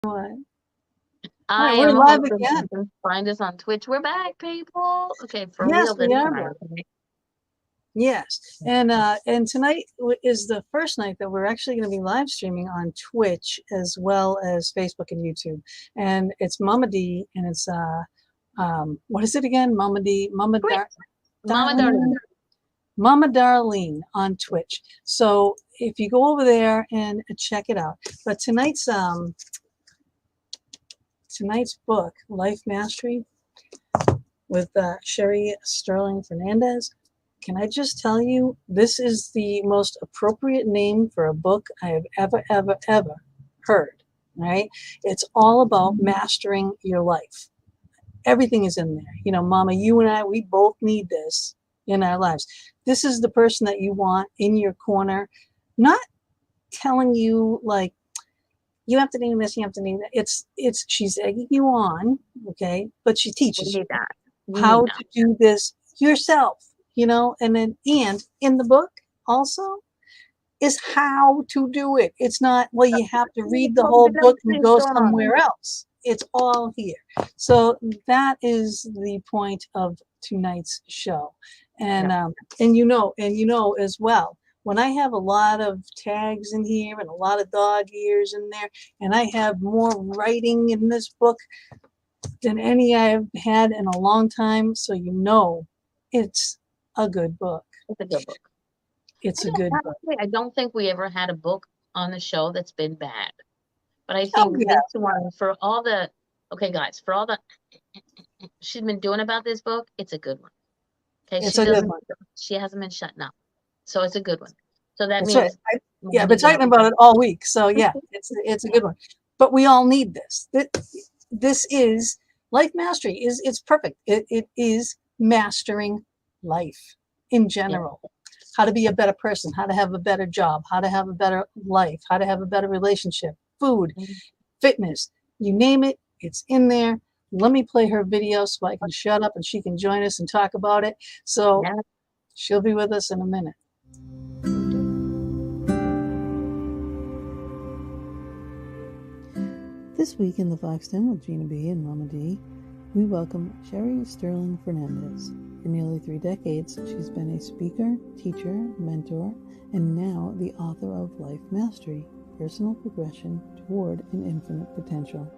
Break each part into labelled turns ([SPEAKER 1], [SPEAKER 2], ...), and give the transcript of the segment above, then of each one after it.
[SPEAKER 1] What? All
[SPEAKER 2] I
[SPEAKER 1] right, we're
[SPEAKER 2] am
[SPEAKER 1] live
[SPEAKER 2] hoping you
[SPEAKER 1] again.
[SPEAKER 2] can find us on Twitch. We're back, people. Okay, for
[SPEAKER 1] Yes,
[SPEAKER 2] real this
[SPEAKER 1] we are
[SPEAKER 2] time.
[SPEAKER 1] back. Yes, and tonight is the first night that we're actually going to be live streaming on Twitch as well as Facebook and YouTube. And it's Mama D, and it's what is it again? Mama D,
[SPEAKER 2] Quick, Mama
[SPEAKER 1] Darlene,
[SPEAKER 2] Darling.
[SPEAKER 1] Mama Darlene on Twitch. So if you go over there and check it out. But tonight's book, Life Mastery, with Sherry Stirling Fernandez. Can I just tell you, this is the most appropriate name for a book I have ever heard. Right? It's all about mastering your life. Everything is in there. You know, Mama, you and I, we both need this in our lives. This is the person that you want in your corner, not telling you like, you have to do this, you have to do that. She's egging you on, okay, but she
[SPEAKER 2] We
[SPEAKER 1] teaches you
[SPEAKER 2] need that. We
[SPEAKER 1] how
[SPEAKER 2] need that.
[SPEAKER 1] to do this yourself, you know, and in the book also is how to do it. It's not, well, you have to read the whole book and go somewhere else. It's all here. So that is the point of tonight's show. And you know as well, when I have a lot of tags in here and a lot of dog ears in there, and I have more writing in this book than any I've had in a long time. So you know it's a good book.
[SPEAKER 2] It's a good book.
[SPEAKER 1] It's a good book.
[SPEAKER 2] I don't think we ever had a book on the show that's been bad. But I
[SPEAKER 1] Oh,
[SPEAKER 2] think
[SPEAKER 1] yeah.
[SPEAKER 2] this one, for all the, okay, guys, for all the she's been doing about this book, it's a good one. Okay,
[SPEAKER 1] It's a good one.
[SPEAKER 2] she hasn't been shutting up. So it's a good one. So that
[SPEAKER 1] That's right.
[SPEAKER 2] means
[SPEAKER 1] I've been talking about it all week. So yeah, it's a good one. But we all need this. This is life mastery. It's perfect. It is mastering life in general.
[SPEAKER 2] Yeah.
[SPEAKER 1] How to be a better person, how to have a better job, how to have a better life, how to have a better relationship, food, fitness, you name it, it's in there. Let me play her video so I can shut up and she can join us and talk about it. So
[SPEAKER 2] Yeah.
[SPEAKER 1] she'll be with us in a minute. This week in the Fox Den with Gina B and Mama D, we welcome Sherry Stirling Fernandez. For nearly 3 decades, she's been a speaker, teacher, mentor, and now the author of Life Mastery, Personal Progression Toward an Infinite Potential.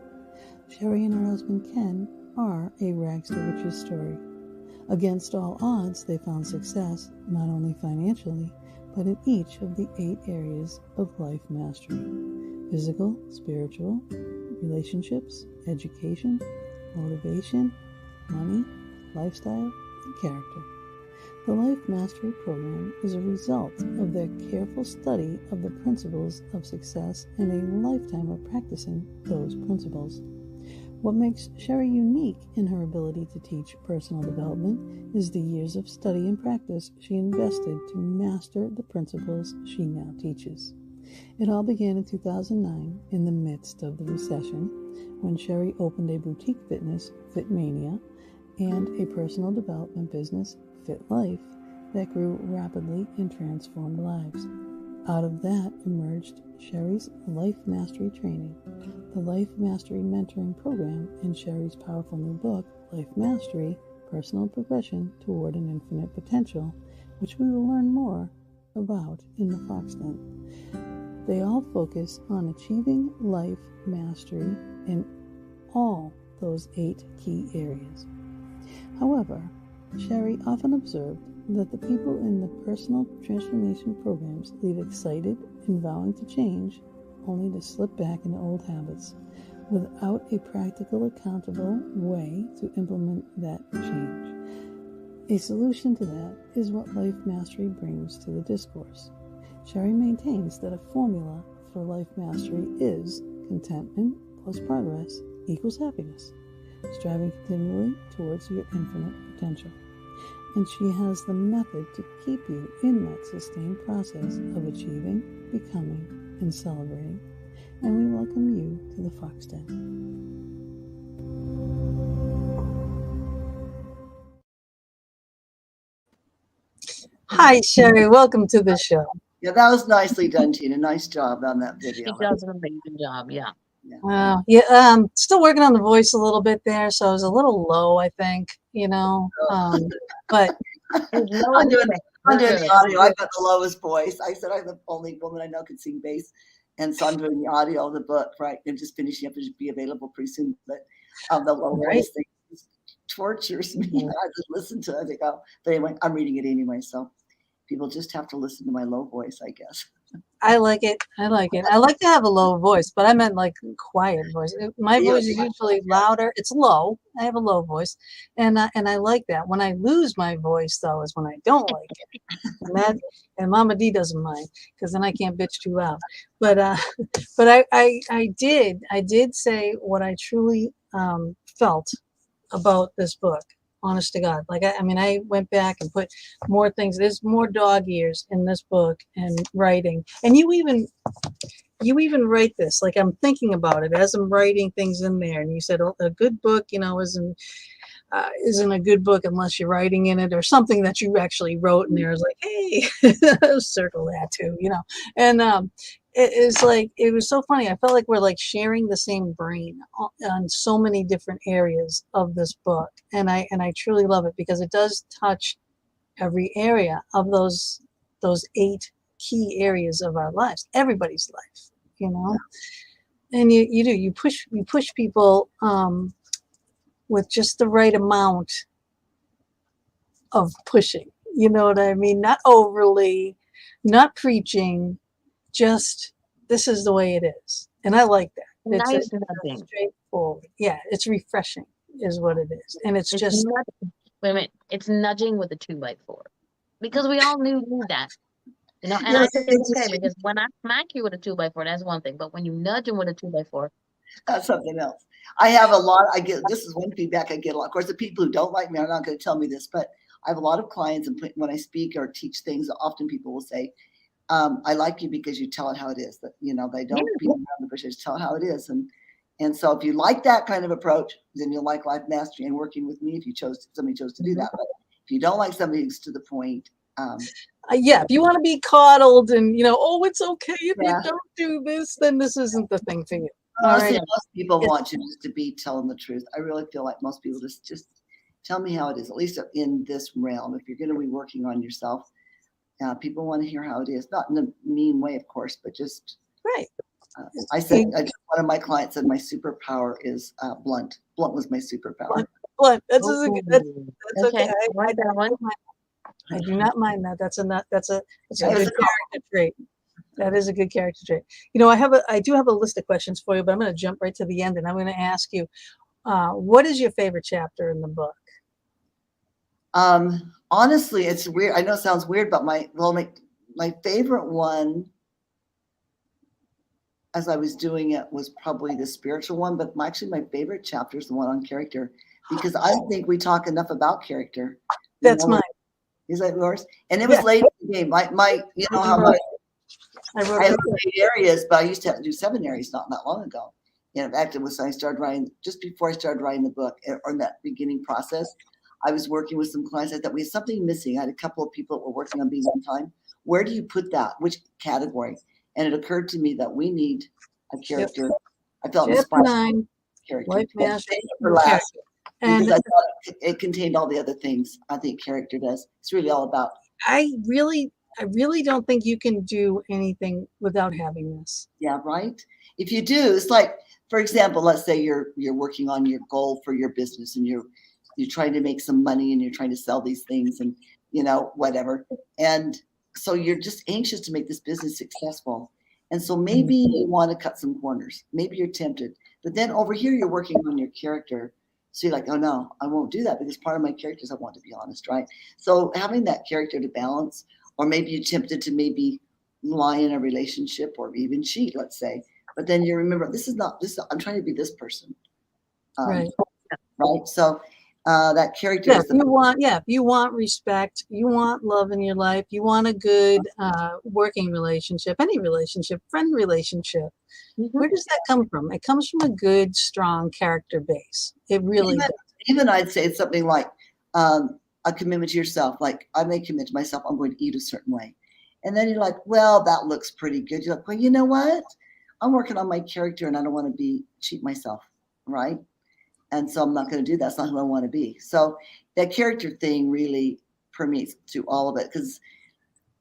[SPEAKER 1] Sherry and her husband Ken are a rags to riches story. Against all odds, they found success, not only financially, but in each of the 8 areas of life mastery: physical, spiritual, relationships, education, motivation, money, lifestyle, and character. The Life Mastery Program is a result of their careful study of the principles of success and a lifetime of practicing those principles. What makes Sherry unique in her ability to teach personal development is the years of study and practice she invested to master the principles she now teaches. It all began in 2009 in the midst of the recession, when Sherry opened a boutique fitness, Fitmania, and a personal development business, Fit Life, that grew rapidly and transformed lives. Out of that emerged Sherry's Life Mastery training, the Life Mastery Mentoring Program, and Sherry's powerful new book, Life Mastery, Personal Progression Toward an Infinite Potential, which we will learn more about in the Fox Den. They all focus on achieving life mastery in all those 8 key areas. However, Sherry often observed that the people in the personal transformation programs leave excited and vowing to change, only to slip back into old habits without a practical, accountable way to implement that change. A solution to that is what Life Mastery brings to the discourse. Sherry maintains that a formula for life mastery is contentment plus progress equals happiness, striving continually towards your infinite potential. And she has the method to keep you in that sustained process of achieving, becoming, and celebrating. And we welcome you to the Fox Den. Hi, Sherry. Welcome to the show.
[SPEAKER 3] Yeah, that was nicely done, Gina. Nice job on that video.
[SPEAKER 2] She does an amazing job, yeah.
[SPEAKER 1] Yeah. Still working on the voice a little bit there, so I was a little low, I think, but
[SPEAKER 2] No,
[SPEAKER 3] I'm
[SPEAKER 2] we're
[SPEAKER 3] doing
[SPEAKER 2] good.
[SPEAKER 3] the audio. I've got the lowest voice. I said I'm the only woman I know can sing bass. And so I'm doing the audio of the book, right? And just finishing up. It should be available pretty soon. But the low voice thing just tortures me. I just listen to it. I think, oh, but anyway, I'm reading it anyway. So people just have to listen to my low voice, I guess.
[SPEAKER 1] I like it. I like to have a low voice, but I meant like quiet voice. My voice is usually louder. It's low. I have a low voice, and I like that. When I lose my voice, though, is when I don't like it. And Mama D doesn't mind because then I can't bitch too loud. But I did say what I truly felt about this book. Honest to God, like I went back and put more things. There's more dog ears in this book and writing, and you even write this. Like I'm thinking about it as I'm writing things in there. And you said a good book, isn't a good book unless you're writing in it or something that you actually wrote in there is like, hey, circle that too, and it's like, it was so funny. I felt like we're like sharing the same brain on so many different areas of this book, and I truly love it because it does touch every area of those 8 key areas of our lives, everybody's life. And you push people with just the right amount of pushing, you know what I mean? Not overly, not preaching, just this is the way it is. And I like that.
[SPEAKER 2] Nice
[SPEAKER 1] It's
[SPEAKER 2] nudging.
[SPEAKER 1] straightforward. Yeah, it's refreshing is what it is. And it's just
[SPEAKER 2] wait a minute. It's nudging with a 2x4 because we all knew that. And
[SPEAKER 3] Yes,
[SPEAKER 2] I think it's okay because when I smack you with a 2x4, that's one thing. But when you nudge him with a 2x4,
[SPEAKER 3] that's something else. I have a lot. This is one feedback I get a lot. Of course, the people who don't like me are not going to tell me this, but I have a lot of clients, and when I speak or teach things, often people will say, I like you because you tell it how it is. That they don't beat around the bush, just tell it how it is. And so if you like that kind of approach, then you'll like Life Mastery and working with me if somebody chose to do that. But if you don't like somebody who's to the point,
[SPEAKER 1] if you want to be coddled and oh, it's okay if you don't do this, then this isn't the thing for you.
[SPEAKER 3] Honestly, most people want you just to be telling the truth. I really feel like most people just tell me how it is, at least in this realm. If you're going to be working on yourself, people want to hear how it is, not in a mean way, of course, but just
[SPEAKER 1] right.
[SPEAKER 3] I said, one of my clients said my superpower is blunt. Blunt was my superpower.
[SPEAKER 1] Blunt. That's okay.
[SPEAKER 2] I like that one.
[SPEAKER 1] I do not mind that. That's a good character trait. That is a good character trait. I do have a list of questions for you, but I'm going to jump right to the end, and I'm going to ask you, what is your favorite chapter in the book?
[SPEAKER 3] Honestly, it's weird. I know it sounds weird, but my favorite one, as I was doing it, was probably the spiritual one. But actually, my favorite chapter is the one on character, because I don't think we talk enough about character.
[SPEAKER 1] That's mine.
[SPEAKER 3] Is that yours? And it was late in the game. I have 8 areas, but I used to have to do 7 areas not long ago. In fact, I started writing just before I started writing the book, or in that beginning process. I was working with some clients. I thought we had something missing. I had a couple of people that were working on being on time. Where do you put that? Which category? And it occurred to me that we need a character. I felt inspired. Character. For last, because I thought it contained all the other things I think character does. It's really all about.
[SPEAKER 1] I really don't think you can do anything without having this.
[SPEAKER 3] Yeah, right. If you do, it's like, for example, let's say you're working on your goal for your business, and you're trying to make some money, and you're trying to sell these things, and whatever. And so you're just anxious to make this business successful. And so maybe you want to cut some corners. Maybe you're tempted. But then over here, you're working on your character. So you're like, oh, no, I won't do that, because part of my character is I want to be honest, right? So having that character to balance, or maybe you're tempted to maybe lie in a relationship or even cheat, let's say. But then you remember, I'm trying to be this person.
[SPEAKER 1] Right.
[SPEAKER 3] Right. So that character is
[SPEAKER 1] if you want respect, you want love in your life, you want a good working relationship, any relationship, friend relationship. Where does that come from? It comes from a good, strong character base. It really does.
[SPEAKER 3] Even I'd say it's something like a commitment to yourself. Like, I may commit to myself, I'm going to eat a certain way. And then you're like, well, that looks pretty good. You're like, well, you know what? I'm working on my character and I don't want to cheat myself, right? And so I'm not going to do that. That's not who I want to be. So that character thing really permeates through all of it, because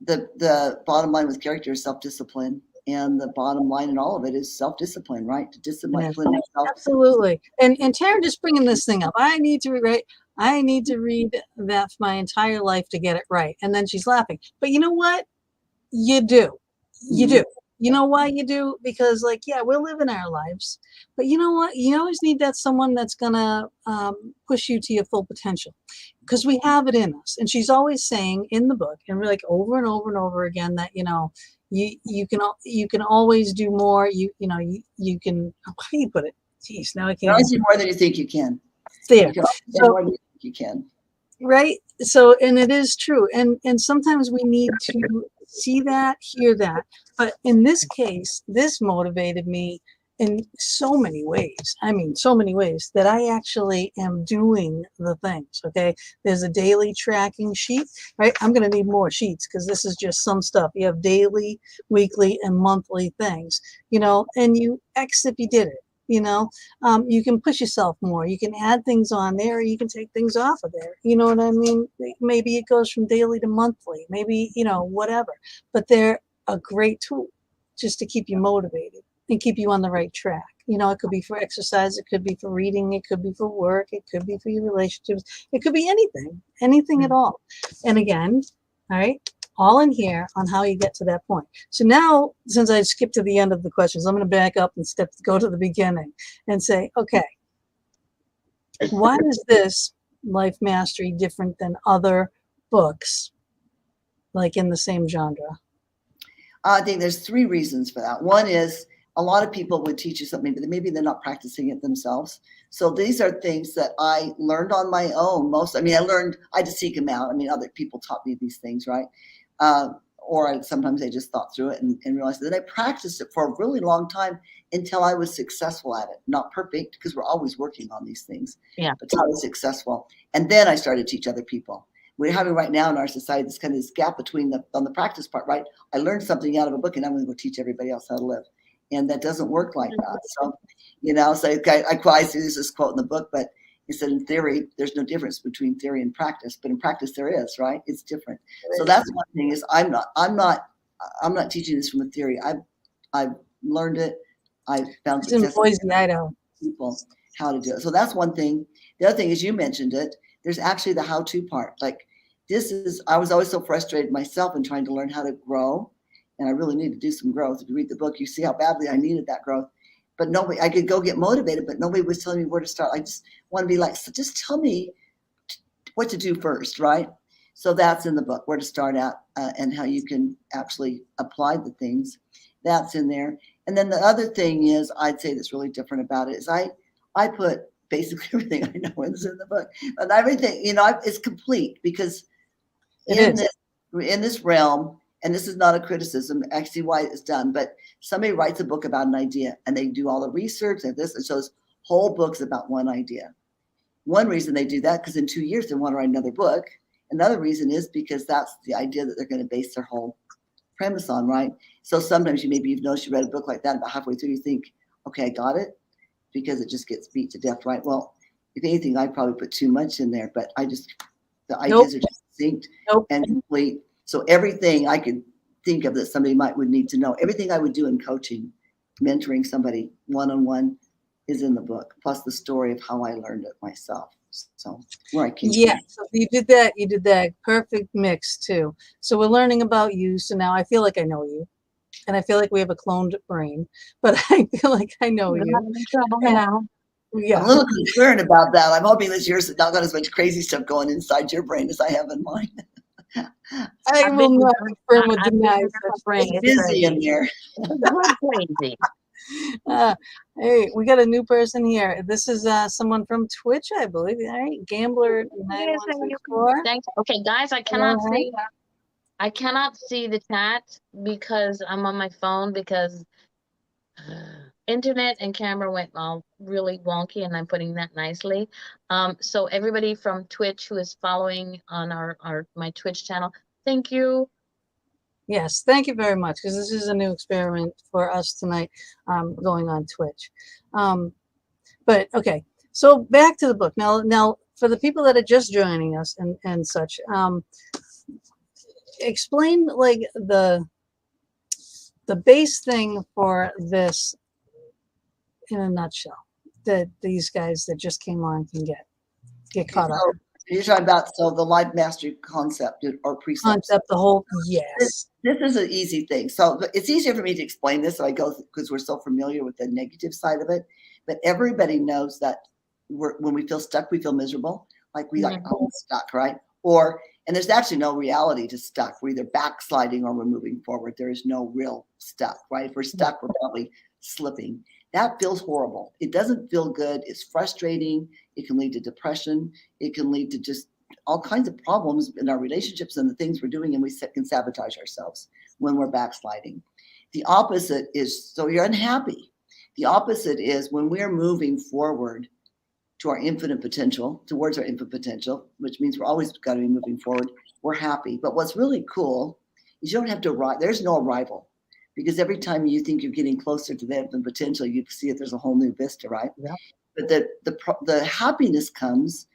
[SPEAKER 3] the bottom line with character is self-discipline, and the bottom line in all of it is self-discipline, right? To discipline yourself.
[SPEAKER 1] Absolutely. And Tara just bringing this thing up. I need to read that for my entire life to get it right. And then she's laughing. But you know what? You do. You do. You know why you do? Because, like, yeah, we're living our lives. But you know what? You always need that someone that's going to push you to your full potential, because we have it in us. And she's always saying in the book, and we're like over and over and over again, that, you know, you can always do more. You can, how do you put it? Jeez, now I can't.
[SPEAKER 3] Always do more than you think you can.
[SPEAKER 1] There.
[SPEAKER 3] So, more than you think you can.
[SPEAKER 1] Right. So, and it is true. And sometimes we need to see that, hear that. But in this case, this motivated me in so many ways. I mean, so many ways that I actually am doing the things. Okay. There's a daily tracking sheet, right? I'm going to need more sheets, because this is just some stuff. You have daily, weekly, and monthly things, you know, and you X if you did it. You know, you can push yourself more. You can add things on there, or you can take things off of there. You know what I mean? Maybe it goes from daily to monthly, maybe, you know, whatever. But they're a great tool just to keep you motivated and keep you on the right track. You know, it could be for exercise, it could be for reading, it could be for work, it could be for your relationships, it could be anything at all. And again, all right, all in here on how you get to that point. So now, since I skipped to the end of the questions, I'm going to back up and go to the beginning and say, okay, why is this Life Mastery different than other books like in the same genre?
[SPEAKER 3] I think there's 3 reasons for that. One is, a lot of people would teach you something, but maybe they're not practicing it themselves. So these are things that I learned on my own. I had to seek them out. I mean, other people taught me these things, right? Sometimes I just thought through it and realized that I practiced it for a really long time until I was successful at it. Not perfect, because we're always working on these things.
[SPEAKER 2] Yeah.
[SPEAKER 3] But until I was successful. And then I started to teach other people. We're having right now in our society this kind of gap between on the practice part, right? I learned something out of a book and I'm going to go teach everybody else how to live. And that doesn't work like that. So, you know, so I see this quote in the book, but it said, in theory, there's no difference between theory and practice, but in practice there is, right? It's different. So that's one thing, is I'm not teaching this from a theory. I've learned it. I've found people how to do it. So that's one thing. The other thing is, you mentioned it, there's actually the how-to part. Like, I was always so frustrated myself in trying to learn how to grow. And I really need to do some growth. If you read the book, you see how badly I needed that growth. But nobody, I could go get motivated, but nobody was telling me where to start. I just want to be like, so just tell me what to do first, right? So that's in the book, where to start at, and how you can actually apply the things. That's in there. And then the other thing is, I'd say that's really different about it is I put basically everything I know is in the book. But everything, you know, it's complete, because in this realm, and this is not a criticism, actually why it's done, but somebody writes a book about an idea and they do all the research and this, and so it's whole books about one idea. One reason they do that, because in 2 years they want to write another book. Another reason is because that's the idea that they're going to base their whole premise on, right? So sometimes you've noticed you read a book like that, about halfway through you think, okay, I got it, because it just gets beat to death, right? Well, if anything, I probably put too much in there, but the ideas are just distinct and complete. So everything I could think of that somebody would need to know, everything I would do in coaching, mentoring somebody one-on-one, is in the book, plus the story of how I learned it myself. So where I came from.
[SPEAKER 1] So you did that perfect mix too. So we're learning about you. So now I feel like I know you, and I feel like we have a cloned brain, but I feel like I know you.
[SPEAKER 2] I'm in trouble now.
[SPEAKER 1] Yeah.
[SPEAKER 3] I'm a little concerned about that. I'm hoping this year's not got as much crazy stuff going inside your brain as I have in mine.
[SPEAKER 1] I will not confirm or deny.
[SPEAKER 3] It's busy in here.
[SPEAKER 2] Crazy.
[SPEAKER 1] Hey, we got a new person here. This is someone from Twitch, I believe. All right, Gambler 9164.
[SPEAKER 2] Thanks. Okay, guys, I cannot see the chat because I'm on my phone, because internet and camera went all really wonky, and I'm putting that nicely. So everybody from Twitch who is following on my Twitch channel, thank you.
[SPEAKER 1] Yes, thank you very much, because this is a new experiment for us tonight, going on Twitch. But okay, so back to the book. Now for the people that are just joining us and such, explain like the base thing for this in a nutshell that these guys that just came on can get caught up.
[SPEAKER 3] So you're talking about the life mastery concept or precepts.
[SPEAKER 1] Concept, the whole, yes.
[SPEAKER 3] This is an easy thing. So it's easier for me to explain this. So I go because we're so familiar with the negative side of it. But everybody knows that when we feel stuck, we feel miserable. Like we like, oh, I'm stuck, right? And there's actually no reality to stuck. We're either backsliding or we're moving forward. There is no real stuck, right? If we're stuck, we're probably slipping. That feels horrible. It doesn't feel good. It's frustrating. It can lead to depression. It can lead to just all kinds of problems in our relationships and the things we're doing, and we can sabotage ourselves when we're backsliding. The opposite is, so you're unhappy. The opposite is when we're moving forward to our infinite potential, towards our infinite potential, which means we're always got to be moving forward. We're happy. But what's really cool is you don't have to arrive. There's no arrival, because every time you think you're getting closer to the infinite potential, you see if there's a whole new vista, right?
[SPEAKER 1] Yeah.
[SPEAKER 3] But the happiness comes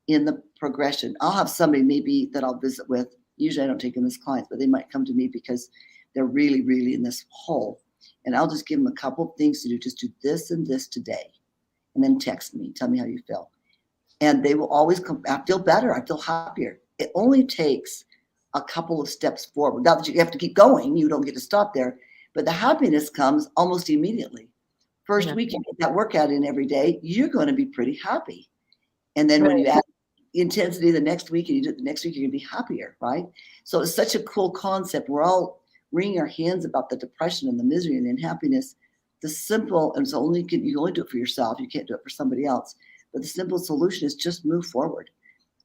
[SPEAKER 3] in the progression. I'll have somebody maybe that I'll visit with. Usually I don't take them as clients, but they might come to me because they're really, really in this hole. And I'll just give them a couple of things to do. Just do this and this today. And then text me, tell me how you feel. And they will always come, I feel better, I feel happier. It only takes a couple of steps forward. Not that you have to keep going, you don't get to stop there, but the happiness comes almost immediately. First week you get that workout in every day, you're going to be pretty happy. And then when you add intensity the next week and you do it the next week, you're going to be happier, right? So it's such a cool concept. We're all wringing our hands about the depression and the misery and the unhappiness. The simple, and so you can only do it for yourself. You can't do it for somebody else. But the simple solution is just move forward.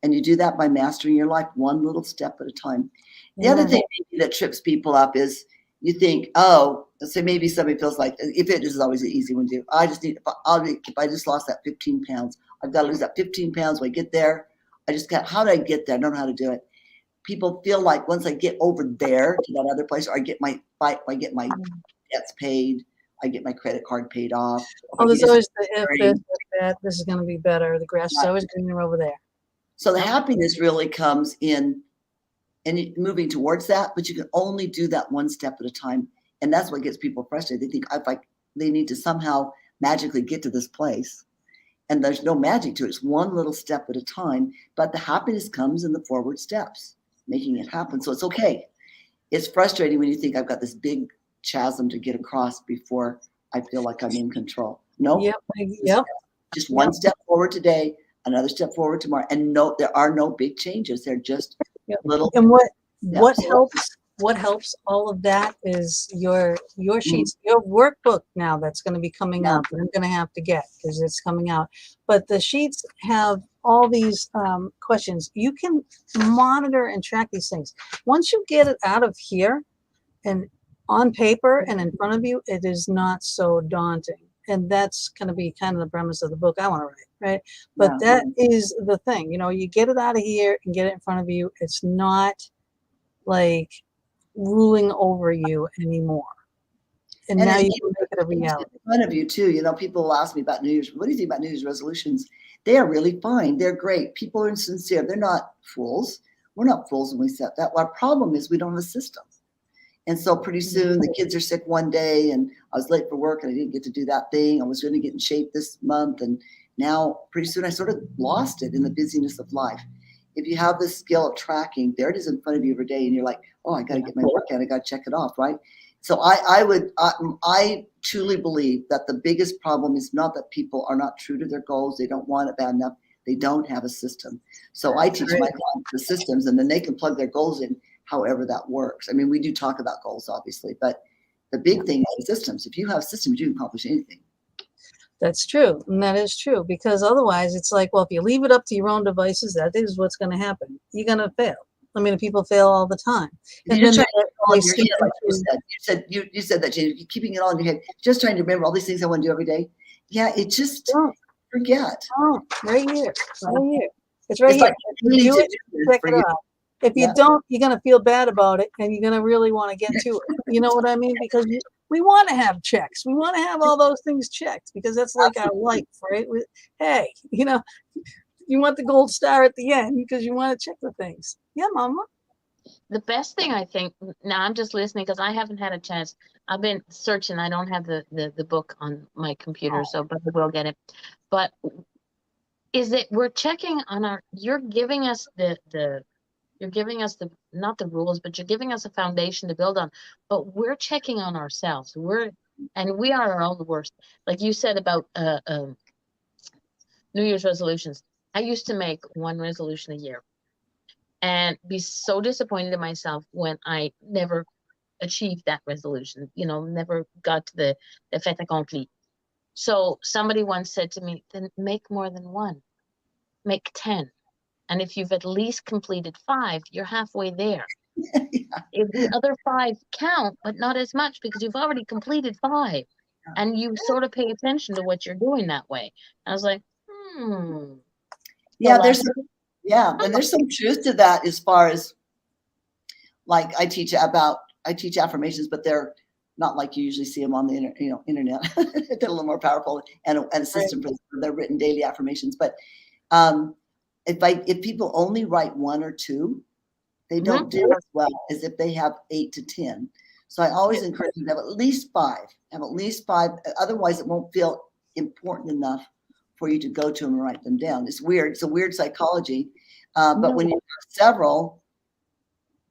[SPEAKER 3] And you do that by mastering your life one little step at a time. The other thing maybe that trips people up is you think, oh, so maybe somebody feels like, if it is always an easy one to do, if I just lost that 15 pounds, I've got to lose that 15 pounds when I get there. How do I get there? I don't know how to do it. People feel like once I get over there to that other place, or I get my debts paid, I get my credit card paid off.
[SPEAKER 1] Oh, there's always the if this, if that, this is going to be better. The grass is always greener over there.
[SPEAKER 3] So the happiness really comes in and moving towards that, but you can only do that one step at a time. And that's what gets people frustrated. They think they need to somehow magically get to this place. And there's no magic to it. It's one little step at a time, but the happiness comes in the forward steps, making it happen. So it's okay. It's frustrating when you think I've got this big chasm to get across before I feel like I'm in control. No.
[SPEAKER 1] Yep.
[SPEAKER 3] Just one step forward today, another step forward tomorrow. And no, there are no big changes. They're just little.
[SPEAKER 1] And what helps all of that is your sheets, your workbook now that's going to be coming out that I'm going to have to get because it's coming out. But the sheets have all these questions. You can monitor and track these things. Once you get it out of here and on paper and in front of you, it is not so daunting. And that's going to be kind of the premise of the book I want to write, right? But that is the thing, you get it out of here and get it in front of you. It's not like ruling over you anymore. And now you can make it a reality.
[SPEAKER 3] In front of you too. People will ask me about New Year's. What do you think about New Year's resolutions? They are really fine. They're great. People are sincere. They're not fools. We're not fools when we set that. Our problem is we don't have a system. And so pretty soon the kids are sick one day and I was late for work and I didn't get to do that thing. I was going to get in shape this month. And now pretty soon I sort of lost it in the busyness of life. If you have this skill of tracking, there it is in front of you every day. And you're like, oh, I got to get my workout. I got to check it off. Right. So I truly believe that the biggest problem is not that people are not true to their goals. They don't want it bad enough. They don't have a system. So I teach my clients the systems and then they can plug their goals in however that works. I mean, we do talk about goals, obviously, but the big thing is systems. If you have systems, you can accomplish anything.
[SPEAKER 1] That's true. And that is true, because otherwise it's like, well, if you leave it up to your own devices, that is what's going to happen. You're going to fail. I mean, people fail all the time. And then you said that, Gina, keeping it all in your head, just trying to remember all these things I want to do every day. Yeah, it just forget. Oh, right here. Right here. It's right here.
[SPEAKER 3] Like,
[SPEAKER 1] do it, check it out. If you don't, you're going to feel bad about it, and you're going to really want to get to it. You know what I mean? Because we want to have checks. We want to have all those things checked because that's like our life, right? Hey, you want the gold star at the end because you want to check the things. Yeah, Mama.
[SPEAKER 2] The best thing, I think, now I'm just listening because I haven't had a chance. I've been searching. I don't have the book on my computer, but I will get it. But is that we're checking on you're giving us you're giving us not the rules, but you're giving us a foundation to build on. But we're checking on ourselves. We are our own worst. Like you said about New Year's resolutions. I used to make one resolution a year and be so disappointed in myself when I never achieved that resolution, never got to the fait accompli. So somebody once said to me, then make more than one, make 10. And if you've at least completed 5, you're halfway there. Yeah. If the other 5 count, but not as much because you've already completed 5 and you sort of pay attention to what you're doing that way. I was like,
[SPEAKER 3] Yeah, and there's some truth to that as far as like I teach affirmations, but they're not like you usually see them on the internet. They're a little more powerful and a system for their written daily affirmations. But if people only write 1 or 2, they don't do as well as if they have 8 to 10. So I always encourage them to have at least 5. Otherwise, it won't feel important enough for you to go to them and write them down. It's weird. It's a weird psychology. But when you have several,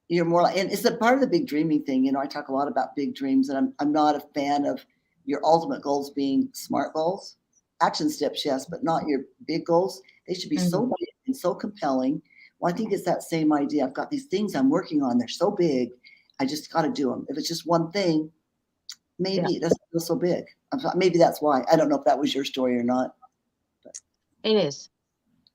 [SPEAKER 3] you're more like, and it's a part of the big dreaming thing. I talk a lot about big dreams, and I'm not a fan of your ultimate goals being SMART goals. Action steps, yes, but not your big goals. They should be so big and so compelling. Well, I think it's that same idea. I've got these things I'm working on. They're so big. I just got to do them. If it's just one thing, maybe it doesn't feel so big. Maybe that's why. I don't know if that was your story or not. But.
[SPEAKER 2] It is.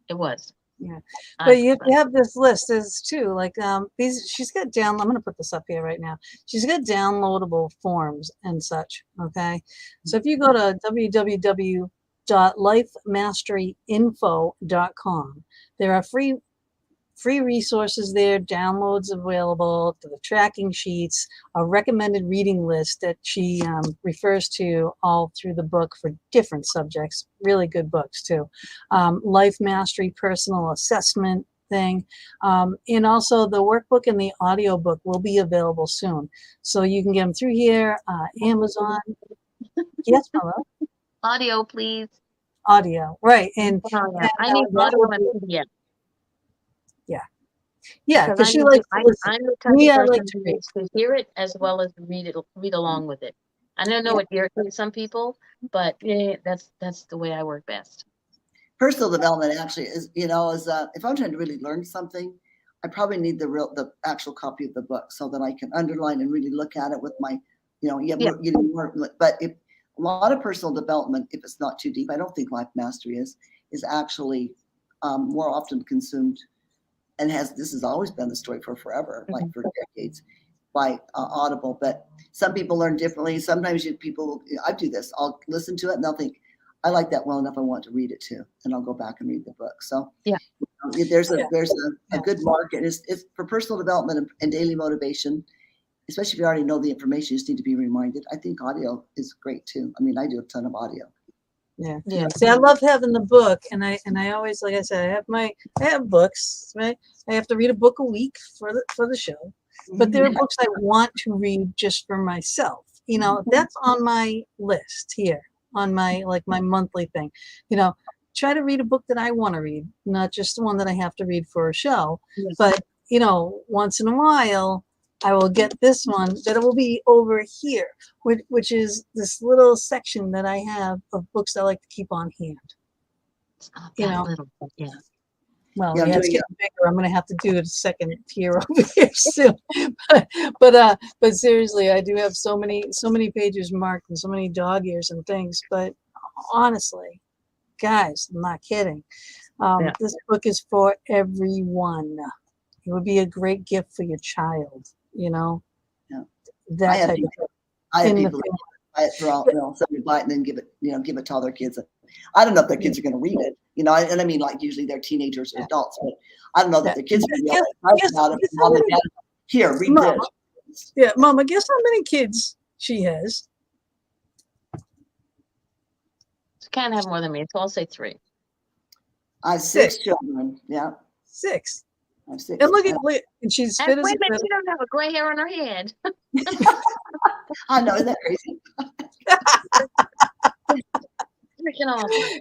[SPEAKER 2] It was.
[SPEAKER 1] Yeah, but you have this list as too, like these. She's got I'm going to put this up here right now. She's got downloadable forms and such. Okay, so if you go to www.lifemasteryinfo.com, there are free resources there, downloads available, to the tracking sheets, a recommended reading list that she refers to all through the book for different subjects. Really good books too. Life Mastery personal assessment thing. And also the workbook and the audio book will be available soon. So you can get them through here, Amazon. Yes, Mother?
[SPEAKER 2] Audio, please.
[SPEAKER 1] Audio, right. And
[SPEAKER 2] I need audio and PDF.
[SPEAKER 1] Yeah, because she likes to listen.
[SPEAKER 2] I'm the type of person who needs to hear it as well as read along with it. I don't know it irritates some people, but that's the way I work best.
[SPEAKER 3] Personal development actually is, if I'm trying to really learn something, I probably need the actual copy of the book so that I can underline and really look at it with my, but if a lot of personal development, if it's not too deep, I don't think Life Mastery is actually more often consumed. And this has always been the story for forever, like for decades, by Audible. But some people learn differently. Sometimes I do this. I'll listen to it and they'll think, I like that well enough. I want to read it too, and I'll go back and read the book. So there's a good market. It's for personal development and daily motivation, especially if you already know the information. You just need to be reminded. I think audio is great too. I mean, I do a ton of audio.
[SPEAKER 1] Yeah. See, I love having the book, and I always, like I said, I have books, right? I have to read a book a week for the show, but there are books I want to read just for myself. That's on my list here, on my my monthly thing. Try to read a book that I want to read, not just the one that I have to read for a show. Yes. But once in a while, I will get this one that will be over here, which is this little section that I have of books I like to keep on hand.
[SPEAKER 2] It's not that little,
[SPEAKER 1] Well, it's getting bigger. I'm going to have to do a second tier over here soon. But seriously, I do have so many pages marked and so many dog ears and things. But honestly, guys, I'm not kidding. This book is for everyone. It would be a great gift for your child.
[SPEAKER 3] I have people buy it for somebody buy it and then give it to all their kids. I don't know if their kids are going to read it, and I mean, like, usually they're teenagers or adults, but I don't know that their kids are going to be excited about it. Mom and Dad, here, read this.
[SPEAKER 1] Yeah, Mama, guess how many kids she has?
[SPEAKER 2] She can't have more than me, so I'll say 3.
[SPEAKER 3] I have 6 children. Yeah.
[SPEAKER 1] 6.
[SPEAKER 3] I have 6.
[SPEAKER 1] And look at, and she's fit as
[SPEAKER 2] wait
[SPEAKER 1] a
[SPEAKER 2] a minute,
[SPEAKER 1] fiddle.
[SPEAKER 2] she don't have a gray hair on her head.
[SPEAKER 3] I know, isn't that crazy?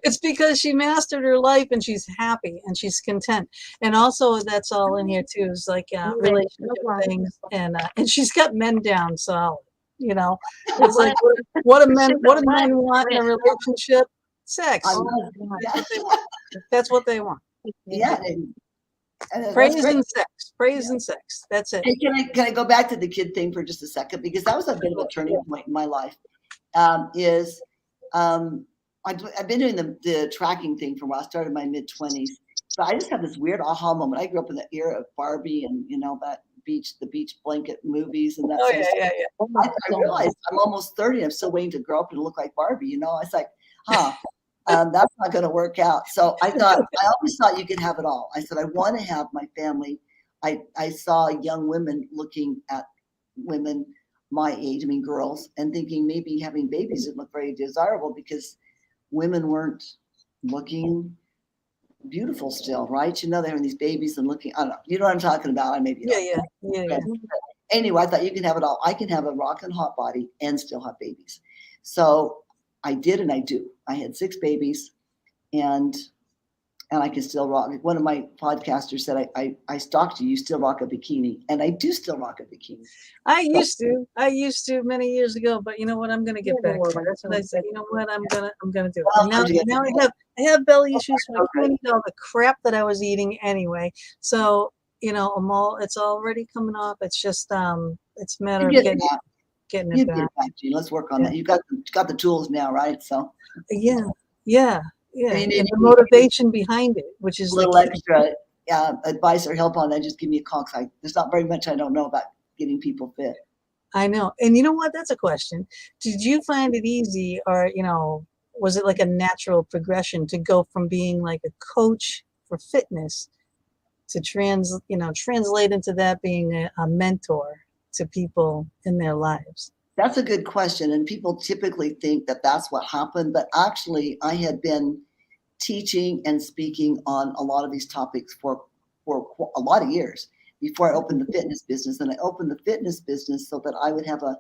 [SPEAKER 1] It's because she mastered her life and she's happy and she's content. And also that's all in here too, is like relationship things, and she's got men down solid. It's like what do men want in a relationship? Sex. That's what they want.
[SPEAKER 3] Yeah.
[SPEAKER 1] Praise and sex. Praise and sex. That's it.
[SPEAKER 3] Hey, can I go back to the kid thing for just a second, because that was a bit of a turning point in my life. I've been doing the tracking thing for a while. I started in my mid-20s, but I just had this weird aha moment. I grew up in the era of Barbie and that the beach blanket movies and that.
[SPEAKER 1] Oh,
[SPEAKER 3] sort of stuff. I realized I'm almost 30 and I'm still waiting to grow up and look like Barbie. It's like, that's not going to work out. So I always thought you could have it all. I said, I want to have my family. I saw young women looking at women my age, I mean girls, and thinking maybe having babies didn't look very desirable because women weren't looking beautiful still, right? They're having these babies and looking, I don't know. You know what I'm talking about? Yeah. Anyway, I thought you can have it all. I can have a rockin' hot body and still have babies. So I did, and I do. I had 6 babies, and I can still rock. One of my podcasters said, I stalked you. You still rock a bikini, and I do still rock a bikini.
[SPEAKER 1] I used to many years ago, but you know what? I'm going to get back to it. That's what I said. You know what? I'm gonna do it. Now I have belly issues. So I can't eat all the crap that I was eating anyway. So it's already coming off. It's just it's a matter of getting it back.
[SPEAKER 3] Let's work on that. You got the tools now, right? So
[SPEAKER 1] yeah. And the motivation behind it, which is
[SPEAKER 3] a little extra advice or help on that, just give me a call. There's not very much I don't know about getting people fit.
[SPEAKER 1] I know. And you know what? That's a question. Did you find it easy, or, was it like a natural progression to go from being like a coach for fitness to translate into that being a mentor to people in their lives?
[SPEAKER 3] That's a good question. And people typically think that that's what happened. But actually, I had been teaching and speaking on a lot of these topics for a lot of years before I opened the fitness business. And I opened the fitness business so that I would have a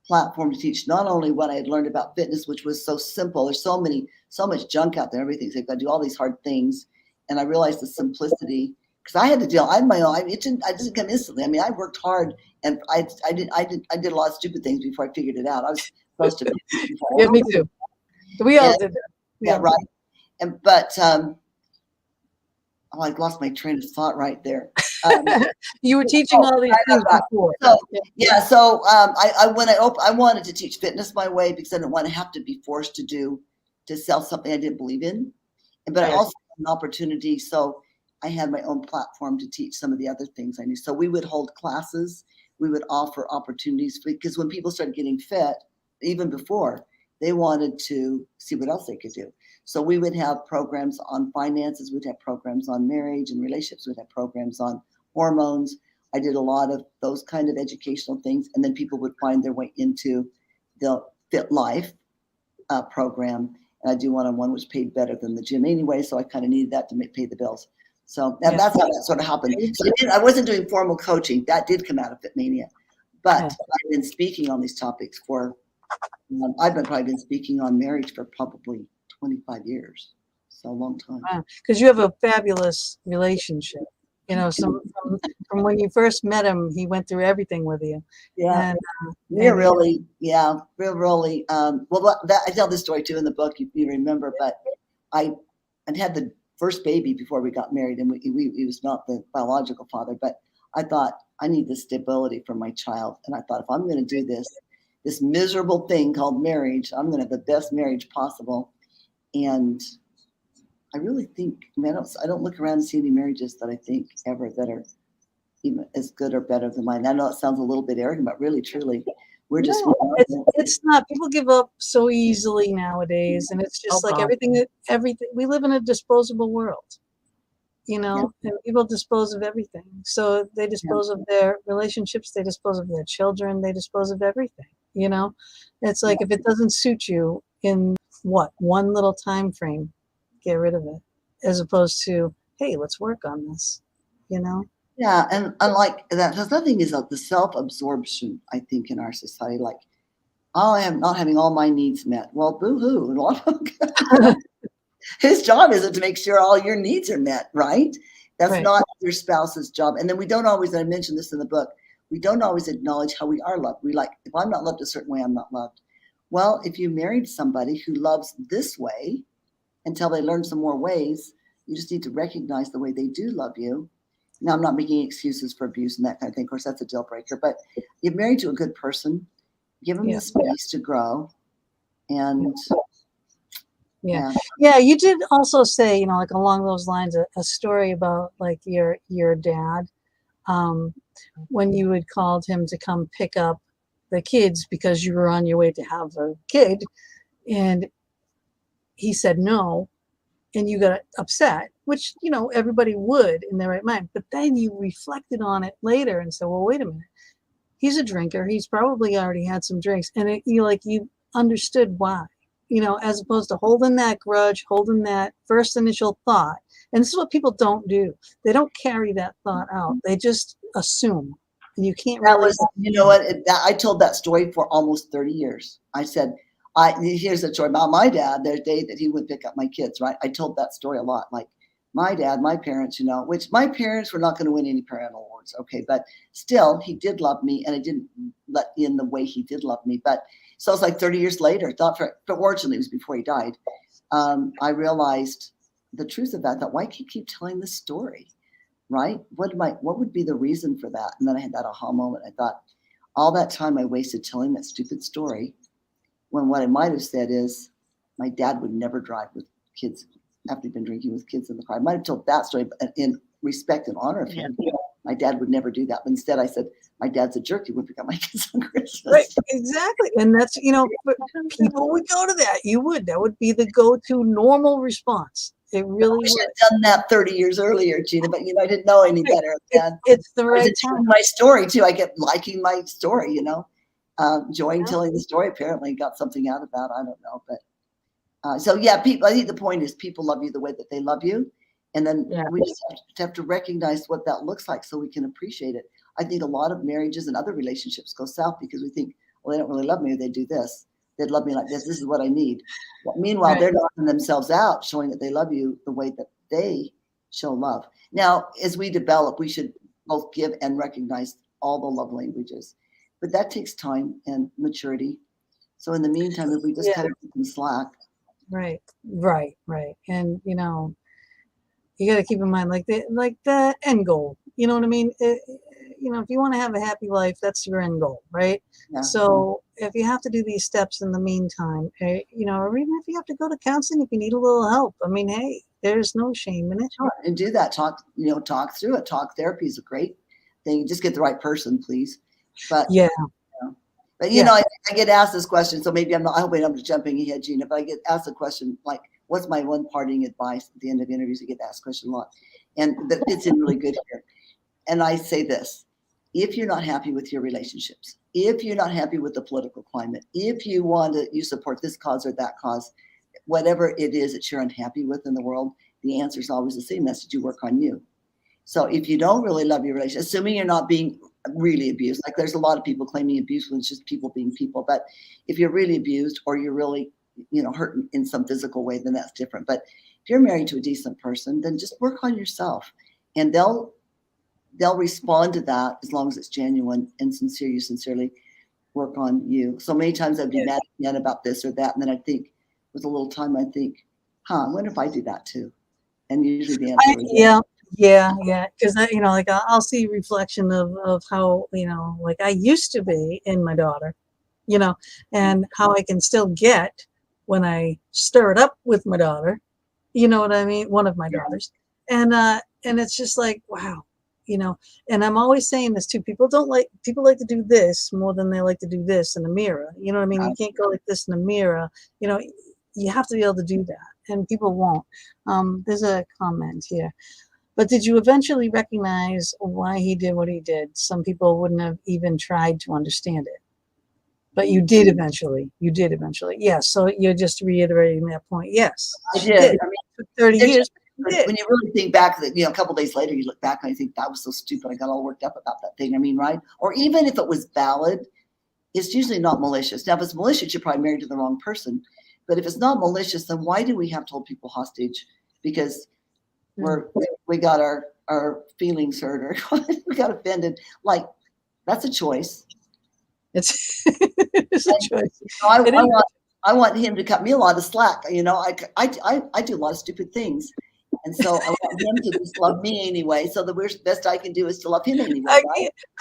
[SPEAKER 3] platform to teach not only what I had learned about fitness, which was so simple. There's so much junk out there. Everything's like, I do all these hard things. And I realized the simplicity, because I had to deal. I had my own. It didn't come instantly. I mean, I worked hard, and I did a lot of stupid things before I figured it out. I was supposed to.
[SPEAKER 1] Yeah, me too. We all did that.
[SPEAKER 3] Yeah, right. But I lost my train of thought right there.
[SPEAKER 1] You were teaching all these things before.
[SPEAKER 3] So I wanted to teach fitness my way, because I didn't want to have to be forced to sell something I didn't believe in. But I also had an opportunity. So I had my own platform to teach some of the other things I knew. So we would hold classes. We would offer opportunities, because when people started getting fit, even before, they wanted to see what else they could do. So we would have programs on finances. We'd have programs on marriage and relationships. We'd have programs on hormones. I did a lot of those kind of educational things. And then people would find their way into the Fit Life program. And I do one-on-one, which paid better than the gym anyway. So I kind of needed that to pay the bills. So that's how that sort of happened. So I wasn't doing formal coaching. That did come out of Fitmania. But I've been speaking on these topics I've probably been speaking on marriage for probably 25 years. So a long time.
[SPEAKER 1] Wow. Because you have a fabulous relationship. From when you first met him, he went through everything with you.
[SPEAKER 3] Yeah. Really. Well, I tell this story too in the book, if you remember, but I had the first baby before we got married, and he was not the biological father, but I thought, I need the stability for my child. And I thought, if I'm going to do this miserable thing called marriage, I'm going to have the best marriage possible. And I really think, I don't look around and see any marriages that I think ever that are even as good or better than mine. I know it sounds a little bit arrogant, but really, truly, We're just
[SPEAKER 1] No, it's not. People give up so easily nowadays, and it's just
[SPEAKER 2] Oh
[SPEAKER 1] like
[SPEAKER 2] God.
[SPEAKER 1] everything. We live in a disposable world, and people dispose of everything. So they dispose of their relationships, they dispose of their children, they dispose of everything. It's like if it doesn't suit you in one little time frame, get rid of it, as opposed to, hey, let's work on this.
[SPEAKER 3] Yeah, and unlike that, because nothing is the self-absorption, I think, in our society. Like, oh, I am not having all my needs met. Well, boo-hoo. His job isn't to make sure all your needs are met, right? That's
[SPEAKER 1] Right.
[SPEAKER 3] not your spouse's job. And then we don't always, and I mentioned this in the book, we don't always acknowledge how we are loved. We like, if I'm not loved a certain way, I'm not loved. Well, if you married somebody who loves this way until they learn some more ways, you just need to recognize the way they do love you. Now, I'm not making excuses for abuse and that kind of thing. Of course, that's a deal breaker. But you're married to a good person. Give them the space to grow. And
[SPEAKER 1] yeah, you did also say, like along those lines, a story about like your dad, when you had called him to come pick up the kids because you were on your way to have a kid, and he said no, and you got upset, which everybody would in their right mind. But then you reflected on it later and said, well, wait a minute, he's a drinker, he's probably already had some drinks, and you understood why, as opposed to holding that grudge, holding that first initial thought. And this is what people don't do. They don't carry that thought out, they just assume. And you can't
[SPEAKER 3] that
[SPEAKER 1] really
[SPEAKER 3] was, you know what, I told that story for almost 30 years. I said, here's a story about my dad. There's a day that he would pick up my kids, right? I told that story a lot. Like my dad, my parents, which my parents were not going to win any parental awards. Okay. But still, he did love me, and I didn't let in the way he did love me. But so it's like 30 years later, fortunately, it was before he died. I realized the truth of that. I thought, why can't you keep telling this story? Right? What would be the reason for that? And then I had that aha moment. I thought, all that time I wasted telling that stupid story, when what I might have said is, my dad would never drive with kids after he'd been drinking with kids in the car. I might have told that story, but in respect and honor of him. My dad would never do that. But instead I said, my dad's a jerk. He would pick up my kids on Christmas.
[SPEAKER 1] Right, exactly. And that's, people would go to that. That would be the go-to normal response. It really
[SPEAKER 3] I should have done that 30 years earlier, Gina, but I didn't know any better.
[SPEAKER 1] It's the right time.
[SPEAKER 3] My story too. I kept liking my story, enjoying telling the story. Apparently got something out of that. I don't know. But so yeah, people, I think the point is people love you the way that they love you. And then we just have to recognize what that looks like so we can appreciate it. I think a lot of marriages and other relationships go south because we think, well, they don't really love me, or they do this. They'd love me like this. This is what I need. Well, meanwhile, they're knocking themselves out, showing that they love you the way that they show love. Now, as we develop, we should both give and recognize all the love languages. But that takes time and maturity. So in the meantime, if we just kind of keep them slack.
[SPEAKER 1] Right. And, you got to keep in mind, like the end goal. You know what I mean? If you want to have a happy life, that's your end goal, right? Yeah. So if you have to do these steps in the meantime, or even if you have to go to counseling, if you need a little help, I mean, hey, there's no shame in it.
[SPEAKER 3] Sure. And do that. Talk through it. Talk therapy is a great thing. Just get the right person, please. But But I get asked this question, so maybe I hope I'm not jumping ahead, Gina, but I get asked the question, like, what's my one parting advice at the end of interviews? I get asked the question a lot. And that fits in really good here. And I say this: if you're not happy with your relationships, if you're not happy with the political climate, if you support this cause or that cause, whatever it is that you're unhappy with in the world, the answer is always the same. That's that you work on you. So if you don't really love your relationship, assuming you're not being really abused, like there's a lot of people claiming abuse when it's just people being people. But if you're really abused or you're really, hurt in some physical way, then that's different. But if you're married to a decent person, then just work on yourself, and they'll respond to that as long as it's genuine and sincere. You sincerely work on you. So many times I'd be mad about this or that, and then I think, with a little time, I think, I wonder if I do that too. And usually the answer is
[SPEAKER 1] yeah. Because I'll see reflection of how like I used to be in my daughter, and how I can still get when I stir it up with my daughter. You know what I mean? One of my daughters, and it's just like, wow, and I'm always saying this too. People like to do this more than they like to do this in the mirror. You know what I mean? You can't go like this in the mirror. You have to be able to do that, and people won't. There's a comment here. But did you eventually recognize why he did what he did? Some people wouldn't have even tried to understand it. But you did eventually. You did eventually. Yes. So you're just reiterating that point. Yes.
[SPEAKER 3] I did. I mean,
[SPEAKER 1] it took 30 years.
[SPEAKER 3] When you really think back, a couple of days later, you look back and I think that was so stupid. I got all worked up about that thing. I mean, right? Or even if it was valid, it's usually not malicious. Now, if it's malicious, you're probably married to the wrong person. But if it's not malicious, then why do we have to hold people hostage? Because we got our feelings hurt or we got offended. Like, that's a choice.
[SPEAKER 1] It's a choice.
[SPEAKER 3] I want him to cut me a lot of slack. I do a lot of stupid things. And so I want him to just love me anyway. So the best I can do is to love him anyway.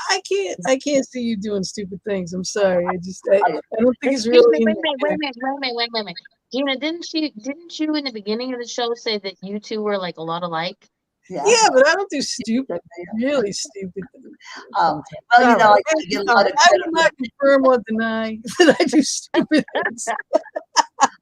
[SPEAKER 1] I can't see you doing stupid things. I'm sorry. I don't think it's really.
[SPEAKER 2] Wait a minute. Gina, didn't you in the beginning of the show say that you two were like a lot alike?
[SPEAKER 1] Yeah, but I don't do stupid, really stupid things.
[SPEAKER 3] Well, I get a lot of
[SPEAKER 1] I will not confirm or deny that I do stupid things.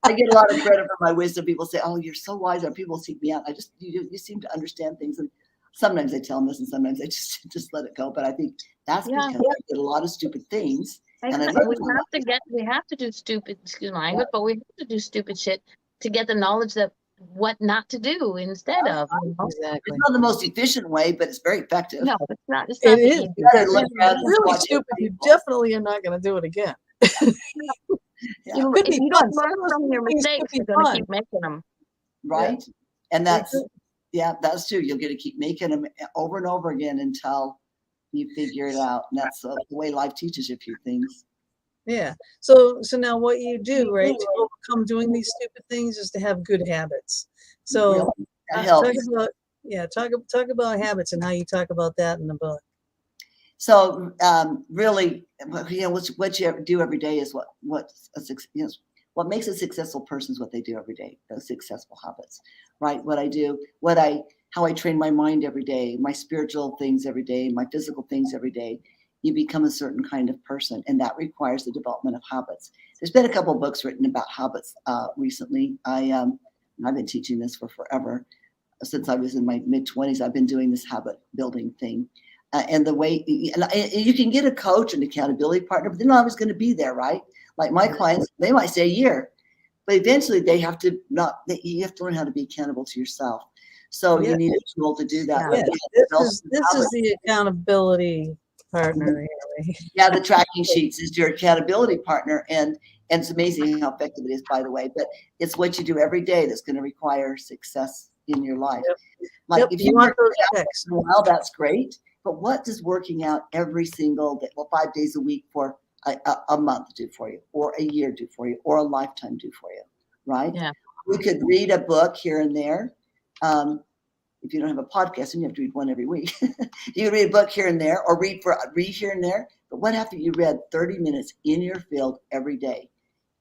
[SPEAKER 3] I get a lot of credit for my wisdom. People say, "Oh, you're so wise," or people seek me out. You seem to understand things, and sometimes I tell them this, and sometimes I just let it go. But I think that's because I did a lot of stupid things, and
[SPEAKER 2] we have to do stupid. Excuse my language, but we have to do stupid shit to get the knowledge that what not to do instead of.
[SPEAKER 1] Exactly.
[SPEAKER 3] It's not the most efficient way, but it's very effective.
[SPEAKER 2] No, it's not. It's
[SPEAKER 1] not. It is.
[SPEAKER 3] Really
[SPEAKER 1] stupid. You definitely are not going to do it again.
[SPEAKER 2] If you don't learn from your mistakes, you're going to keep making them.
[SPEAKER 3] Right? And that's true. You'll get to keep making them over and over again until you figure it out. And that's the way life teaches you a few things.
[SPEAKER 1] Yeah. So now what you do, right, to overcome doing these stupid things is to have good habits. So talk about habits and how you talk about that in the book.
[SPEAKER 3] So really, what you do every day is what makes a successful person is what they do every day. Those successful habits, right? What I do, how I train my mind every day, my spiritual things every day, my physical things every day. You become a certain kind of person, and that requires the development of habits. There's been a couple of books written about habits recently. I've been teaching this for forever. Since I was in my mid-20s, I've been doing this habit building thing. And the way you can get a coach and accountability partner, but they're not always going to be there, right? Like my clients, they might say a year, but eventually you have to learn how to be accountable to yourself. So you need a tool to do that.
[SPEAKER 1] Yeah. This is the accountability partner. Really.
[SPEAKER 3] Yeah, the tracking sheets is your accountability partner, and it's amazing how effective it is, by the way. But it's what you do every day that's going to require success in your life. Like if you want those checks, well, that's great. But what does working out every single day, 5 days a week for a month do for you, or a year do for you, or a lifetime do for you, right?
[SPEAKER 2] Yeah.
[SPEAKER 3] We could read a book here and there. If you don't have a podcast, then you have to read one every week. You can read a book here and there, or read here and there. But what if you read 30 minutes in your field every day?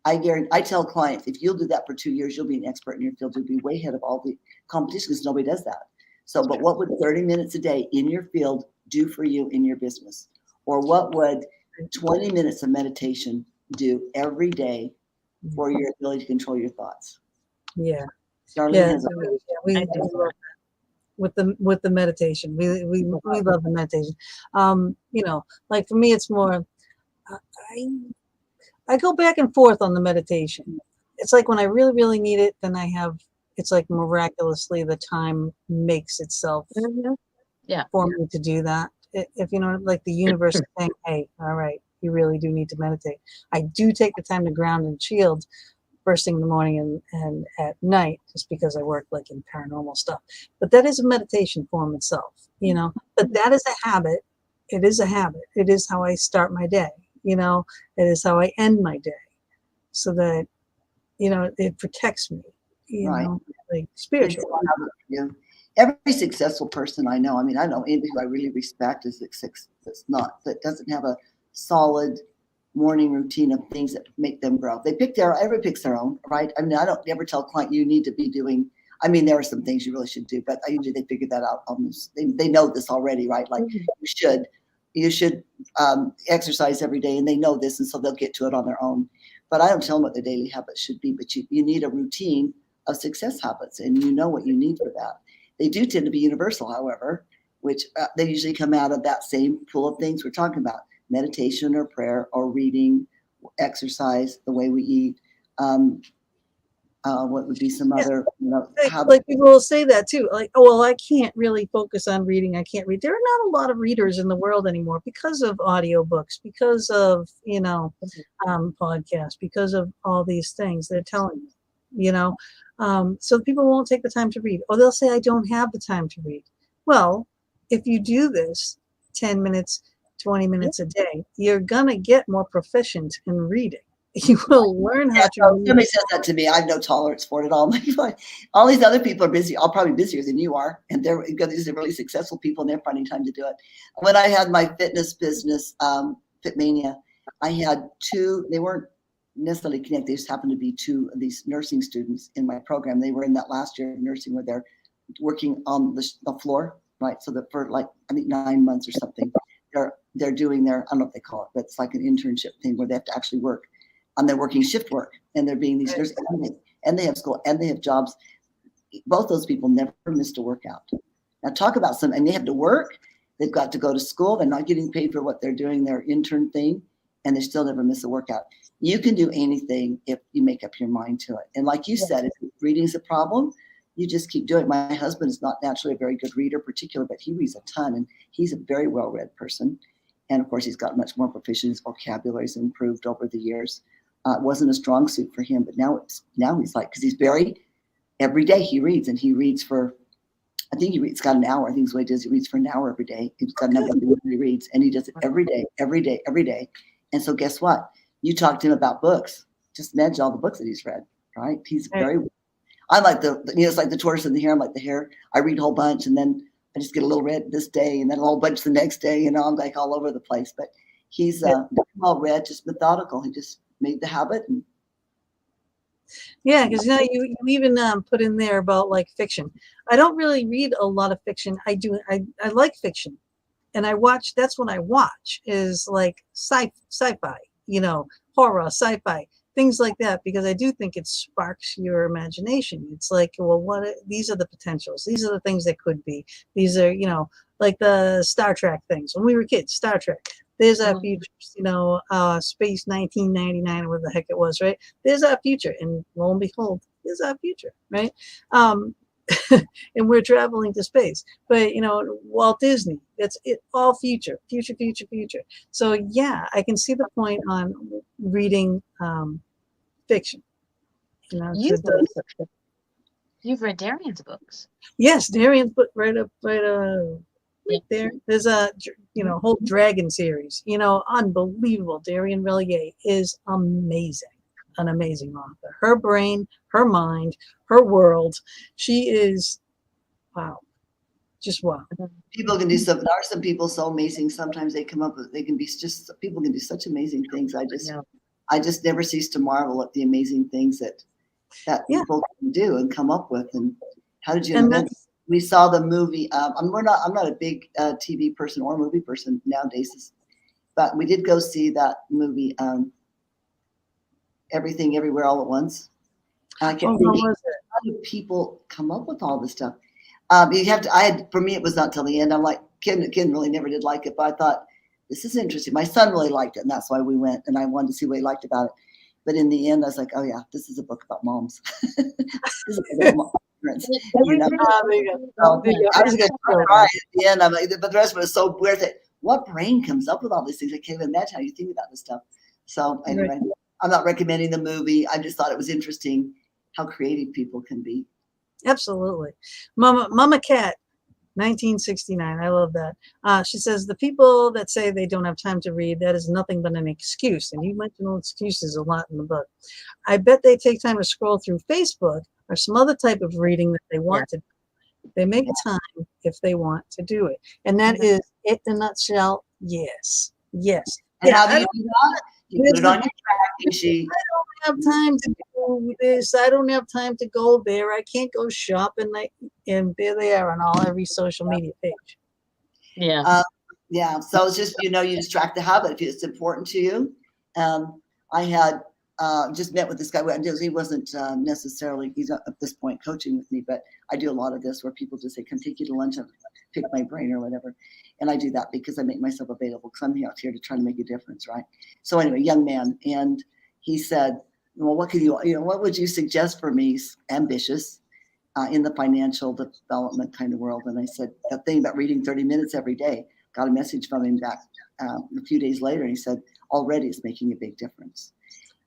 [SPEAKER 3] I tell clients, if you'll do that for 2 years, you'll be an expert in your field. You'll be way ahead of all the competition because nobody does that. So, but what would 30 minutes a day in your field do for you in your business? Or what would 20 minutes of meditation do every day for your ability to control your thoughts?
[SPEAKER 1] Yeah.
[SPEAKER 3] Darlene
[SPEAKER 1] with the meditation. We love the meditation. Like for me, it's more, I go back and forth on the meditation. It's like when I really, really need it, then it's like miraculously the time makes itself for me to do that. If you know, like the universe is saying, hey, all right, you really do need to meditate. I do take the time to ground and shield first thing in the morning and at night, just because I work like in paranormal stuff. But that is a meditation form itself, but that is a habit. It is a habit. It is how I start my day. It is how I end my day, so that, it protects me, like spiritually.
[SPEAKER 3] Every successful person I know, I know anybody who I really respect that doesn't have a solid morning routine of things that make them grow. Everybody picks their own, right? I don't ever tell a client you need to be doing, I mean, there are some things you really should do, but usually they figure that out almost. They know this already, right? Like you should exercise every day, and they know this, and so they'll get to it on their own. But I don't tell them what their daily habits should be. But you need a routine of success habits, and you know what you need for that. They do tend to be universal, however, which they usually come out of that same pool of things we're talking about: meditation or prayer or reading, exercise, the way we eat. What would be some other,
[SPEAKER 1] like people will say that too, like, oh, well, I can't really focus on reading. I can't read. There are not a lot of readers in the world anymore because of audiobooks, because of, podcasts, because of all these things they're telling you, so people won't take the time to read, or they'll say, I don't have the time to read. Well, if you do this 10 minutes, 20 minutes a day, you're going to get more proficient in reading. You will learn how to read.
[SPEAKER 3] Somebody says that to me. I have no tolerance for it at all. All these other people are busy. I'm probably busier than you are. And these are really successful people, and they're finding time to do it. When I had my fitness business, Fitmania, I had two. They weren't necessarily connected. They just happened to be two of these nursing students in my program. They were in that last year of nursing where they're working on the floor, right? So that for like, I think 9 months or something, they're doing their, I don't know what they call it, but it's like an internship thing where they have to actually work. And they're working shift work, and they're being these nurses, and they have school, and they have jobs. Both those people never missed a workout. Now talk about and they have to work. They've got to go to school. They're not getting paid for what they're doing, their intern thing, and they still never miss a workout. You can do anything if you make up your mind to it. And like you said, if reading's a problem, you just keep doing it. My husband is not naturally a very good reader, particularly, but he reads a ton, and he's a very well-read person. And of course, he's got much more proficient. His vocabulary's improved over the years. It wasn't a strong suit for him, but now he's like, because he's every day he reads, and he reads for, I think he's got an hour. I think is what he does. He reads for an hour every day. He's got another he reads, and he does it every day. And so guess what? You talk to him about books. Just imagine all the books that he's read, right? He's I'm like it's like the tortoise and the hare. I'm like the hare. I read a whole bunch, and then I just get a little read this day, and then a whole bunch the next day. I'm like all over the place. But he's well read, just methodical. He just made the habit.
[SPEAKER 1] Because you even put in there about like fiction. I don't really read a lot of fiction. I like fiction, and that's what I watch is like sci-fi, horror, sci-fi, things like that, because I do think it sparks your imagination. It's like, well, these are the potentials. These are the things that could be. These are, like the Star Trek things. When we were kids, Star Trek. There's our future, Space 1999, or whatever the heck it was, right? There's our future, and lo and behold, there's our future, right? And we're traveling to space. But Walt Disney, that's it, all future. So yeah, I can see the point on reading fiction.
[SPEAKER 2] You've read Darian's books.
[SPEAKER 1] Yes, Darian's book right there. There's a whole dragon series. Unbelievable. Darian Relier is amazing, an amazing author. Her brain, her mind, her world. She is wow, just wow.
[SPEAKER 3] People can do something. There are some people so amazing. Sometimes people can do such amazing things. I just never cease to marvel at the amazing things that people can do and come up with. And how did you invent? We saw the movie. I'm not a big TV person or movie person nowadays, but we did go see that movie, Everything Everywhere All at Once. And I kept thinking, how do people come up with all this stuff? For me, it was not till the end. I'm like, Ken really never did like it, but I thought, this is interesting. My son really liked it, and that's why we went, and I wanted to see what he liked about it. But in the end, I was like, oh yeah, this is a book about moms. This is about moms. I was going to cry at the end. I'm like, but the rest of it was so weird that what brain comes up with all these things? I can't even imagine how you think about this stuff. So anyway, I'm not recommending the movie. I just thought it was interesting how creative people can be.
[SPEAKER 1] Absolutely. Mama Cat, 1969. I love that. She says, the people that say they don't have time to read, that is nothing but an excuse. And you mentioned excuses a lot in the book. I bet they take time to scroll through Facebook or some other type of reading that they want to do. They make time if they want to do it. And that is it in a nutshell. Yes.
[SPEAKER 3] And how do you do that? You put it on your tracking sheet.
[SPEAKER 1] I don't have time to do this. I don't have time to go there. I can't go shopping. And there they are on every social media page.
[SPEAKER 2] Yeah.
[SPEAKER 3] Yeah. So it's just, you just track the habit if it's important to you. I had just met with this guy. He wasn't necessarily, he's not at this point coaching with me, but I do a lot of this where people just say, come take you to lunch and pick my brain or whatever. And I do that because I make myself available because I'm out here to try to make a difference, right? So anyway, young man. And he said, well, what would you suggest for me, ambitious, in the financial development kind of world? And I said, that thing about reading 30 minutes every day. Got a message from him back a few days later. And he said, already it's making a big difference.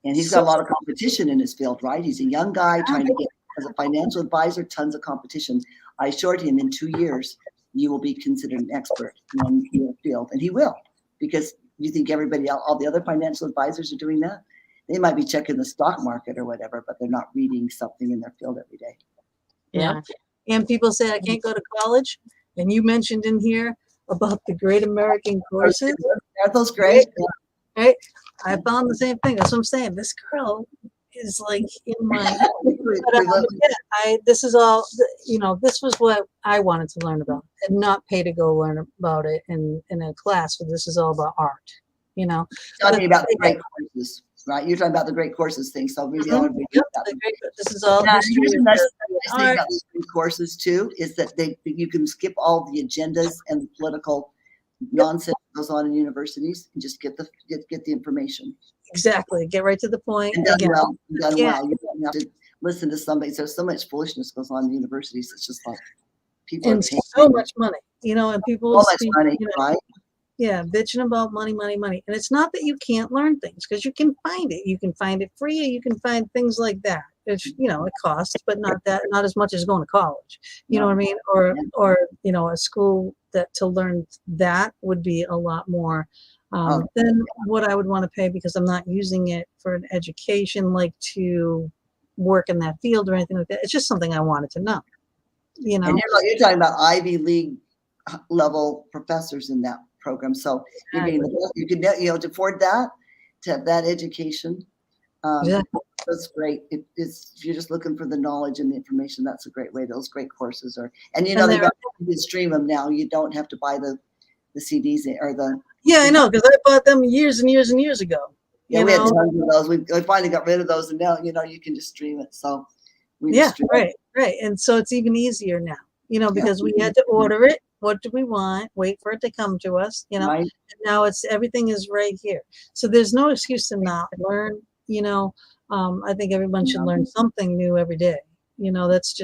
[SPEAKER 3] And he's got a lot of competition in his field, right? He's a young guy trying to get, as a financial advisor, tons of competition. I assured him in 2 years, you will be considered an expert in your field. And he will, because you think everybody else, all the other financial advisors are doing that? They might be checking the stock market or whatever, but they're not reading something in their field every day.
[SPEAKER 1] Yeah. And people say, I can't go to college. And you mentioned in here about the Great American Courses.
[SPEAKER 3] Aren't those great?
[SPEAKER 1] Right? I found the same thing. That's what I'm saying. This girl is like in my this is all, this was what I wanted to learn about and not pay to go learn about it in a class. But this is all about art,
[SPEAKER 3] Talking about the great courses, right? You're talking about the great courses thing. So maybe I'll read that.
[SPEAKER 1] This is all.
[SPEAKER 3] Now, here's the nice thing about these great courses too, is that you can skip all the agendas and the political nonsense that goes on in universities and just get the information.
[SPEAKER 1] Exactly. Get right to the point.
[SPEAKER 3] And done well. Well. You don't have to listen to somebody. There's so much foolishness goes on in universities. It's just like people
[SPEAKER 1] and so much money, and people
[SPEAKER 3] so much money, right?
[SPEAKER 1] Yeah, bitching about money. And it's not that you can't learn things, because you can find it. You can find it free. You can find things like that. It's, it costs, but not as much as going to college. You know what I mean? Or a school that to learn that would be a lot more than what I would want to pay, because I'm not using it for an education, like to work in that field or anything like that. It's just something I wanted to know.
[SPEAKER 3] And you're talking about Ivy League level professors in that program. So you're getting you can to afford that, to have that education. That's great. If you're just looking for the knowledge and the information, that's a great way. Those great courses are, and they've got to stream them now. You don't have to buy the CDs or the.
[SPEAKER 1] Yeah, I know, because I bought them years and years and years ago.
[SPEAKER 3] Yeah, we had tons of those. We finally got rid of those, and now you can just stream it. So
[SPEAKER 1] right. And so it's even easier now, because we had to order it. What do we want? Wait for it to come to us,
[SPEAKER 3] Right.
[SPEAKER 1] And now everything is right here. So there's no excuse to not learn, I think everyone should learn something new every day. That's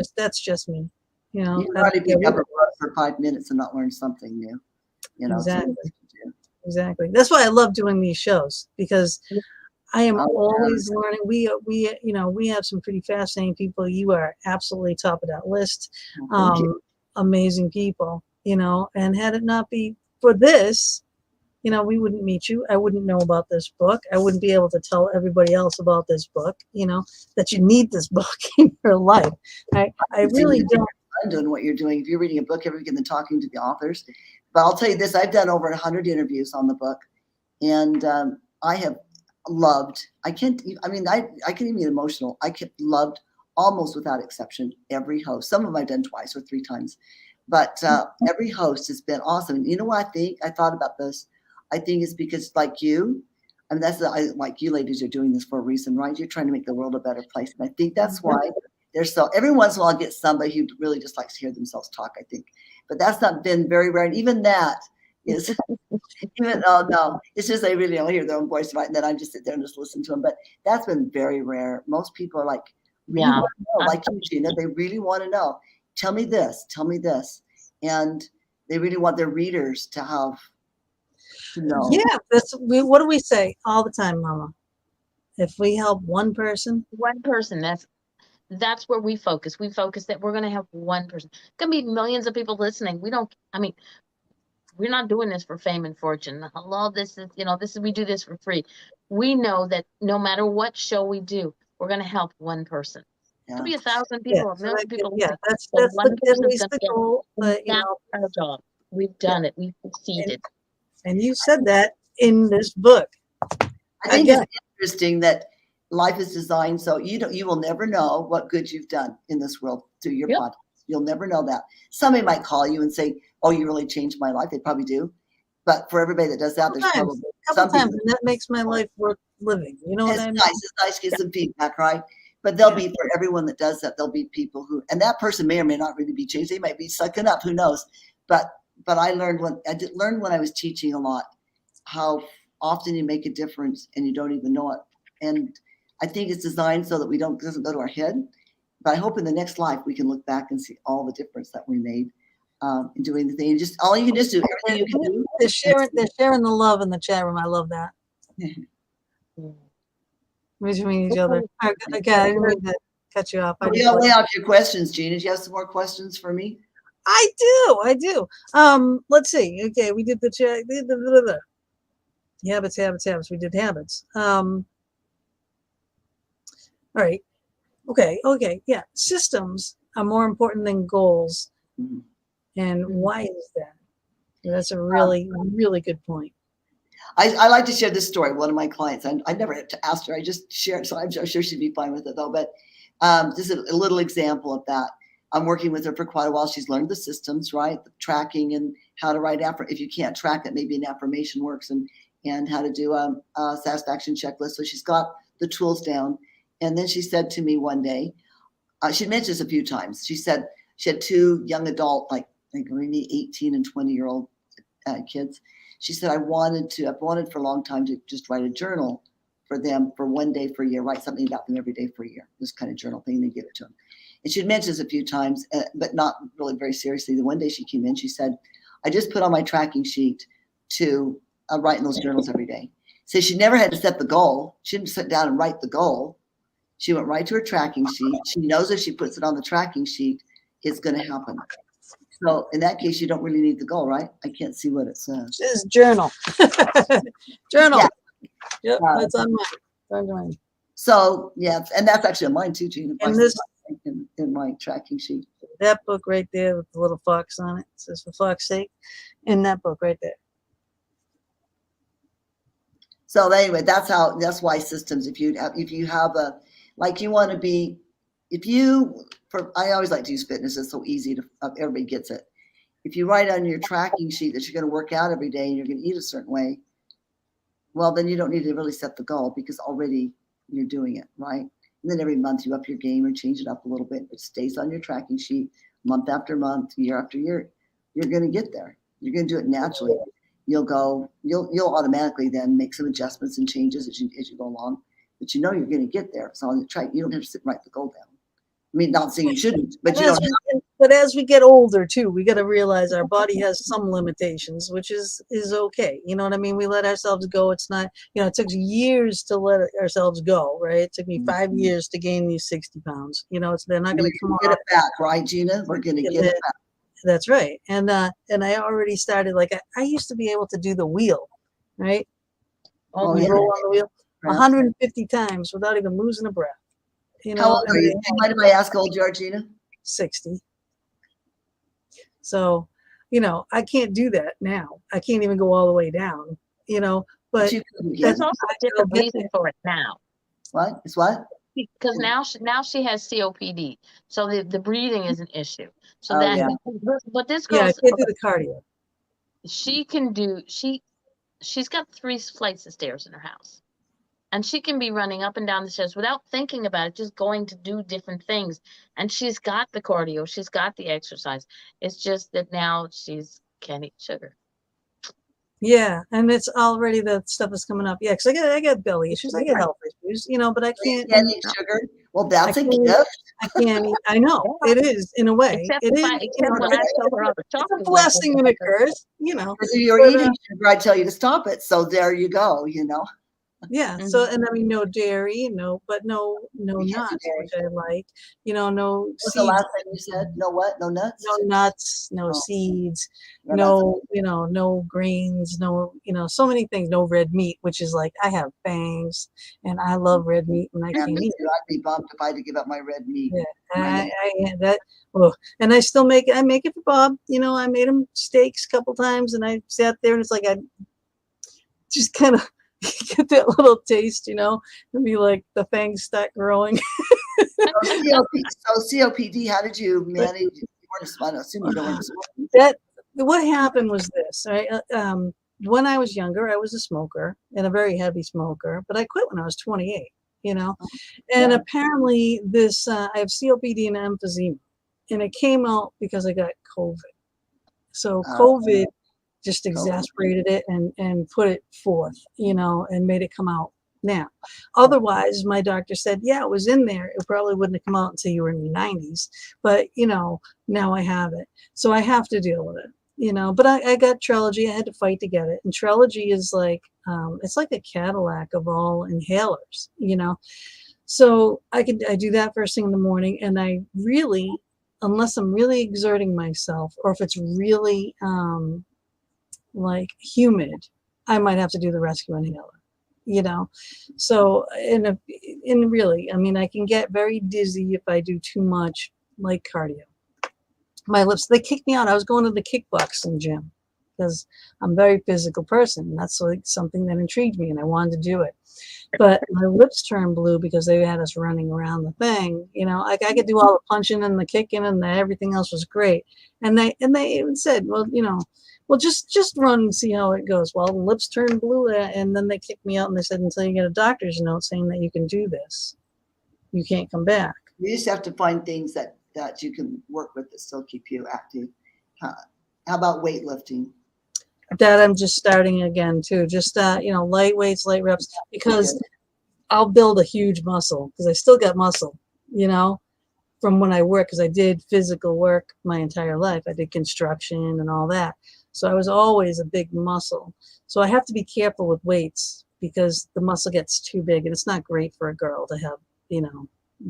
[SPEAKER 1] just me.
[SPEAKER 3] You can already pick up a book for 5 minutes and not learn something new.
[SPEAKER 1] Exactly. That's why I love doing these shows, because I am always learning. We have some pretty fascinating people. You are absolutely top of that list. Amazing people, and had it not be for this, we wouldn't meet you. I wouldn't know about this book. I wouldn't be able to tell everybody else about this book, that you need this book in your life. I really don't.
[SPEAKER 3] I'm doing what you're doing. If you're reading a book every week and then talking to the authors. But I'll tell you this, I've done over 100 interviews on the book, and I have loved, I can even get emotional. I loved almost without exception every host. Some of them I've done twice or 3 times, but every host has been awesome. And you know what I think? I thought about this. I think it's because like you, like you ladies are doing this for a reason, right? You're trying to make the world a better place. And I think that's why every once in a while I get somebody who really just likes to hear themselves talk, I think. But that's not been very rare. And even that is, it's just they really don't hear their own voice, right? And then I just sit there and just listen to them. But that's been very rare. Most people are like, really want to know, like you, Gina, they really want to know. Tell me this. And they really want their readers to have to know.
[SPEAKER 1] Yeah, what do we say all the time, Mama? If we help one person,
[SPEAKER 2] that's where we focus. We focus that we're going to help one person. It's going to be millions of people listening. We're not doing this for fame and fortune. Hello, we do this for free. We know that no matter what show we do, we're going to help one person. It could be 1,000 people, a million people.
[SPEAKER 1] Yeah, that's the goal. But
[SPEAKER 2] that's our job. We've done it. We've succeeded.
[SPEAKER 1] And you said that in this book.
[SPEAKER 3] I think it's interesting that life is designed so you will never know what good you've done in this world through your podcast. You'll never know that. Somebody might call you and say, "Oh, you really changed my life." They probably do. But for everybody that does that, there's probably
[SPEAKER 1] a couple times, and that makes my life worth living. You know what I mean?
[SPEAKER 3] It's nice to get some feedback, right? But there'll be, for everyone that does that, there'll be people who, and that person may or may not really be changed. They might be sucking up, who knows? But I learned when I was teaching a lot, how often you make a difference and you don't even know it. And I think it's designed so that doesn't go to our head. But I hope in the next life we can look back and see all the difference that we made in doing the thing. And just all you can just do, everything you can do.
[SPEAKER 1] They're sharing the love in the chat room. I love that. Between each other. Okay, I didn't mean to cut you off.
[SPEAKER 3] You don't lay out your questions, Gina. Do you have some more questions for me?
[SPEAKER 1] I do. Let's see. Okay, we did the check. Habits. We did habits. All right. Okay. Yeah. Systems are more important than goals.
[SPEAKER 3] Mm-hmm.
[SPEAKER 1] And why is that? That's a really, really good point.
[SPEAKER 3] I like to share this story. One of my clients, I never had to ask her. I just shared, so I'm sure she'd be fine with it though. But just a little example of that. I'm working with her for quite a while. She's learned the systems, right? The tracking and how to write if you can't track it, maybe an affirmation works, and how to do a satisfaction checklist. So she's got the tools down. And then she said to me one day, she mentioned this a few times. She said she had two young adult, like maybe 18 and 20-year-old kids. She said, I've wanted for a long time to just write a journal for them for one day for a year, write something about them every day for a year, this kind of journal thing, they give it to them. And she'd mentioned this a few times, but not really very seriously. The one day she came in, she said, I just put on my tracking sheet to write in those journals every day. So she never had to set the goal. She didn't sit down and write the goal. She went right to her tracking sheet. She knows if she puts it on the tracking sheet, it's going to happen. So in that case, you don't really need the goal, right? I can't see what it says.
[SPEAKER 1] It says journal. Journal. Yeah. Yep, that's on mine.
[SPEAKER 3] So yeah, and that's actually on mine too, Gina.
[SPEAKER 1] And this
[SPEAKER 3] in my tracking sheet.
[SPEAKER 1] That book right there with the little fox on it. It says "For Fox's Sake," in that book right there.
[SPEAKER 3] So anyway, that's why systems. If you have you want to be, I always like to use fitness. It's so easy to everybody gets it. If you write on your tracking sheet that you're going to work out every day and you're going to eat a certain way, well, then you don't need to really set the goal because already you're doing it, right? And then every month you up your game or change it up a little bit. It stays on your tracking sheet month after month, year after year. You're going to get there. You're going to do it naturally. You'll automatically then make some adjustments and changes as you go along. But you're going to get there. So on the track, you don't have to sit and write the goal down. I mean, not saying you shouldn't, but
[SPEAKER 1] But as we get older too, we got to realize our body has some limitations, which is okay. You know what I mean? We let ourselves go. It's not, it took years to let ourselves go, right? It took me 5 years to gain these 60 pounds. They're not going to come
[SPEAKER 3] get it back, right, Gina? We're going to get it back.
[SPEAKER 1] That's right. And I already started, I used to be able to do the wheel, right? Roll on the wheel 150 times without even losing a breath.
[SPEAKER 3] How old are you? Why did I ask how old you are, Gina?
[SPEAKER 1] 60. So, I can't do that now. I can't even go all the way down, but
[SPEAKER 2] there's also a different reason for it now.
[SPEAKER 3] What? It's what?
[SPEAKER 2] Because now she has COPD. So the breathing is an issue. So but this girl,
[SPEAKER 1] I can't do the cardio.
[SPEAKER 2] She can do, she's got 3 flights of stairs in her house. And she can be running up and down the stairs without thinking about it, just going to do different things. And she's got the cardio, she's got the exercise. It's just that now she's can't eat sugar.
[SPEAKER 1] Yeah, and it's already the stuff is coming up. Yeah, because I got belly issues, I get health issues, but I can't
[SPEAKER 3] eat sugar. Well, that's a gift.
[SPEAKER 1] I can't eat. I know it is in a way.
[SPEAKER 2] Except
[SPEAKER 1] it is.
[SPEAKER 2] when I tell her
[SPEAKER 1] it's a blessing when it occurs.
[SPEAKER 3] If you're eating sugar, I tell you to stop it. So there you go.
[SPEAKER 1] Yeah. So, and I mean, no dairy, but no nuts, which I like. No
[SPEAKER 3] What's
[SPEAKER 1] seeds.
[SPEAKER 3] The last thing you said? No what? No nuts?
[SPEAKER 1] No nuts, no seeds, no grains, so many things. No red meat, which is I have bangs, and I love red meat, and I can't eat it.
[SPEAKER 3] I'd be bummed if I had to give up my red meat.
[SPEAKER 1] Yeah, and I still make it. I make it for Bob. I made him steaks a couple times, and I sat there, and it's I just kind of get that little taste, and be like the fangs start growing.
[SPEAKER 3] So COPD, how did you manage? You weren't a, I assume you don't want to smoke.
[SPEAKER 1] That what happened was this, right? When I was younger, I was a smoker and a very heavy smoker, but I quit when I was 28, and apparently this, I have COPD and emphysema, and it came out because I got COVID. So COVID just exasperated it and put it forth, and made it come out now. Otherwise, my doctor said, yeah, it was in there. It probably wouldn't have come out until you were in your 90s. But, now I have it. So I have to deal with it, But I got Trelegy. I had to fight to get it. And Trelegy is like, it's like a Cadillac of all inhalers, So I do that first thing in the morning. And I really, unless I'm really exerting myself, or if it's really like humid, I might have to do the rescue inhaler. So in really, I mean, I can get very dizzy if I do too much like cardio. My lips, they kicked me out. I was going to the kickboxing gym because I'm a very physical person. And that's like something that intrigued me and I wanted to do it. But my lips turned blue because they had us running around the thing. I could do all the punching and the kicking and everything else was great. And they even said, well, just run and see how it goes. Well, the lips turned blue, and then they kicked me out, and they said, until you get a doctor's note saying that you can do this, you can't come back.
[SPEAKER 3] You just have to find things that you can work with that still keep you active. How about weightlifting?
[SPEAKER 1] That I'm just starting again, too. Just, light weights, light reps, because I'll build a huge muscle, because I still got muscle, from when I work, because I did physical work my entire life. I did construction and all that. So I was always a big muscle. So I have to be careful with weights because the muscle gets too big and it's not great for a girl to have,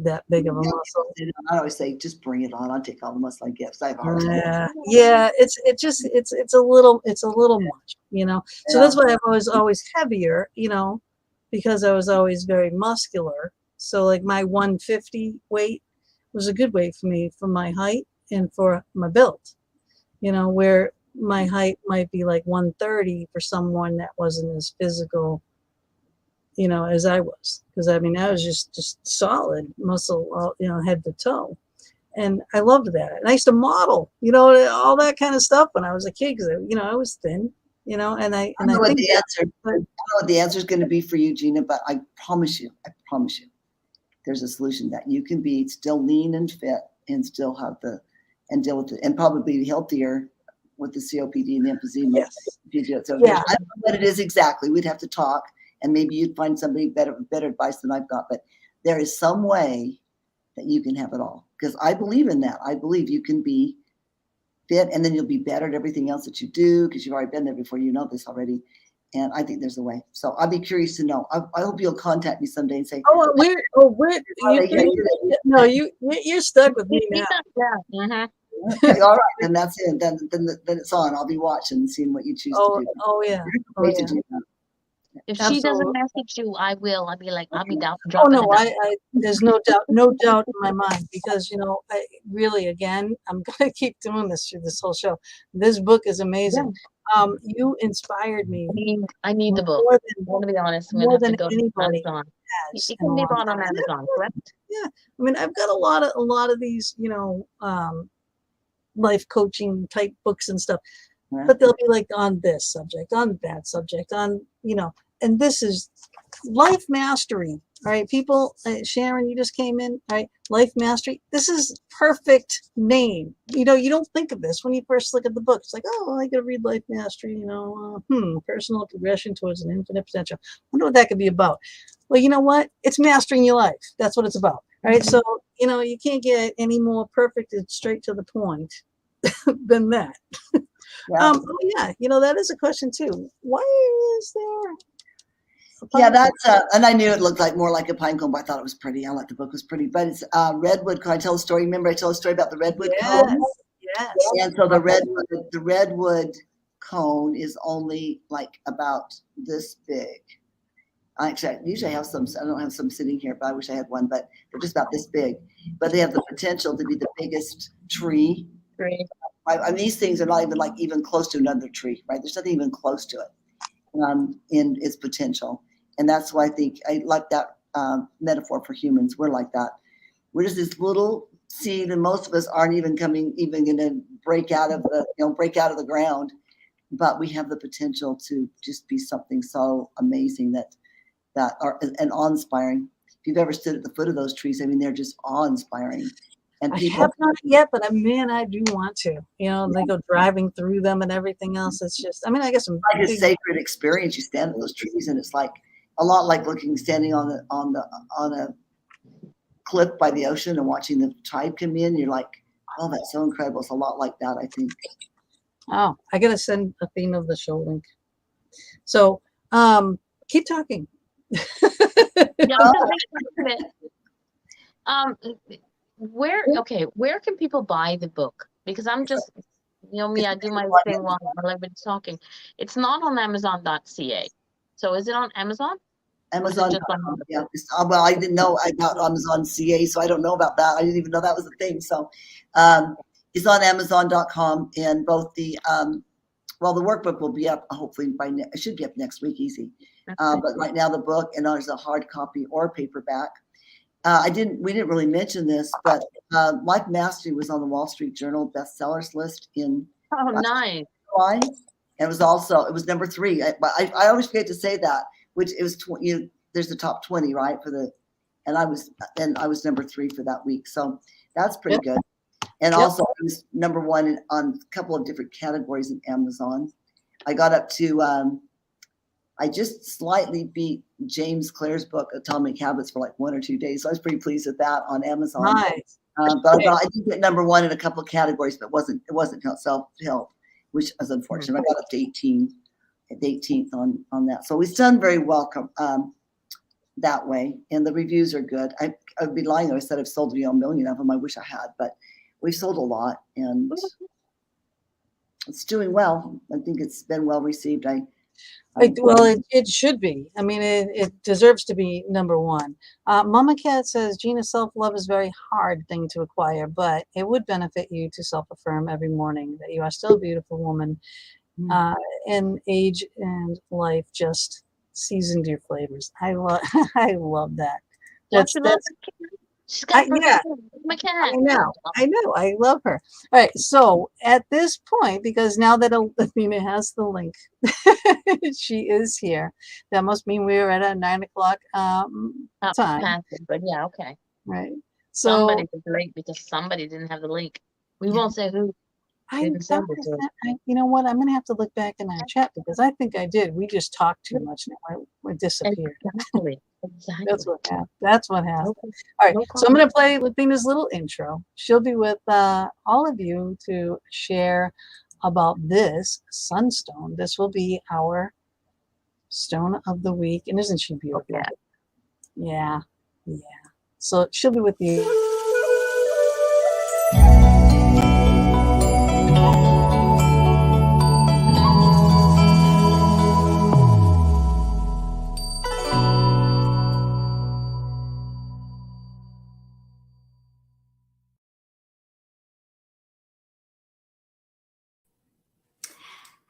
[SPEAKER 1] that big of a muscle.
[SPEAKER 3] I always say, just bring it on. I'll take all the muscle I get. I have a hard time.
[SPEAKER 1] Yeah. It's a little much, So that's why I was always heavier, because I was always very muscular. So like my 150 weight was a good weight for me for my height and for my build, where my height might be like 130 for someone that wasn't as physical, as I was. Because I mean, I was just solid muscle, head to toe. And I loved that. And I used to model, all that kind of stuff when I was a kid because, I was thin, and I
[SPEAKER 3] know what the answer is going to be for you, Gina, but I promise you, there's a solution that you can be still lean and fit and still have and deal with it and probably be healthier with the COPD and the emphysema.
[SPEAKER 1] Yes.
[SPEAKER 3] If you do it. So I don't know what it is exactly. We'd have to talk and maybe you'd find somebody better advice than I've got, but there is some way that you can have it all because I believe in that. I believe you can be fit and then you'll be better at everything else that you do because you've already been there before. You know this already. And I think there's a way. So I'll be curious to know. I hope you'll contact me someday and say,
[SPEAKER 1] you're stuck with me now.
[SPEAKER 2] Yeah.
[SPEAKER 3] Okay, all right, then that's it. Then it's on. I'll be watching and seeing what you choose to do.
[SPEAKER 1] Oh yeah.
[SPEAKER 2] If she doesn't message you, I will. I'll be down.
[SPEAKER 1] Oh no, I there's no doubt in my mind because I really again I'm gonna keep doing this through this whole show. This book is amazing. Yeah. You inspired me.
[SPEAKER 2] I need the book. I'm gonna be honest.
[SPEAKER 1] More than anybody
[SPEAKER 2] has. It can be bought on Amazon, correct?
[SPEAKER 1] Yeah, I mean I've got a lot of these life coaching type books and stuff, but they'll be like on this subject, on that subject, on and this is life mastery. All right, people, Sharon, you just came in. All right, life mastery. This is perfect name. You don't think of this when you first look at the book. It's like, oh, I got to read life mastery. Personal progression towards an infinite potential. I wonder what that could be about. Well, you know what? It's mastering your life. That's what it's about. All right, so you can't get any more perfect and straight to the point than that.
[SPEAKER 3] Yeah.
[SPEAKER 1] That is a question too. Why is there?
[SPEAKER 3] Yeah, that's and I knew it looked more like a pine cone, but I thought it was pretty. I thought the book was pretty, but it's redwood. Can I tell a story? Remember I told a story about the redwood cone?
[SPEAKER 1] Yes.
[SPEAKER 3] And so the redwood cone is only like about this big. Actually, usually I have some. I don't have some sitting here, but I wish I had one. But they're just about this big. But they have the potential to be the biggest tree. I mean, these things are not even even close to another tree, right? There's nothing even close to it. in its potential. And that's why I think I like that metaphor for humans. We're like that. We're just this little seed, and most of us aren't even going to break out of the ground. But we have the potential to just be something so amazing and awe-inspiring. If you've ever stood at the foot of those trees, I mean, they're just awe-inspiring. And
[SPEAKER 1] I have not yet, but man, I do want to. They go driving through them and everything else. It's just, I mean, I guess
[SPEAKER 3] it's like a sacred experience. You stand at those trees, and it's like a lot like standing on a cliff by the ocean and watching the tide come in. You're like, oh, that's so incredible. It's a lot like that, I think.
[SPEAKER 1] Oh, I gotta send a theme of the show link. So, keep talking.
[SPEAKER 2] Where can people buy the book? Because I'm just, me, I do my thing while everybody's talking. It's not on Amazon.ca. So is it on Amazon?
[SPEAKER 3] Amazon. Yeah. Well, I didn't know about Amazon CA, so I don't know about that. I didn't even know that was a thing. So it's on Amazon.com, and both the workbook will be up hopefully it should be up next week, easy. But right now the book, and there's a hard copy or paperback. We didn't really mention this, but Life Mastery was on the Wall Street Journal bestsellers list in
[SPEAKER 2] nice.
[SPEAKER 3] July. And it was number 3. I always forget to say that, which it was there's the top 20, right? And I was number 3 for that week. So that's pretty good. And also I was number 1 on a couple of different categories in Amazon. I got up to I just slightly beat James Clear's book, Atomic Habits, for like 1 or 2 days. So I was pretty pleased with that on Amazon.
[SPEAKER 1] Nice.
[SPEAKER 3] But I did get number 1 in a couple of categories, but it wasn't self-help, which is unfortunate. I got up to 18th on that. So we've done very well that way. And the reviews are good. I'd be lying if I said I've sold a million of them. I wish I had, but we've sold a lot, and it's doing well. I think it's been well received.
[SPEAKER 1] It should be. I mean, it deserves to be number 1. Mama Cat says, Gina, self-love is a very hard thing to acquire, but it would benefit you to self-affirm every morning that you are still a beautiful woman, and age and life just seasoned your flavors. I love that.
[SPEAKER 2] She's got
[SPEAKER 1] my cat. I know. I love her. All right. So at this point, because now that Athena has the link, she is here. That must mean we're at a 9 o'clock time.
[SPEAKER 2] But yeah, okay.
[SPEAKER 1] Right.
[SPEAKER 2] So somebody was late because somebody didn't have the link. We won't say who.
[SPEAKER 1] You know what? I'm going to have to look back in our chat because I think I did. We just talked too much now. I disappeared.
[SPEAKER 2] Exactly.
[SPEAKER 1] That's what happened. Okay. All right. So I'm going to play Athena's little intro. She'll be with all of you to share about this sunstone. This will be our stone of the week. And isn't she beautiful? Yeah. So she'll be with you.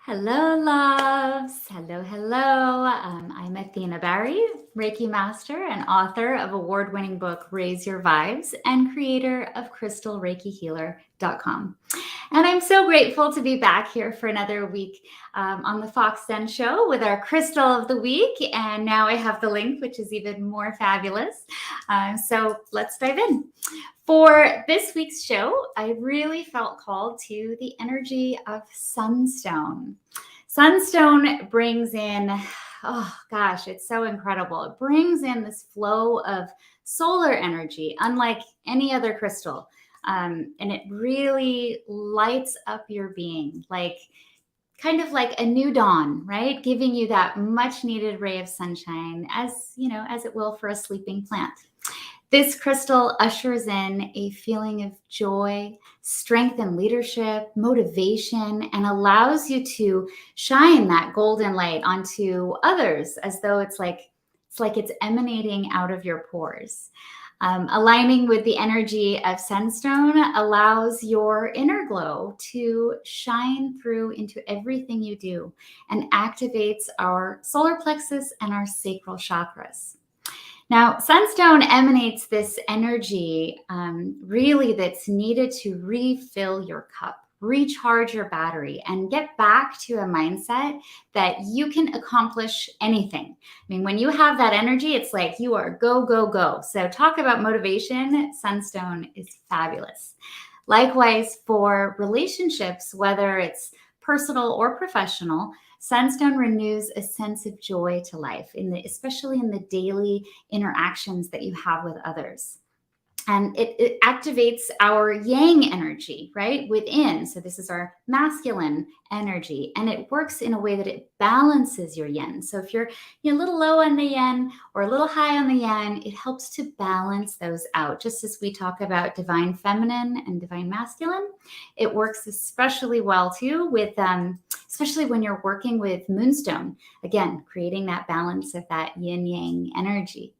[SPEAKER 4] Hello, loves. Hello. I'm Athena Barry, Reiki Master and author of award-winning book, Raise Your Vibes, and creator of crystalreikihealer.com. And I'm so grateful to be back here for another week on the Fox Den Show with our Crystal of the Week. And now I have the link, which is even more fabulous. So let's dive in. For this week's show, I really felt called to the energy of sunstone. Sunstone brings in, it's so incredible. It brings in this flow of solar energy, unlike any other crystal. And it really lights up your being, kind of like a new dawn, right? Giving you that much needed ray of sunshine, as it will for a sleeping plant. This crystal ushers in a feeling of joy, strength and leadership, motivation, and allows you to shine that golden light onto others as though it's like it's emanating out of your pores. Aligning with the energy of sunstone allows your inner glow to shine through into everything you do and activates our solar plexus and our sacral chakras. Now, sunstone emanates this energy really that's needed to refill your cup, recharge your battery, and get back to a mindset that you can accomplish anything. I mean, when you have that energy, it's like you are go, go, go. So talk about motivation. Sunstone is fabulous. Likewise, for relationships, whether it's personal or professional, sunstone renews a sense of joy to life, especially in the daily interactions that you have with others. And it activates our yang energy, right, within. So this is our masculine energy, and it works in a way that it balances your yin. So if you're a little low on the yin or a little high on the yang, it helps to balance those out. Just as we talk about divine feminine and divine masculine, it works especially well too with, especially when you're working with moonstone, again, creating that balance of that yin yang energy.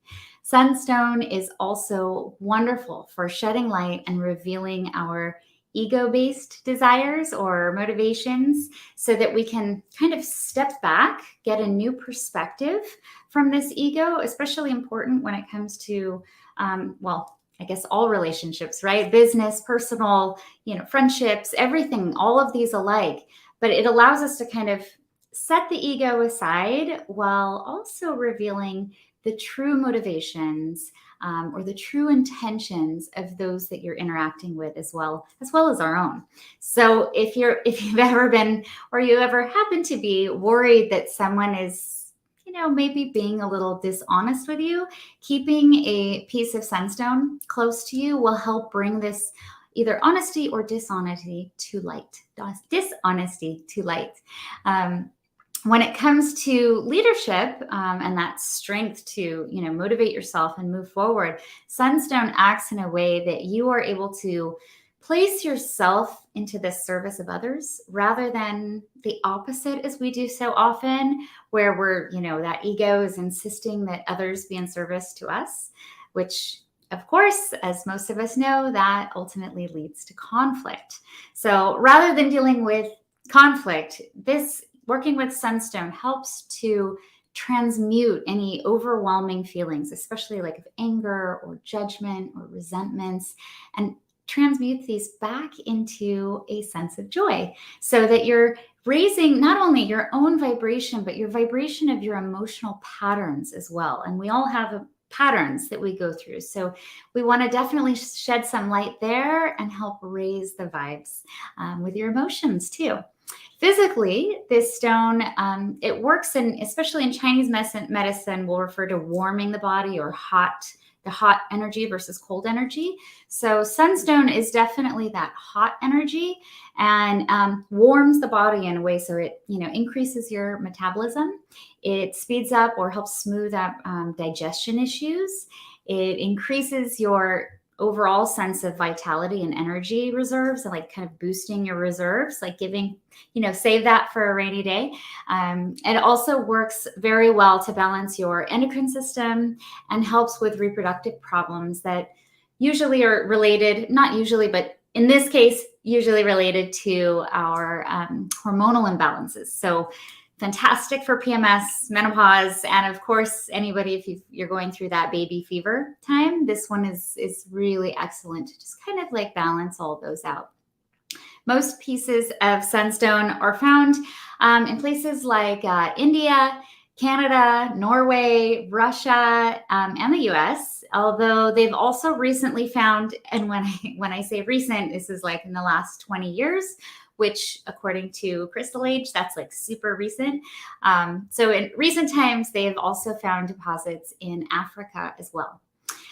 [SPEAKER 4] Sunstone is also wonderful for shedding light and revealing our ego-based desires or motivations so that we can kind of step back, get a new perspective from this ego, especially important when it comes to, I guess all relationships, right? Business, personal, friendships, everything, all of these alike. But it allows us to kind of set the ego aside while also revealing the true motivations or the true intentions of those that you're interacting with as well as our own. So if you've ever been, or you ever happen to be worried that someone is, maybe being a little dishonest with you, keeping a piece of sunstone close to you will help bring this either honesty or dishonesty to light. When it comes to leadership and that strength to, motivate yourself and move forward, sunstone acts in a way that you are able to place yourself into the service of others rather than the opposite as we do so often, where we're, that ego is insisting that others be in service to us, which of course, as most of us know, that ultimately leads to conflict. So rather than dealing with conflict, working with sunstone helps to transmute any overwhelming feelings, especially like of anger or judgment or resentments, and transmute these back into a sense of joy so that you're raising not only your own vibration, but your vibration of your emotional patterns as well. And we all have patterns that we go through. So we want to definitely shed some light there and help raise the vibes with your emotions too. Physically, this stone, it works especially in Chinese medicine, we'll refer to warming the body or the hot energy versus cold energy. So sunstone is definitely that hot energy and warms the body in a way so it, increases your metabolism. It speeds up or helps smooth up digestion issues. It increases your overall sense of vitality and energy reserves, and like kind of boosting your reserves, like giving, save that for a rainy day. It also works very well to balance your endocrine system and helps with reproductive problems that usually are related, not usually, but in this case, usually related to our hormonal imbalances. So fantastic for PMS, menopause, and of course, anybody, if you're going through that baby fever time, this one is really excellent to just kind of like balance all those out. Most pieces of sunstone are found in places like India, Canada, Norway, Russia, and the US, although they've also recently found, and when I say recent, this is like in the last 20 years, which according to Crystal Age, that's like super recent. So in recent times, they have also found deposits in Africa as well.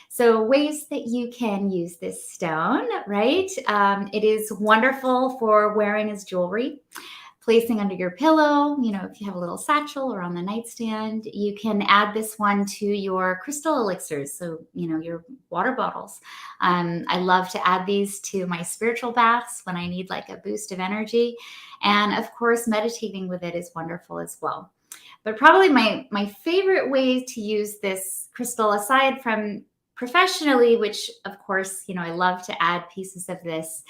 [SPEAKER 4] So ways that you can use this stone, right? It is wonderful for wearing as jewelry, placing under your pillow, if you have a little satchel or on the nightstand. You can add this one to your crystal elixirs, so, your water bottles. I love to add these to my spiritual baths when I need like a boost of energy. And of course, meditating with it is wonderful as well. But probably my favorite way to use this crystal, aside from professionally, which of course, I love to add pieces of this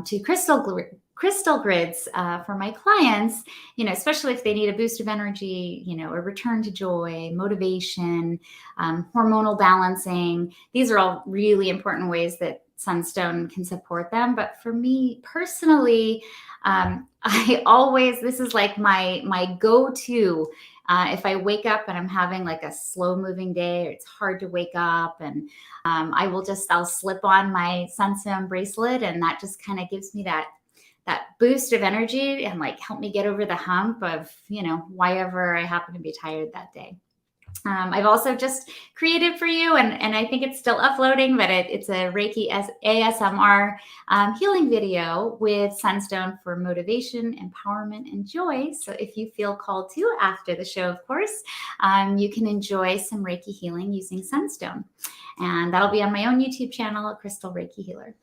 [SPEAKER 4] to crystal grids for my clients, especially if they need a boost of energy, a return to joy, motivation, hormonal balancing. These are all really important ways that Sunstone can support them. But for me personally, this is like my go-to. If I wake up and I'm having like a slow moving day, or it's hard to wake up, and I'll slip on my Sunstone bracelet, and that just kind of gives me that boost of energy and like help me get over the hump of, why ever I happen to be tired that day. I've also just created for you, and I think it's still uploading, but it's a Reiki ASMR healing video with Sunstone for motivation, empowerment, and joy. So if you feel called to after the show, of course, you can enjoy some Reiki healing using Sunstone. And that'll be on my own YouTube channel, Crystal Reiki Healer.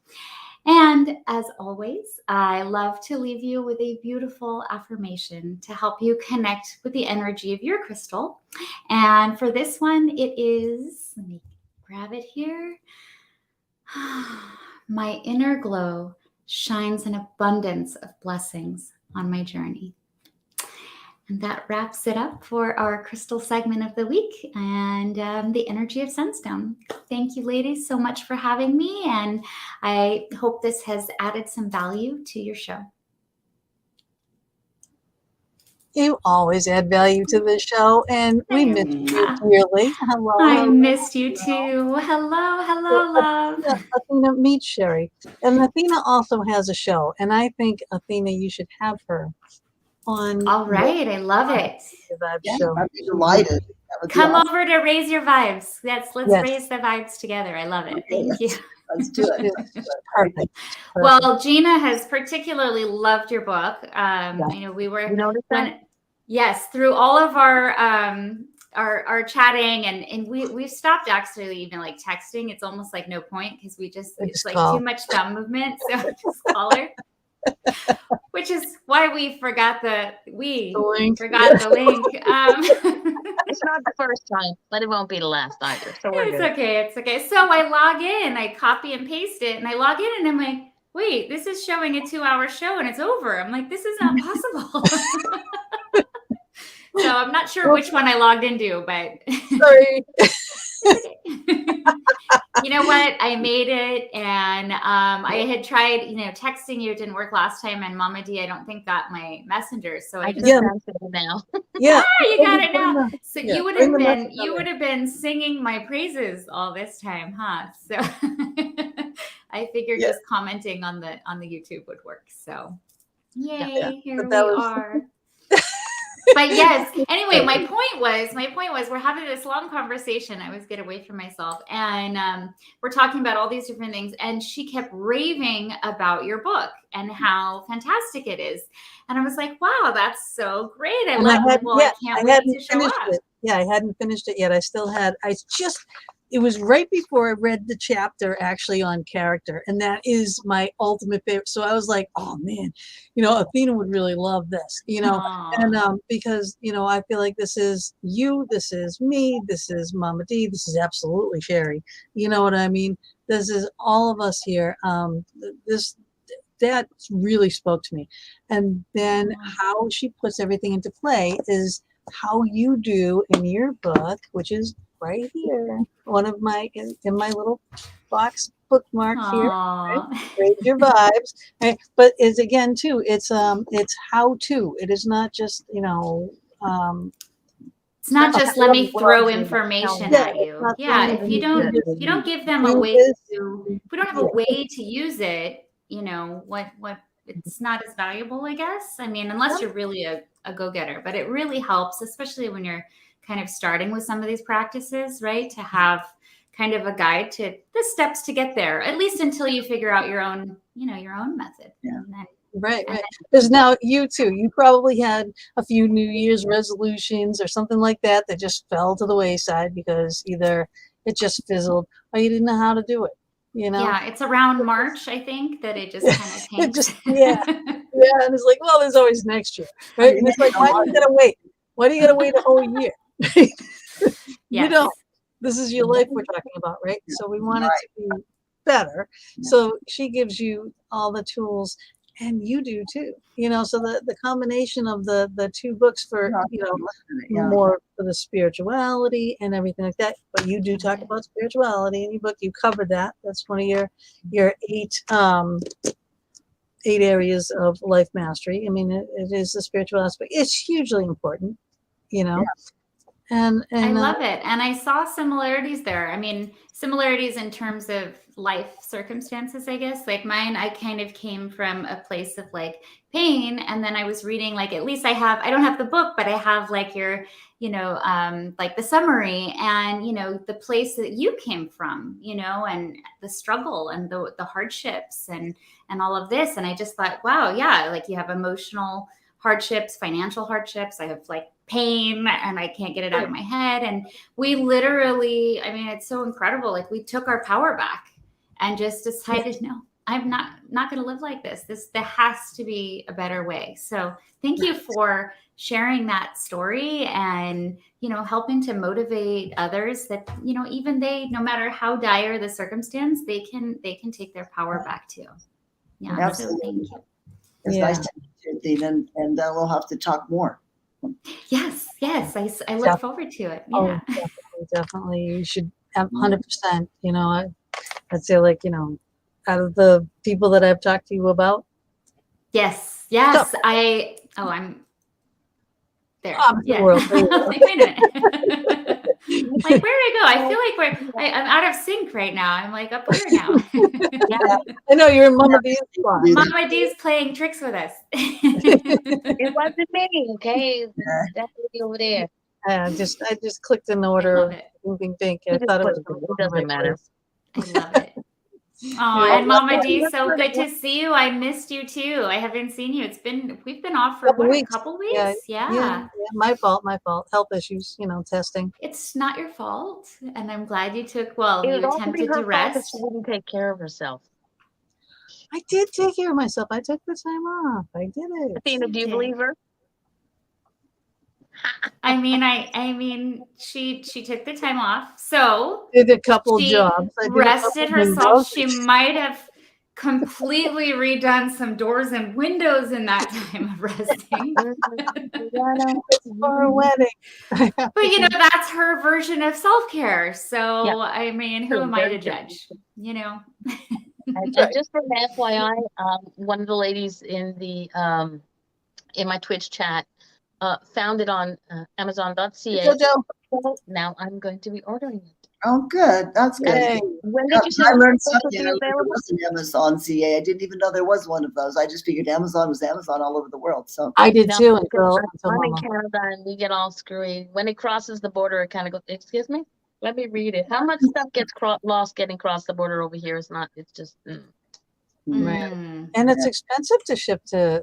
[SPEAKER 4] And as always, I love to leave you with a beautiful affirmation to help you connect with the energy of your crystal. And for this one, it is, let me grab it here. My inner glow shines an abundance of blessings on my journey. And that wraps it up for our crystal segment of the week and the energy of Sunstone. Thank you, ladies, so much for having me. And I hope this has added some value to your show.
[SPEAKER 1] You always add value to the show, and we miss you dearly. Hello.
[SPEAKER 4] I missed you too. Hello, love.
[SPEAKER 1] Athena, meet Sherry. And Athena also has a show, and I think, Athena, you should have her on.
[SPEAKER 4] All right, I love it.
[SPEAKER 3] I'd be delighted.
[SPEAKER 4] Come over to raise your vibes. Let's raise the vibes together. I love it. Thank you.
[SPEAKER 3] Let's do it.
[SPEAKER 1] Perfect.
[SPEAKER 4] Well, Gina has particularly loved your book. We were through all of our chatting, and we've stopped actually even like texting. It's almost like no point because it's like too much thumb movement. So just call her. Which is why we forgot the link.
[SPEAKER 2] It's not the first time, but it won't be the last either. So
[SPEAKER 4] it's okay. So I log in, I copy and paste it, and I log in, and I'm like, wait, this is showing a 2-hour show, and it's over. I'm like, this is not possible. So I'm not sure which one I logged into, but
[SPEAKER 1] sorry.
[SPEAKER 4] You know what? I made it, and I had tried, texting you. It didn't work last time, and Mama D, I don't think got my messenger. So I just
[SPEAKER 2] it now.
[SPEAKER 1] Yeah,
[SPEAKER 4] you got it now. So you would have been singing my praises all this time, huh? So I figured just commenting on the YouTube would work. So yay, here we are. But yes, anyway, my point was we're having this long conversation. I always get away from myself. And we're talking about all these different things. And she kept raving about your book and how fantastic it is. And I was like, wow, that's so great. I can't wait to show up.
[SPEAKER 1] Yeah, I hadn't finished it yet. It was right before I read the chapter actually on character, and that is my ultimate favorite. So I was like, oh man, Athena would really love this, and because, I feel like this is you, this is me, this is Mama D, this is absolutely Sherry. You know what I mean? This is all of us here. That really spoke to me. And then how she puts everything into play is how you do in your book, which is right here, one of my in my little box bookmark here. Right? Raise your vibes, right? But it's again too. It's how to. It is not just
[SPEAKER 4] It's not just let me throw information at you. Yeah, if you don't give them a way to, if we don't have a way to use it, what it's not as valuable, I guess. I mean, unless you're really a go-getter, but it really helps, especially when you're kind of starting with some of these practices, right? To have kind of a guide to the steps to get there, at least until you figure out your own method.
[SPEAKER 1] Yeah. Right. Because now you too, you probably had a few New Year's resolutions or something like that just fell to the wayside because either it just fizzled or you didn't know how to do it.
[SPEAKER 4] Yeah, it's around March, I think, that it just kind of tanked.
[SPEAKER 1] Yeah, and it's like, well, there's always next year, right? And it's like, why do you gotta wait? Why do you gotta wait a whole year?
[SPEAKER 4] Yes.
[SPEAKER 1] This is your life we're talking about, right? So we want it to be better. So she gives you all the tools, and you do too. So the combination of the two books for more for the spirituality and everything like that. But you do talk about spirituality in your book. You covered that. That's one of your eight areas of life mastery. I mean, it is the spiritual aspect. It's hugely important, And
[SPEAKER 4] I love it. And I saw similarities there. I mean, similarities in terms of life circumstances, I guess. Like mine, I kind of came from a place of like pain. And then I was reading, like, at least I don't have the book, but I have like your, like the summary and, the place that you came from, and the struggle and the hardships and all of this. And I just thought, wow, yeah, like you have emotional hardships, financial hardships. I have like pain and I can't get it out of my head. And we literally, I mean, it's so incredible. Like we took our power back and just decided, no, I'm not going to live like this. There has to be a better way. So thank you for sharing that story and, helping to motivate others that, even they, no matter how dire the circumstance, they can take their power back too. Yeah.
[SPEAKER 3] Absolutely.
[SPEAKER 4] So thank you.
[SPEAKER 3] It's nice to meet you, and we'll have to talk more.
[SPEAKER 4] Yes. I look forward to it. Yeah.
[SPEAKER 1] Oh, definitely. You should have 100%. I'd say like, out of the people that I've talked to you about.
[SPEAKER 4] Yes. I'm there.
[SPEAKER 1] The world.
[SPEAKER 4] Like, wait a minute. Like, where did I go? I feel like I'm out of sync right now. I'm like up here now.
[SPEAKER 1] I know you're in Mama D's spot.
[SPEAKER 4] Mama D's playing tricks with us.
[SPEAKER 2] It wasn't me, okay? Definitely over there.
[SPEAKER 1] I just clicked in order of moving pink. I thought it was.
[SPEAKER 2] It doesn't matter.
[SPEAKER 4] I love it. Oh, and Mama D, so good to see you. I missed you too. I haven't seen you. We've been off for a couple weeks. Yeah.
[SPEAKER 1] My fault. Health issues, testing.
[SPEAKER 4] It's not your fault. And I'm glad you attempted to rest.
[SPEAKER 2] She didn't take care of herself.
[SPEAKER 1] I did take care of myself. I took the time off. I did it.
[SPEAKER 2] Athena, do you believe her?
[SPEAKER 4] I mean, she took the time off. So
[SPEAKER 1] did a couple jobs.
[SPEAKER 4] Rested herself. She might have completely redone some doors and windows in that time of resting.
[SPEAKER 1] For a wedding.
[SPEAKER 4] But that's her version of self-care. So I mean, who am I to judge?
[SPEAKER 2] And just for an FYI, one of the ladies in my Twitch chat found it on Amazon.ca. Now I'm going to be ordering it.
[SPEAKER 3] Oh, good. That's good.
[SPEAKER 1] Hey.
[SPEAKER 2] When did you say
[SPEAKER 3] I learned something. It wasn't Amazon.ca. I didn't even know there was one of those. I just figured Amazon was Amazon all over the world. So
[SPEAKER 1] I did too.
[SPEAKER 2] I'm in Canada and we get all screwy. When it crosses the border, it kind of goes, excuse me? Let me read it. How much stuff gets lost getting across the border over here? It's just...
[SPEAKER 1] Right. And it's expensive to ship to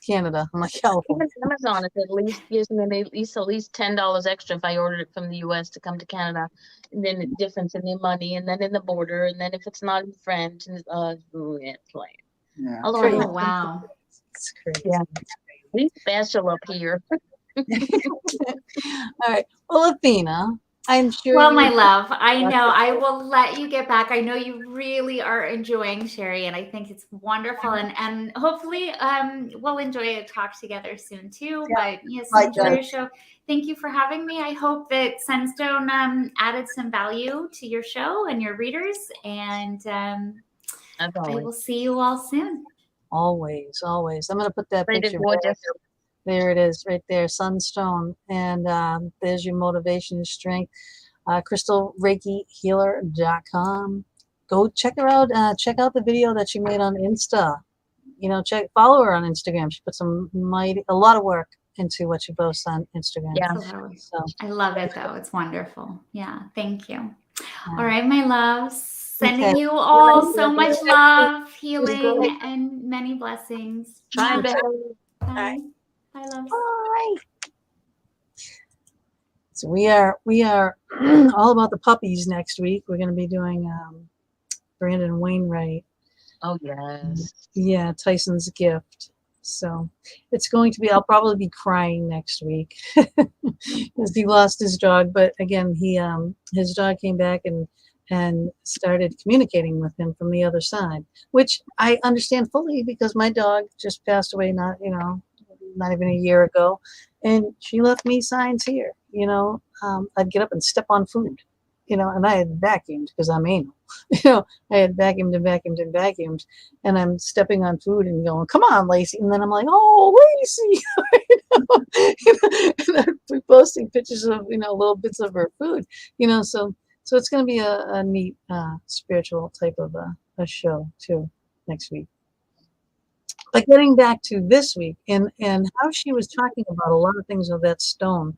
[SPEAKER 1] Canada. I'm like, California.
[SPEAKER 2] Even Amazon at least gives me at least $10 extra if I ordered it from the US to come to Canada. And then the difference in the money, and then in the border, and then if it's not in French, and it's like,
[SPEAKER 4] oh wow,
[SPEAKER 1] it's crazy.
[SPEAKER 2] Yeah, we special up here.
[SPEAKER 1] All right. Well, Athena, I'm sure.
[SPEAKER 4] Well, my love, I know I will let you get back. I know you really are enjoying Sherry, and I think it's wonderful. And hopefully, we'll enjoy a talk together soon too. Yeah. But yes, enjoy your show. Thank you for having me. I hope that Sunstone added some value to your show and your readers. And I will see you all soon.
[SPEAKER 1] Always. I'm going to put that picture. There it is, right there, Sunstone. And there's your motivation and strength. CrystalReikiHealer.com. Go check her out. Check out the video that she made on Insta. Follow her on Instagram. She puts a lot of work into what she posts on Instagram.
[SPEAKER 4] Yeah, so I love it though. It's wonderful. Yeah, thank you. All right, my loves. Sending you all so much love, healing, and many blessings.
[SPEAKER 2] Bye.
[SPEAKER 4] Bye. Bye, love.
[SPEAKER 1] Bye. So we are all about the puppies next week. We're going to be doing Brandon Wainwright.
[SPEAKER 2] Oh yes.
[SPEAKER 1] Yeah, Tyson's Gift. So it's going to be, I'll probably be crying next week because he lost his dog. But again, his dog came back and started communicating with him from the other side, which I understand fully because my dog just passed away not even a year ago, and she left me signs here. I'd get up and step on food, and I had vacuumed because I'm anal. I had vacuumed and vacuumed and vacuumed, and I'm stepping on food and going, "Come on, Lacey!" And then I'm like, "Oh, Lacey!" And I'm posting pictures of little bits of her food, So it's going to be a neat spiritual type of a show too next week. But getting back to this week and how she was talking about a lot of things with that stone.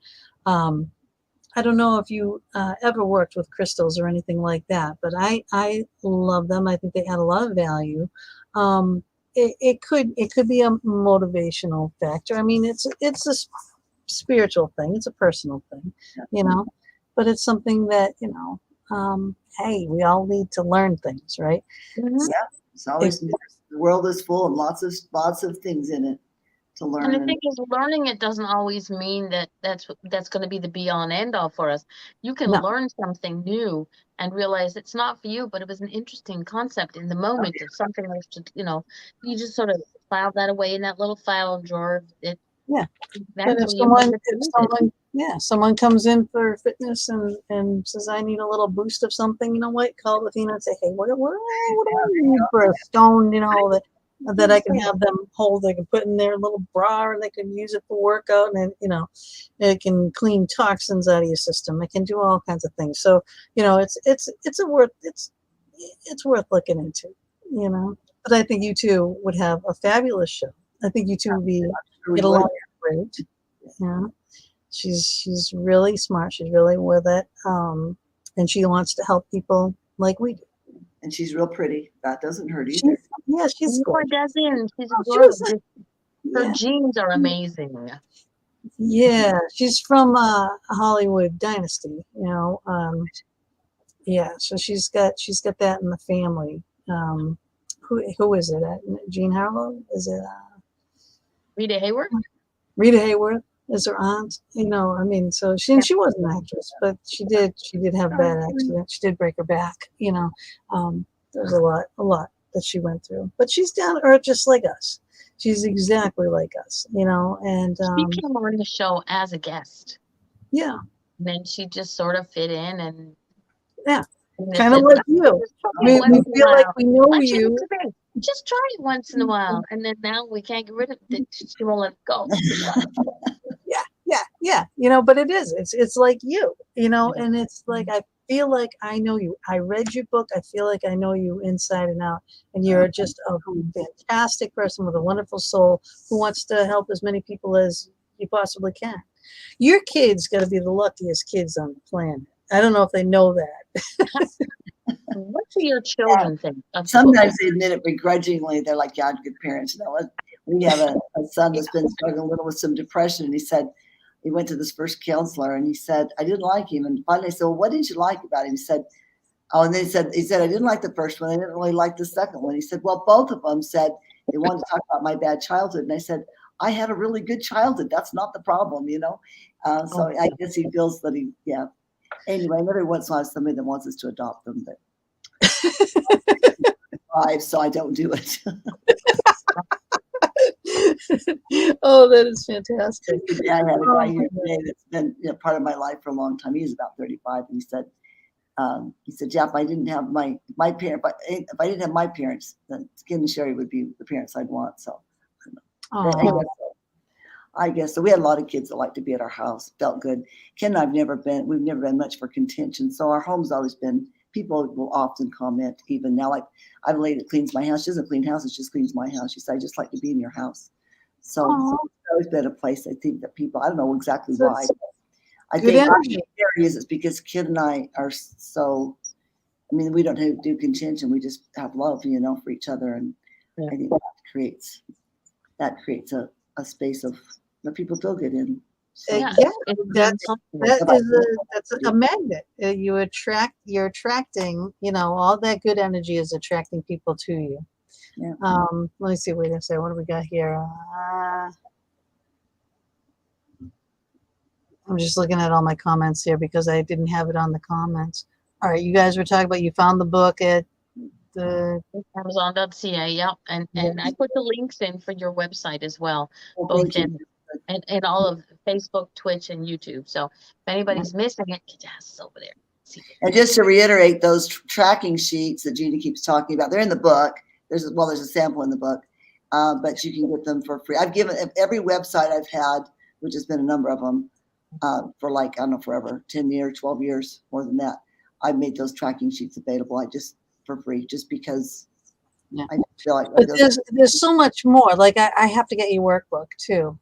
[SPEAKER 1] I don't know if you ever worked with crystals or anything like that, but I love them. I think they add a lot of value. It could be a motivational factor. I mean, it's a spiritual thing. It's a personal thing, but it's something that hey, we all need to learn things, right?
[SPEAKER 2] Mhm.
[SPEAKER 3] Yeah, it's always the world is full and lots of things in it to learn.
[SPEAKER 2] And the thing is, learning it doesn't always mean that's going to be the be all and end all for us. You can
[SPEAKER 1] No.
[SPEAKER 2] learn something new and realize it's not for you, but it was an interesting concept in the moment of something else to, you just sort of file that away in that little file drawer.
[SPEAKER 1] Yeah. And
[SPEAKER 2] Eventually
[SPEAKER 1] if someone comes in for fitness and says, I need a little boost of something, you know what? Call Athena and say, hey, what do I need for a stone, that I can have them hold, they can put in their little bra and they can use it for workout, and it can clean toxins out of your system. It can do all kinds of things. So, it's worth looking into, But I think you two would have a fabulous show. I think you two would get along great. Yeah. She's really smart. She's really with it. And she wants to help people like we do.
[SPEAKER 3] And she's real pretty. That doesn't hurt either.
[SPEAKER 1] She's gorgeous.
[SPEAKER 2] She's gorgeous. Her
[SPEAKER 1] Yeah.
[SPEAKER 2] genes are amazing.
[SPEAKER 1] Yeah, she's from Hollywood dynasty, yeah, so she's got that in the family. Who is it? Jean Harlow? Is it
[SPEAKER 2] Rita Hayworth?
[SPEAKER 1] Rita Hayworth is her aunt. So she was an actress, but she did have a bad accident. She did break her back. There's a lot that she went through, but she's down to earth just like us. She's exactly like us, and
[SPEAKER 2] she came on the show as a guest.
[SPEAKER 1] Yeah.
[SPEAKER 2] And then she just sort of fit in and
[SPEAKER 1] kind of like you. We feel like we know you.
[SPEAKER 2] Just try it once in a while, and then now we can't get rid of it. She won't let it go.
[SPEAKER 1] Yeah. But it is. It's like you, and it's like I feel like I know you. I read your book. I feel like I know you inside and out, and you're just a fantastic person with a wonderful soul who wants to help as many people as you possibly can. Your kids got to be the luckiest kids on the planet. I don't know if they know that.
[SPEAKER 2] What do your children think?
[SPEAKER 3] Sometimes they admit it begrudgingly. They're like, yeah, good parents. We have a son that's been struggling a little with some depression. And he said, he went to this first counselor and he said, I didn't like him. And finally I said, well, what did you like about him? He said, and then he said, I didn't like the first one. I didn't really like the second one. He said, well, both of them said they wanted to talk about my bad childhood. And I said, I had a really good childhood. That's not the problem, So I guess he feels that Anyway, every once in a while somebody that wants us to adopt them, but so I don't do it.
[SPEAKER 1] Oh, that is fantastic.
[SPEAKER 3] I had a guy here today that's been part of my life for a long time. He's about 35, and he said, Jeff, I didn't have my parent, but if I didn't have my parents, then Kim and Sherry would be the parents I'd want. So I guess so. We had a lot of kids that like to be at our house. Felt good. Ken and I've never been much for contention. So our home's always been, people will often comment even now, like I have a lady that cleans my house. She doesn't clean houses, just cleans my house. She said, I just like to be in your house. So it's always been a place I think that people, I don't know exactly why. I think it's because Ken and I are so, we don't do contention. We just have love, for each other. And I think that creates a space of that people feel good in. So,
[SPEAKER 1] that's a magnet. You're attracting, all that good energy is attracting people to you.
[SPEAKER 3] Yeah.
[SPEAKER 1] Let me see what they say. What do we got here? I'm just looking at all my comments here because I didn't have it on the comments. All right, you guys were talking about you found the book at the
[SPEAKER 2] Amazon.ca, yeah. And I put the links in for your website as well,
[SPEAKER 3] Well,
[SPEAKER 2] both
[SPEAKER 3] thank you.
[SPEAKER 2] and all of Facebook, Twitch, and YouTube. So if anybody's missing it, get your asses over there. See.
[SPEAKER 3] And just to reiterate, those tracking sheets that Gina keeps talking about, they're in the book. There's a sample in the book, but you can get them for free. I've given every website I've had, which has been a number of them, for like, I don't know, forever, 10 years, 12 years, more than that. I've made those tracking sheets available. For free, just because I feel like.
[SPEAKER 1] But there's so much more. Like I have to get your workbook too.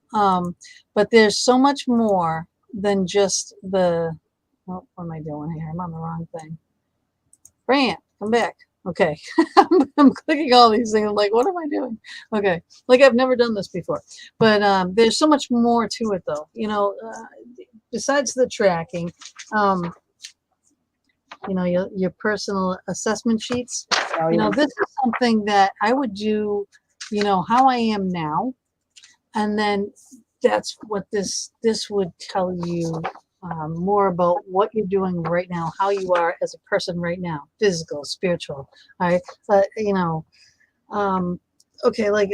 [SPEAKER 1] But there's so much more than just the. What am I doing here? I'm on the wrong thing. Brant, come back. Okay, I'm clicking all these things. I'm like, what am I doing? Okay, like I've never done this before. But there's so much more to it, though. Besides the tracking. Your personal assessment sheets. This is something that I would do, how I am now. And then that's what this would tell you more about what you're doing right now, how you are as a person right now, physical, spiritual. All right. But, okay, like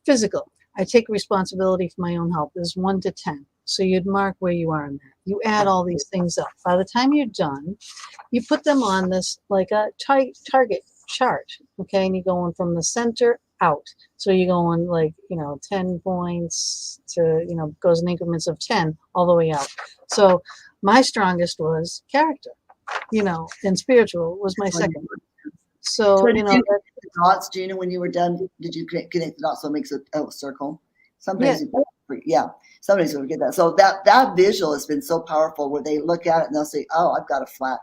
[SPEAKER 1] physical. I take responsibility for my own health. There's 1 to 10. So you'd mark where you are in that. You add all these things up. By the time you're done, you put them on this like a target chart, okay? And you're going from the center out. So you're going like, 10 points to, goes in increments of 10 all the way out. So my strongest was character, and spiritual was my second. So,
[SPEAKER 3] did you connect the dots, Gina, when you were done? Did you connect the dots so it makes a circle? Sometimes somebody's going to get that. So that visual has been so powerful where they look at it and they'll say, oh, I've got a flat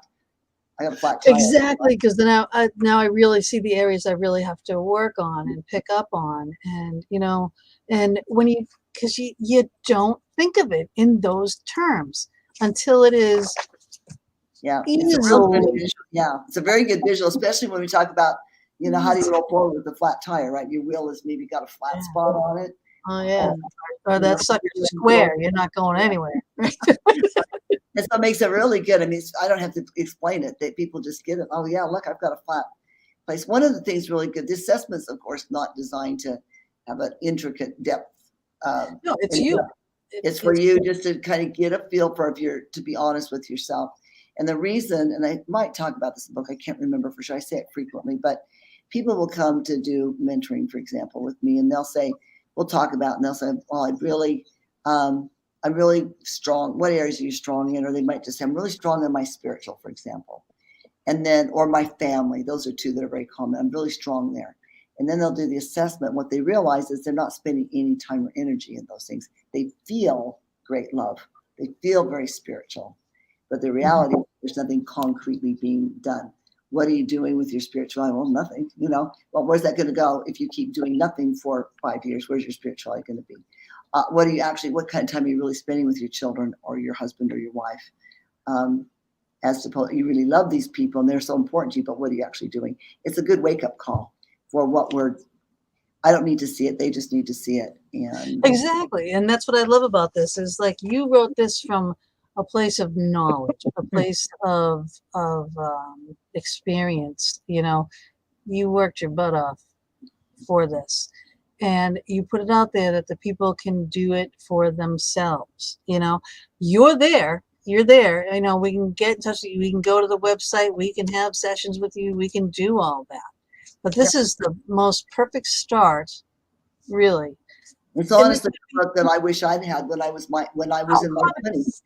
[SPEAKER 3] tire.
[SPEAKER 1] Exactly, because now I really see the areas I really have to work on and pick up on. And, and when because you don't think of it in those terms until it is.
[SPEAKER 3] Yeah, it's a very good visual, especially when we talk about, how do you roll forward with a flat tire, right? Your wheel has maybe got a flat spot on it.
[SPEAKER 1] Oh, yeah. Or that sucker's square. You're not going anywhere.
[SPEAKER 3] And so it makes it really good. I mean, I don't have to explain it. People just get it. Oh, yeah, look, I've got a flat place. One of the things really good, the assessment's, of course, not designed to have an intricate depth.
[SPEAKER 1] No, it's you.
[SPEAKER 3] It's for you just to kind of get a feel for to be honest with yourself. And the reason, and I might talk about this in the book, I can't remember for sure. I say it frequently, but people will come to do mentoring, for example, with me, and they'll say, we'll talk about, and they'll say, well, I'm really strong. What areas are you strong in? Or they might just say, I'm really strong in my spiritual, for example. And then, or my family. Those are two that are very common. I'm really strong there. And then they'll do the assessment. What they realize is they're not spending any time or energy in those things. They feel great love. They feel very spiritual. But the reality is there's nothing concretely being done. What are you doing with your spirituality? Well, nothing, Well, where's that going to go if you keep doing nothing for 5 years? Where's your spirituality going to be? What kind of time are you really spending with your children or your husband or your wife? As to you really love these people and they're so important to you, but what are you actually doing? It's a good wake-up call for I don't need to see it. They just need to see it. And
[SPEAKER 1] exactly. And that's what I love about this is like you wrote this from a place of knowledge, a place of experience. You worked your butt off for this, and you put it out there that the people can do it for themselves. You're there. We can get in touch with you. We can go to the website. We can have sessions with you. We can do all that. But this is the most perfect start, really.
[SPEAKER 3] It's honestly the book that I wish I'd had when I was in my 20s.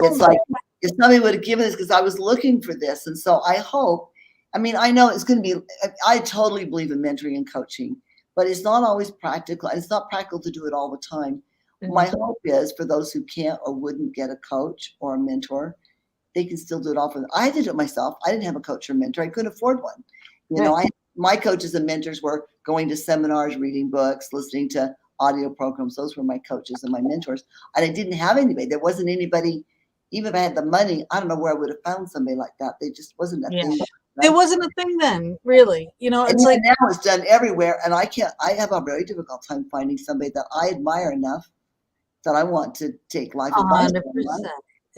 [SPEAKER 3] It's like if somebody would have given this, because I was looking for this. And so I hope, I know it's going to be, I totally believe in mentoring and coaching, but it's not always practical. It's not practical to do it all the time. Mm-hmm. My hope is for those who can't or wouldn't get a coach or a mentor, they can still do it all for them. I had to do it myself. I didn't have a coach or mentor. I couldn't afford one. My coaches and mentors were going to seminars, reading books, listening to audio programs. Those were my coaches and my mentors. And I didn't have anybody. There wasn't anybody. Even if I had the money, I don't know where I would have found somebody like that. They just wasn't a thing
[SPEAKER 1] It wasn't a thing then, really. You know,
[SPEAKER 3] And
[SPEAKER 1] it's like
[SPEAKER 3] now it's done everywhere, and I have a very difficult time finding somebody that I admire enough that I want to take life advice.
[SPEAKER 1] 100%.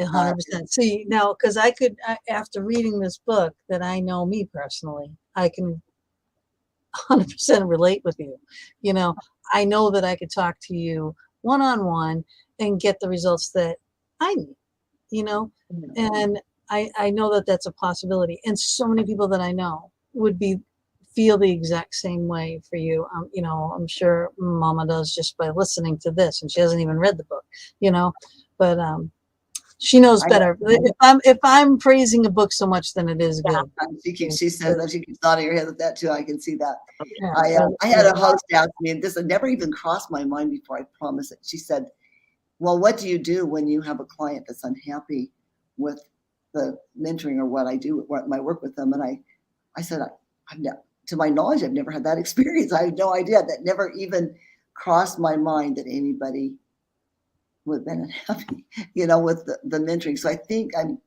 [SPEAKER 1] 100%. See, now, because after reading this book that I know me personally, I can 100% relate with you. You know, I know that I could talk to you one-on-one and get the results that I need, you know, and I know that that's a possibility. And so many people that I know would feel the exact same way for you. You know, I'm sure Mama does just by listening to this, and she hasn't even read the book, you know, but she knows better. If I'm praising a book so much, then it is good.
[SPEAKER 3] She says that, she keeps nodding her head at that too. I can see that.
[SPEAKER 1] Yeah.
[SPEAKER 3] I had a host ask me, and this had never even crossed my mind before, I promise it. She said, well, what do you do when you have a client that's unhappy with the mentoring or what I do, my work with them? And I said, to my knowledge, I've never had that experience. I have no idea. That never even crossed my mind that anybody would have been unhappy, you know, with the mentoring. So I think I'm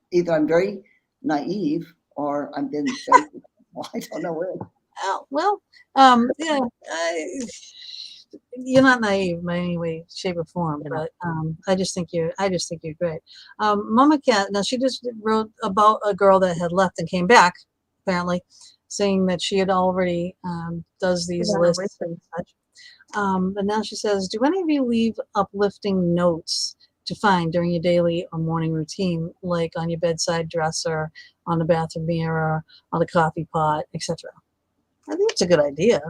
[SPEAKER 3] very naive or I've been very, I don't know where.
[SPEAKER 1] Well, yeah, you're not naive by any way, shape, or form, but I just think you're great. Mama Cat, now she just wrote about a girl that had left and came back, apparently, saying that she had already does these lists and such. But now she says, do any of you leave uplifting notes to find during your daily or morning routine, like on your bedside dresser, on the bathroom mirror, on the coffee pot, etc.? I think it's a good idea.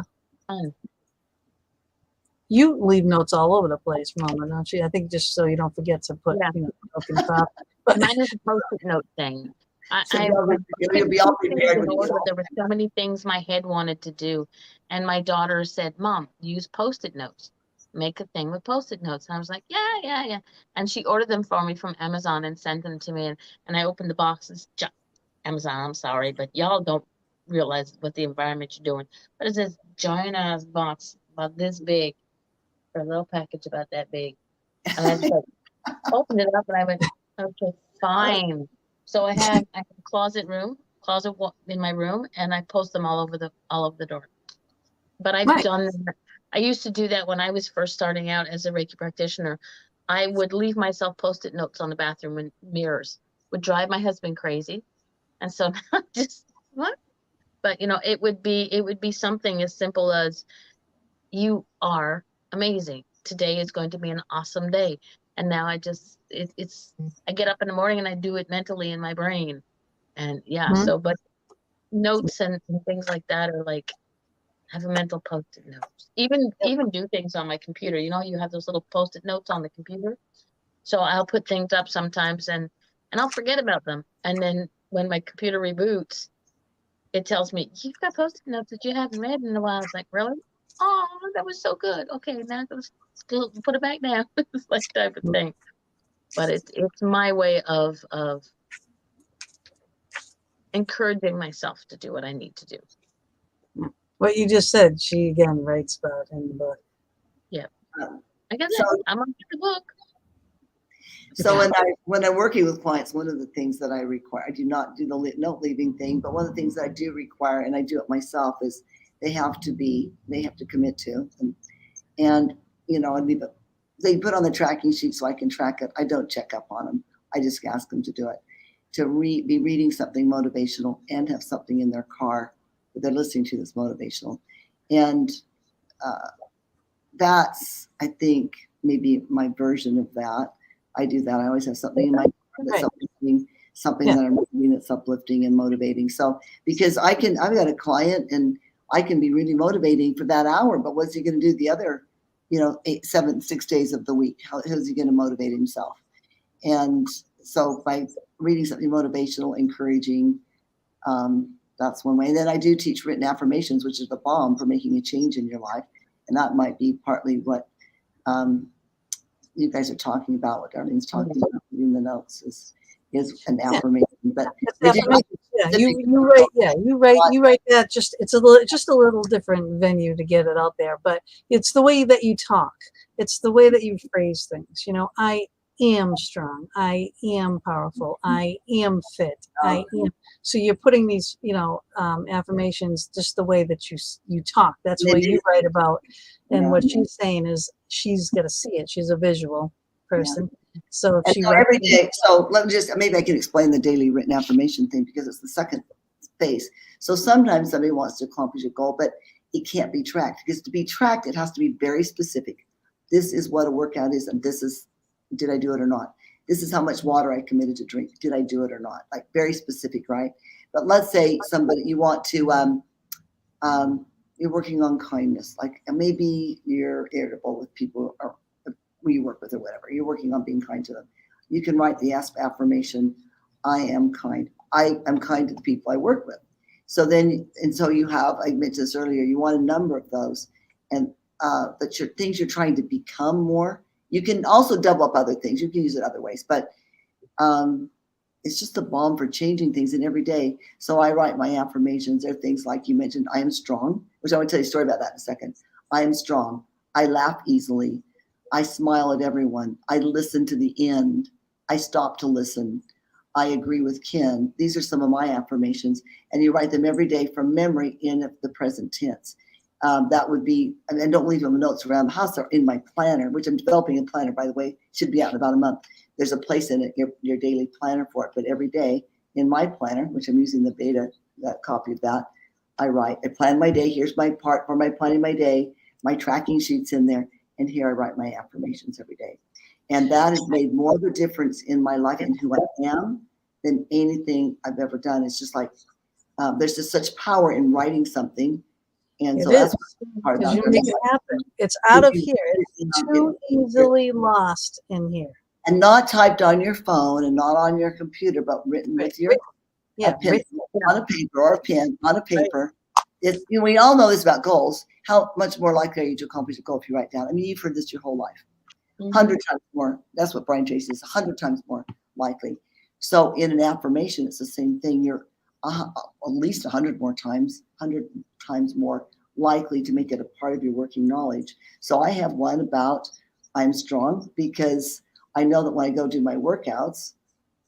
[SPEAKER 1] You leave notes all over the place, Mama, don't you? I think just so you don't forget to put, you know, open top. But
[SPEAKER 2] mine is a post-it note thing.
[SPEAKER 3] You'll be all prepared when you get
[SPEAKER 2] there were so many things my head wanted to do, and my daughter said, "Mom, use post-it notes. Make a thing with post-it notes." And I was like, "Yeah." And she ordered them for me from Amazon and sent them to me. And I opened the boxes. Amazon, I'm sorry, but y'all don't realize what the environment you're doing. But it says giant ass box about this big for a little package about that big. And I just like, opened it up and I went, okay, fine. So I have a closet in my room, and I post them all over the door. But I've done that. I used to do that when I was first starting out as a Reiki practitioner. I would leave myself post-it notes on the bathroom mirrors. Would drive my husband crazy. And so just what? But you know, it would be something as simple as, you are amazing. Today is going to be an awesome day. And now I get up in the morning and I do it mentally in my brain. And so, but notes and things like that are like, have a mental post-it notes. Even do things on my computer. You know, you have those little post-it notes on the computer. So I'll put things up sometimes and I'll forget about them. And then when my computer reboots, it tells me, you've got post-it notes that you haven't read in a while. It's like, really? Oh, that was so good. Okay, now still put it back down. It's like type of thing. But it's my way of encouraging myself to do what I need to do.
[SPEAKER 1] What you just said, she again writes about in the book.
[SPEAKER 2] Yeah, I guess I'm on the book.
[SPEAKER 3] So when I'm working with clients, one of the things that I require, I do not do the note leaving thing, but one of the things that I do require, and I do it myself, is they have to commit to, and you know, they put on the tracking sheet so I can track it. I don't check up on them. I just ask them to do it, to be reading something motivational and have something in their car that they're listening to that's motivational. And that's, I think, maybe my version of that. I do that. I always have something in my car that's uplifting, something that I'm reading that's uplifting and motivating. So because I've got a client and I can be really motivating for that hour, but what's he going to do the other, 6 days of the week? How's he going to motivate himself? And so by reading something motivational, encouraging, that's one way. And then I do teach written affirmations, which is the bomb for making a change in your life. And that might be partly what you guys are talking about, what Darlene's talking about in the notes is an affirmation. But
[SPEAKER 1] you write that, it's a little different venue to get it out there, but it's the way that you talk, it's the way that you phrase things. am strong. I am powerful. I am fit. I am. So you're putting these, affirmations just the way that you talk. That's what you write about. And what she's saying is she's got to see it. She's a visual person. So if
[SPEAKER 3] And
[SPEAKER 1] she
[SPEAKER 3] so every day, so let me maybe I can explain the daily written affirmation thing because it's the second phase. So sometimes somebody wants to accomplish a goal, but it can't be tracked, because to be tracked, it has to be very specific. This is what a workout is, and this is, did I do it or not? This is how much water I committed to drink. Did I do it or not? Like very specific, right? But let's say somebody, you want to, you're working on kindness, like maybe you're irritable with people or who you work with or whatever. You're working on being kind to them. You can write the affirmation, I am kind. I am kind to the people I work with. So then, and so you have, I mentioned this earlier, you want a number of those, and that your things you're trying to become more. You can also double up other things. You can use it other ways, but it's just a balm for changing things in every day. So I write my affirmations. They're things like you mentioned, I am strong, which I want to tell you a story about that in a second. I am strong. I laugh easily. I smile at everyone. I listen to the end. I stop to listen. I agree with Ken. These are some of my affirmations, and you write them every day from memory in the present tense. That would be, and don't leave them notes around the house or in my planner, which I'm developing a planner, by the way, should be out in about a month. There's a place in it, your daily planner for it, but every day in my planner, which I'm using the beta, that copy of that, I write, I plan my day. Here's my part for my planning my day, my tracking sheets in there, and here I write my affirmations every day. And that has made more of a difference in my life and who I am than anything I've ever done. It's just like, there's just such power in writing something. And so that's part
[SPEAKER 1] because
[SPEAKER 3] about
[SPEAKER 1] you make it happen. It's out of here. It's too easily lost in here. And not typed on your phone and not on your computer, but written with your pencil on a paper or a pen on a paper. It's, we all know this about goals. How much more likely are you to accomplish a goal if you write down? I mean, you've heard this your whole life. 100 times more. That's what Brian Tracy is, 100 times more likely. So in an affirmation, it's the same thing. You're at least 100 times more likely to make it a part of your working knowledge. So I have one about I'm strong, because I know that when I go do my workouts,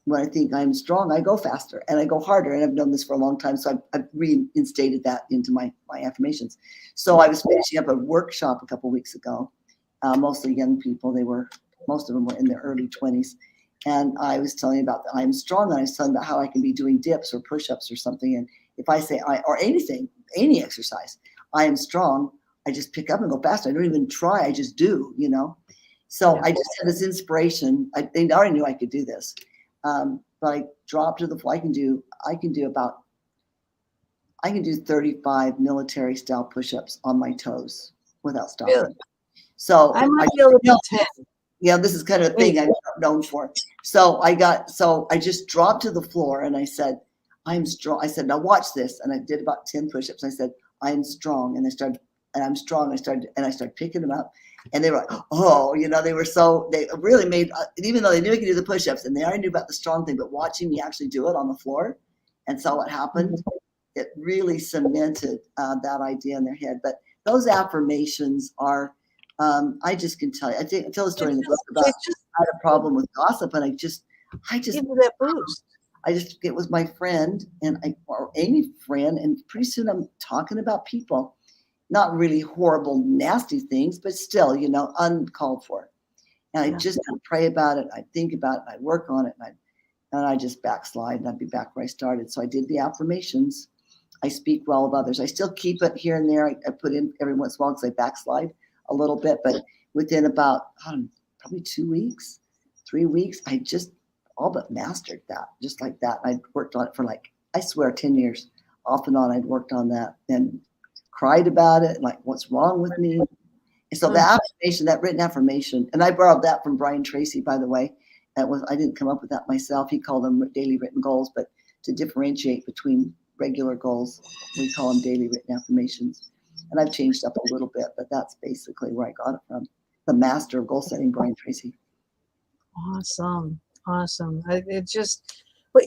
[SPEAKER 1] when I think I'm strong, I go faster and I go harder. And I've known this for a long time. So I've reinstated that into my affirmations. So I was finishing up a workshop a couple of weeks ago. Mostly young people. Most of them were in their early 20s. And I was telling about the I'm strong, and I was telling about how I can be doing dips or push-ups or something. And if I say or anything, any exercise, I am strong, I just pick up and go faster. I don't even try. I just do, So I just had this inspiration. I already knew I could do this. But I dropped to the floor. I can do 35 military style push-ups on my toes without stopping. Really? So I might be able to do 10.
[SPEAKER 3] Yeah, this is kind of a thing I'm known for. So I just dropped to the floor and I said, I'm strong. I said, now watch this. And I did about 10 push-ups. I said, I am strong. And I'm strong. I started picking them up, and they were like, oh, they really made, even though they knew I could do the push-ups and they already knew about the strong thing, but watching me actually do it on the floor and saw what happened, it really cemented that idea in their head. But those affirmations are, I just can tell you. I tell a story in the book about I had a problem with gossip, and I just give me that boost. It was my friend or any friend, and pretty soon I'm talking about people, not really horrible, nasty things, but still, uncalled for. And I just pray about it. I think about it. I work on it, and I just backslide, and I'd be back where I started. So I did the affirmations. I speak well of others. I still keep it here and there. I put in every once in a while because I backslide a little bit, but within about probably 2 weeks, 3 weeks, I just all but mastered that, just like that. I worked on it for 10 years off and on. I'd worked on that and cried about it, like what's wrong with me. And so the affirmation, that written affirmation, and I borrowed that from Brian Tracy, by the way. I didn't come up with that myself. He called them daily written goals, but to differentiate between regular goals, we call them daily written affirmations. And I've changed up a little bit, but that's basically where I got it from. The master of goal setting, Brian Tracy.
[SPEAKER 1] Awesome. But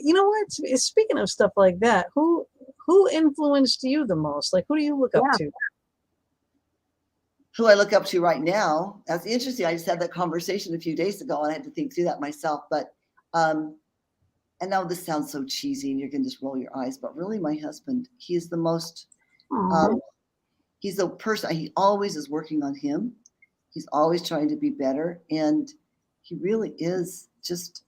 [SPEAKER 1] you know what? Speaking of stuff like that, who influenced you the most? Like, who do you look up to?
[SPEAKER 3] who I look up to right now. That's interesting. I just had that conversation a few days ago and I had to think through that myself. But, and now this sounds so cheesy and you're going to just roll your eyes, but really my husband, he's the most, he's a person, he always is working on him. He's always trying to be better. And he really is just,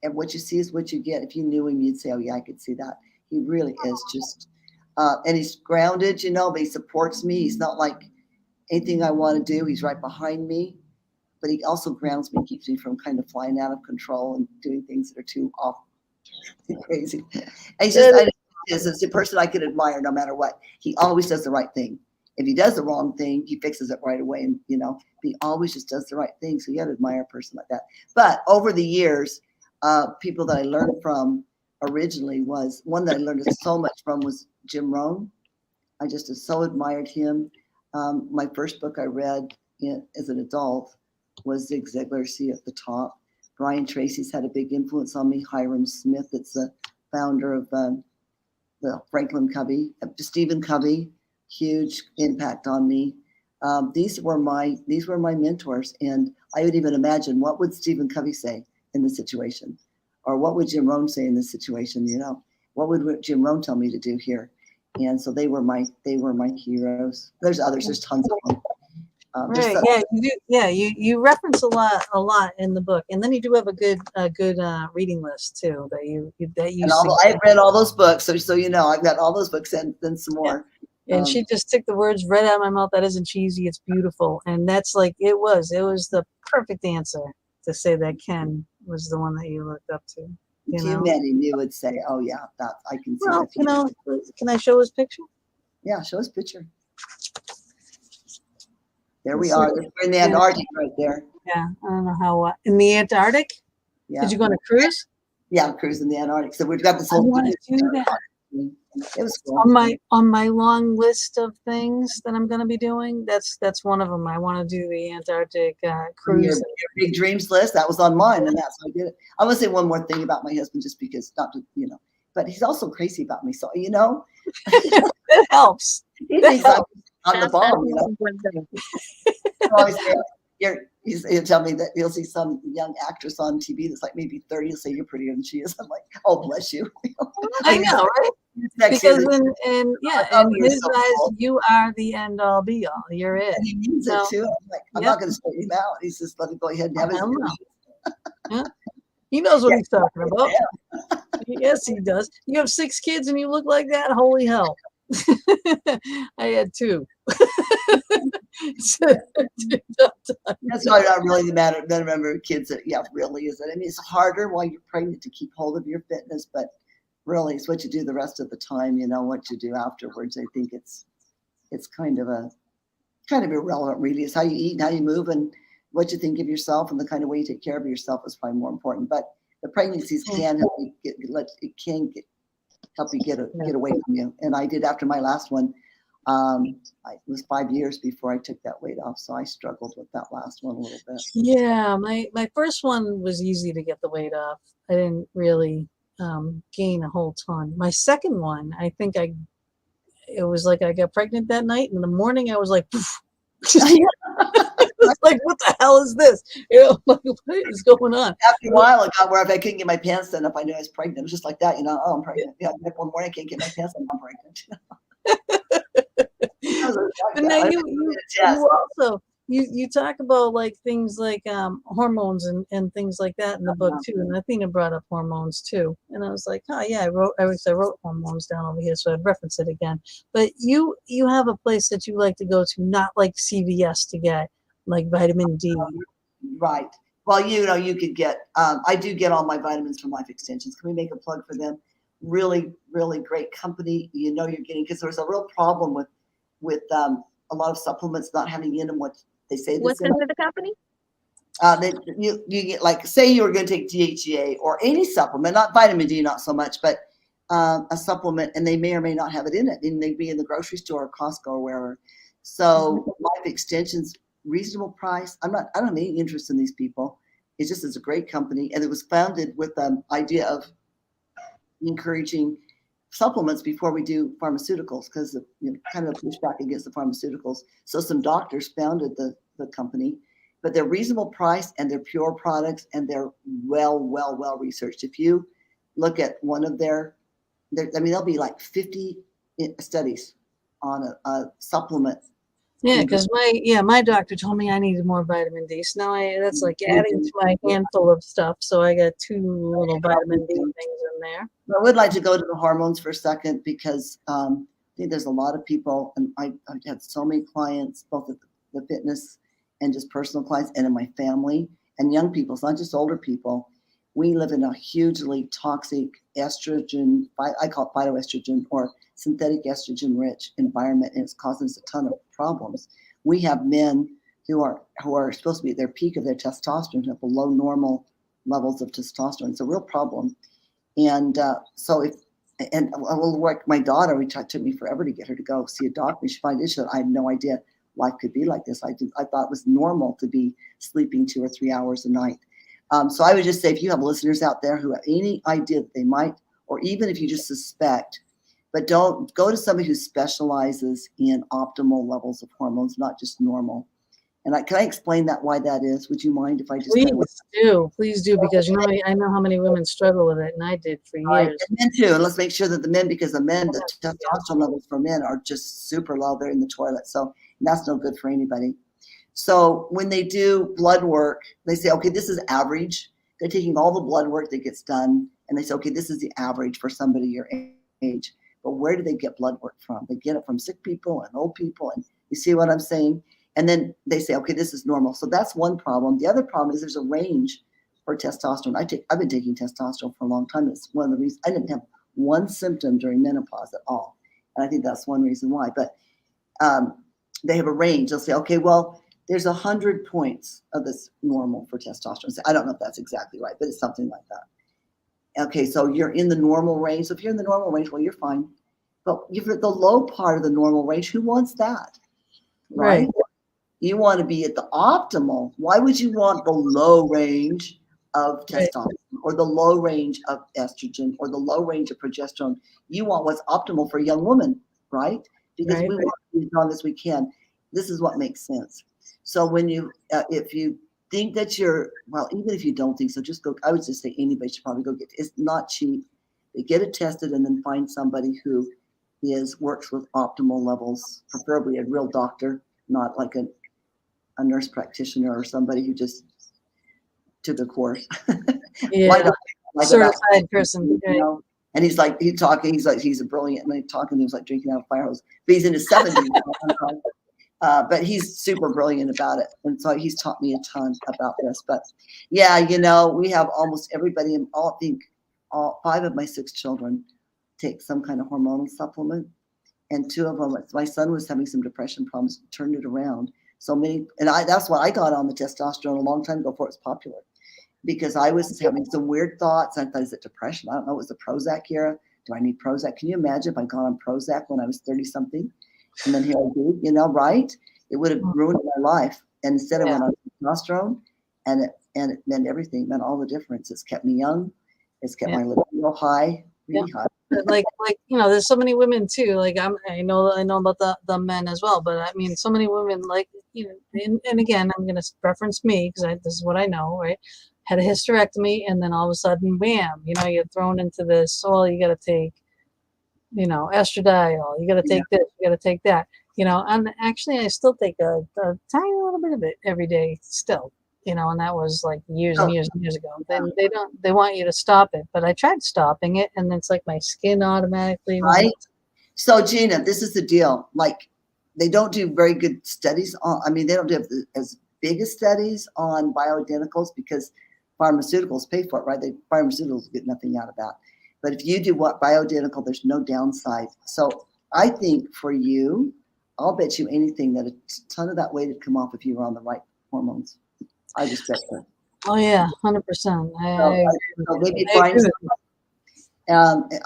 [SPEAKER 3] and what you see is what you get. If you knew him, you'd say, oh yeah, I could see that. He really is just, and he's grounded, but he supports me. He's not like anything I want to do. He's right behind me, but he also grounds me, keeps me from kind of flying out of control and doing things that are too off, too crazy. And he's just, it's a person I could admire no matter what. He always does the right thing. If he does the wrong thing, he fixes it right away. And, he always just does the right thing. So you got to admire a person like that. But over the years, people that I learned from originally was one that I learned so much from was Jim Rohn. I just so admired him. My first book I read as an adult was Zig Ziglar, See at the Top. Brian Tracy's had a big influence on me. Hiram Smith, that's the founder of the Franklin Covey. Stephen Covey, huge impact on me. These were my mentors, and I would even imagine what would Stephen Covey say in this situation, or what would Jim Rohn say in this situation? What would Jim Rohn tell me to do here? And so they were my heroes. There's others. There's tons of them.
[SPEAKER 1] Right. Yeah. You do. Yeah. You reference a lot in the book, and then you do have a good reading list too that you.
[SPEAKER 3] And I've read all those books, so I've got all those books and then some more.
[SPEAKER 1] And she just took the words right out of my mouth. That isn't cheesy. It's beautiful, and that's like it was. It was the perfect answer to say that Ken was the one that you looked up to.
[SPEAKER 3] If you met him, you would say, "Oh yeah, that I can see."
[SPEAKER 1] Well, can I show his picture?
[SPEAKER 3] Yeah, show his picture. There we are. We're in the Antarctic right there.
[SPEAKER 1] Yeah, I don't know how. In the Antarctic?
[SPEAKER 3] Yeah.
[SPEAKER 1] Did you go on a cruise?
[SPEAKER 3] Yeah, I'm cruising the Antarctic. So we've got this whole.
[SPEAKER 1] I want to do that.
[SPEAKER 3] It was cool.
[SPEAKER 1] On my long list of things that I'm going to be doing. That's one of them. I want to do the Antarctic cruise.
[SPEAKER 3] Your big dreams list. That was on mine, and that's how I did it. I want to say one more thing about my husband, just because not to but he's also crazy about me. So
[SPEAKER 1] It helps.
[SPEAKER 3] He thinks I'm on the ball. He'll tell me that he'll see some young actress on TV that's like maybe 30. He'll say, "You're prettier than she is." I'm like, "Oh, bless you."
[SPEAKER 1] I know, right? Because in his eyes, you are the end all be all. You're it.
[SPEAKER 3] And he means it too. I'm like, I'm not going to straighten him out. He's just let him go ahead and have his.
[SPEAKER 1] Yeah. He knows what he's talking about. Yes, he does. You have 6 kids and you look like that? Holy hell. I had 2.
[SPEAKER 3] That's why not really the matter. None remember kids. Really is it? I mean, it's harder while you're pregnant to keep hold of your fitness, but really, it's what you do the rest of the time. What you do afterwards. I think it's kind of irrelevant. Really, is how you eat and how you move and what you think of yourself and the kind of way you take care of yourself is probably more important. But the pregnancies can help you help you get away from you. And I did after my last one. It was 5 years before I took that weight off, so I struggled with that last one a little bit.
[SPEAKER 1] Yeah, my first one was easy to get the weight off. I didn't really gain a whole ton. My second one, I think it was like I got pregnant that night. In the morning, I was like, it's like, what the hell is this? Like, what is going on?
[SPEAKER 3] After a while, it got where if I couldn't get my pants done, if I knew I was pregnant, it was just like that. Oh, I'm pregnant. Yeah, one morning I can't get my pants done, I'm pregnant.
[SPEAKER 1] But now you also you talk about like things like hormones and things like that in the book too, and Athena brought up hormones too, and I was like, oh yeah, I wrote hormones down over here, so I'd reference it again. But you have a place that you like to go to, not like CVS to get like vitamin D.
[SPEAKER 3] Right. Well, you could get. I do get all my vitamins from Life Extensions. Can we make a plug for them? Really, really great company. You're getting, because there's a real problem with a lot of supplements not having in them what they say.
[SPEAKER 2] What's the name of the company?
[SPEAKER 3] You get, like, say you were going to take DHEA or any supplement, not vitamin D, not so much, but a supplement, and they may or may not have it in it, and they'd be in the grocery store or Costco or wherever. So Life Extensions, reasonable price. I don't have any interest in these people. It's a great company, and it was founded with the idea of encouraging supplements before we do pharmaceuticals because of kind of a pushback against the pharmaceuticals. So some doctors founded the company, but they're reasonable price and they're pure products and they're well researched. If you look at one of their there'll be like 50 studies on a supplement.
[SPEAKER 1] Yeah, because my doctor told me I needed more vitamin D. So now that's like adding to my handful of stuff. So I got 2 little vitamin D things in there.
[SPEAKER 3] I would like to go to the hormones for a second because I think there's a lot of people, and I've had so many clients, both at the fitness and just personal clients, and in my family and young people. It's not just older people. We live in a hugely toxic estrogen, I call it phytoestrogen or synthetic estrogen rich environment, and it's causing us a ton of problems. We have men who are supposed to be at their peak of their testosterone, who have below normal levels of testosterone. It's a real problem. And like my daughter, it took me forever to get her to go see a doctor. She finally did. I had no idea life could be like this. I thought it was normal to be sleeping 2 or 3 hours a night. So I would just say, if you have listeners out there who have any idea that they might, or even if you just suspect, but don't go to somebody who specializes in optimal levels of hormones, not just normal. And can I explain why that is? Would you mind if I just
[SPEAKER 1] Please do, because I know how many women struggle with it, and I did for years.
[SPEAKER 3] And men too, and let's make sure that the men, because the testosterone levels for men are just super low. They're in the toilet, so that's no good for anybody. So when they do blood work, they say, okay, this is average. They're taking all the blood work that gets done, and they say, okay, this is the average for somebody your age. But where do they get blood work from? They get it from sick people and old people, and you see what I'm saying? And then they say, okay, this is normal. So that's one problem. The other problem is there's a range for testosterone. I've been taking testosterone for a long time. It's one of the reasons I didn't have one symptom during menopause at all. And I think that's one reason why. But they have a range. They'll say, okay, well, there's 100 points of this normal for testosterone. So I don't know if that's exactly right, but it's something like that. Okay, so you're in the normal range. So if you're in the normal range, well, you're fine. But if you're at the low part of the normal range, who wants that? Right? You want to be at the optimal. Why would you want the low range of testosterone or the low range of estrogen or the low range of progesterone? You want what's optimal for a young woman, right? Because we want to be as long as we can. This is what makes sense. So when if you think that even if you don't think so, just go. I would just say anybody should probably go get it. It's not cheap. They get it tested and then find somebody who works with optimal levels, preferably a real doctor, not like a nurse practitioner or somebody who just took a course.
[SPEAKER 1] Yeah, certified person.
[SPEAKER 3] And he's talking, he's a brilliant, and he's talking, he was like drinking out of a fire hose. But he's in his 70s. But he's super brilliant about it. And so he's taught me a ton about this. But yeah, we have almost everybody, and I think all 5 of my 6 children take some kind of hormonal supplement. And 2 of them, my son was having some depression problems, turned it around. So many, and that's why I got on the testosterone a long time ago before it was popular, because I was having some weird thoughts. I thought, is it depression? I don't know. It was the Prozac era. Do I need Prozac? Can you imagine if I got on Prozac when I was 30 something? And then here I do, right? It would have ruined my life. And instead I went on testosterone, and it meant everything. It meant all the difference. It's kept me young. It's kept my libido high, really high.
[SPEAKER 1] like there's so many women too. Like I know about the men as well, but I mean, so many women and again, I'm gonna reference me because this is what I know, right? Had a hysterectomy, and then all of a sudden, wham! You're thrown into this. Oh, you got to take, estradiol. You got to take this. You got to take that. And actually, I still take a tiny little bit of it every day still. And that was like years and years and years ago. Then they want you to stop it, but I tried stopping it, and it's like my skin automatically.
[SPEAKER 3] Right. So Gina, this is the deal. Like, they don't do very good studies on. I mean, they don't do as big as studies on bioidenticals because pharmaceuticals pay for it, right? Pharmaceuticals get nothing out of that. But if you do bioidentical, there's no downside. So I think for you, I'll bet you anything that a ton of that weight would come off if you were on the right hormones. I just bet that.
[SPEAKER 1] Oh yeah, 100%.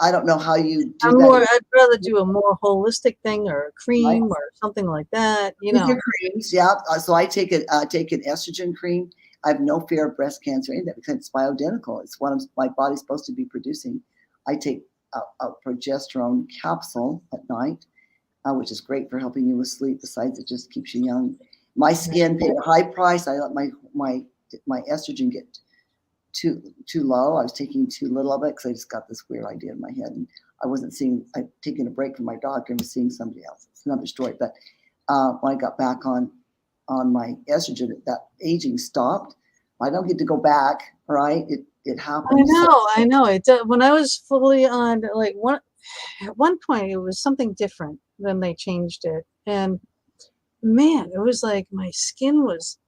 [SPEAKER 3] I don't know how you do
[SPEAKER 1] that. I'd rather do a more holistic thing, or a cream, or something like that.
[SPEAKER 3] Creams, yeah. So I take an estrogen cream. I have no fear of breast cancer, because it's bioidentical. It's what my body's supposed to be producing. I take a progesterone capsule at night, which is great for helping you with sleep. Besides, it just keeps you young. My skin paid a high price. I let my estrogen get too low. I was taking too little of it because I just got this weird idea in my head, and I'd taken a break from my doctor and was seeing somebody else. It's another story. But when I got back on my estrogen, that aging stopped. I don't get to go back, right? It happens.
[SPEAKER 1] I know. When I was fully on, like, at one point, it was something different. Then they changed it, and man, it was like my skin was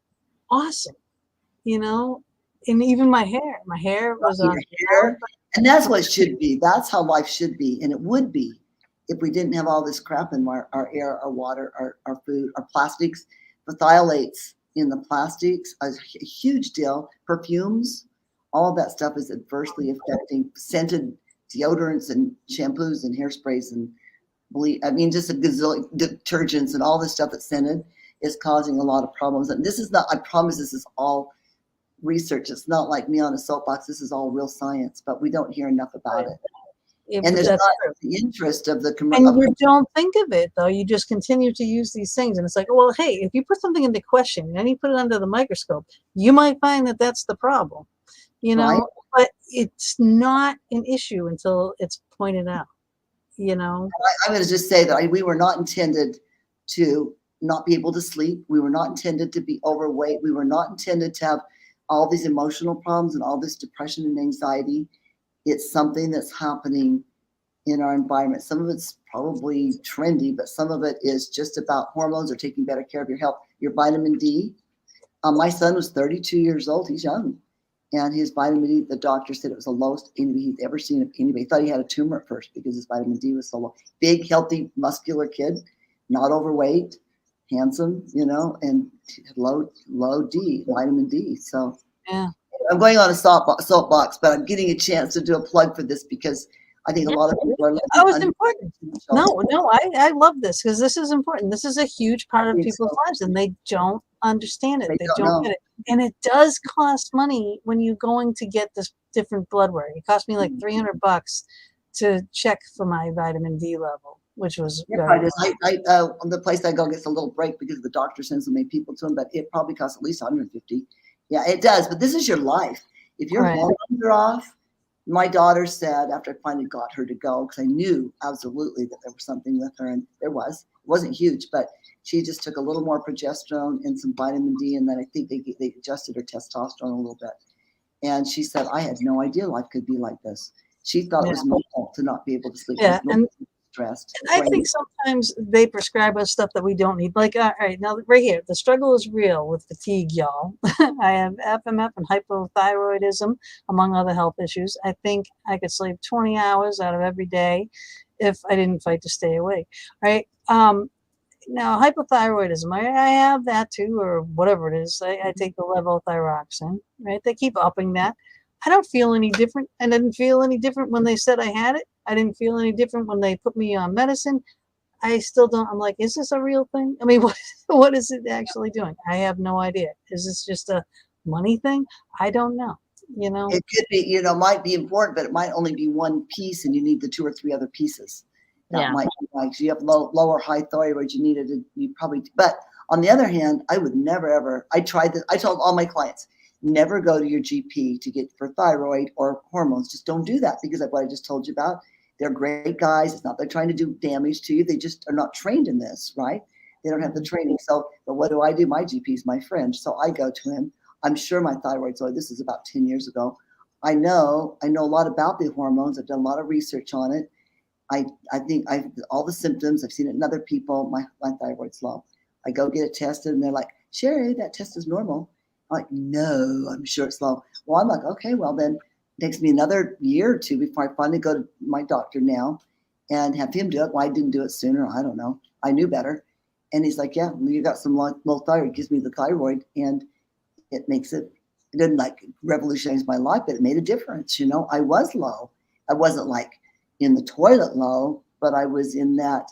[SPEAKER 1] awesome, and even my hair was on.
[SPEAKER 3] Hair, and that's what it should be. That's how life should be, and it would be if we didn't have all this crap in our air, our water, our food, our plastics, the phthalates in the plastics, a huge deal. Perfumes, all of that stuff is adversely affecting scented deodorants and shampoos and hairsprays and just a gazillion detergents and all this stuff that's scented is causing a lot of problems. And this is not, I promise this is all research. It's not like me on a soapbox. This is all real science, but we don't hear enough about it.
[SPEAKER 1] Yeah,
[SPEAKER 3] and there's not the interest of the commercial.
[SPEAKER 1] And you don't think of it, though. You just continue to use these things. And it's like, well, hey, if you put something into question and you put it under the microscope, you might find that that's the problem,
[SPEAKER 3] Right.
[SPEAKER 1] But it's not an issue until it's pointed out, I'm
[SPEAKER 3] going to just say that we were not intended to not be able to sleep. We were not intended to be overweight. We were not intended to have all these emotional problems and all this depression and anxiety. It's something that's happening in our environment. Some of it's probably trendy, but some of it is just about hormones or taking better care of your health. Your vitamin D. My son was 32 years old. He's young. And his vitamin D, the doctor said it was the lowest he'd ever seen of anybody. He thought he had a tumor at first because his vitamin D was so low. Big, healthy, muscular kid, not overweight, handsome, and low D, vitamin D. So
[SPEAKER 1] yeah.
[SPEAKER 3] I'm going on a soapbox, but I'm getting a chance to do a plug for this because I think a lot of people are.
[SPEAKER 1] Oh, it's important. No, I love this because this is important. This is a huge part of people's lives, and they don't understand it. They don't get it. And it does cost money when you're going to get this different blood work. It cost me like $300 to check for my vitamin D level, which was
[SPEAKER 3] the place I go gets a little break because the doctor sends so many people to him, but it probably costs at least $150. Yeah, it does. But this is your life. If your hormones are off, my daughter said after I finally got her to go, because I knew absolutely that there was something with her, and there was. It wasn't huge, but she just took a little more progesterone and some vitamin D, and then I think they adjusted her testosterone a little bit. And she said, I had no idea life could be like this. She thought it was normal to not be able to sleep.
[SPEAKER 1] Yeah, and
[SPEAKER 3] stressed.
[SPEAKER 1] I think sometimes they prescribe us stuff that we don't need. Like, all right, now right here, the struggle is real with fatigue, y'all. I have FMF and hypothyroidism, among other health issues. I think I could sleep 20 hours out of every day if I didn't fight to stay awake, right? Now, hypothyroidism, I have that too, or whatever it is. I take the levothyroxine, right? They keep upping that. I don't feel any different. I didn't feel any different when they said I had it. I didn't feel any different when they put me on medicine. I still don't. I'm like, is this a real thing? I mean, what is it actually doing? I have no idea. Is this just a money thing? I don't know.
[SPEAKER 3] It could be, might be important, but it might only be one piece, and you need the 2 or 3 other pieces. That might be like, so you have low or high thyroid, you probably, but on the other hand, I would never, ever, I tried this. I told all my clients, never go to your GP to get for thyroid or hormones. Just don't do that because of what I just told you about. They're great guys. It's not they're trying to do damage to you. They just are not trained in this, right? They don't have the training. So, but what do? My GP is my friend. So I go to him. I'm sure my thyroid's low. This is about 10 years ago. I know a lot about the hormones. I've done a lot of research on it. I think all the symptoms, I've seen it in other people. My thyroid's low. I go get it tested and they're like, Sherry, that test is normal. I'm like, no, I'm sure it's low. Well, I'm like, okay, well then it takes me another year or two before I finally go to my doctor now and have him do it. Why I didn't do it sooner, I don't know. I knew better. And he's like, yeah, you got some low thyroid. It gives me the thyroid and it didn't like revolutionize my life, but it made a difference. I was low. I wasn't like in the toilet low, but I was in that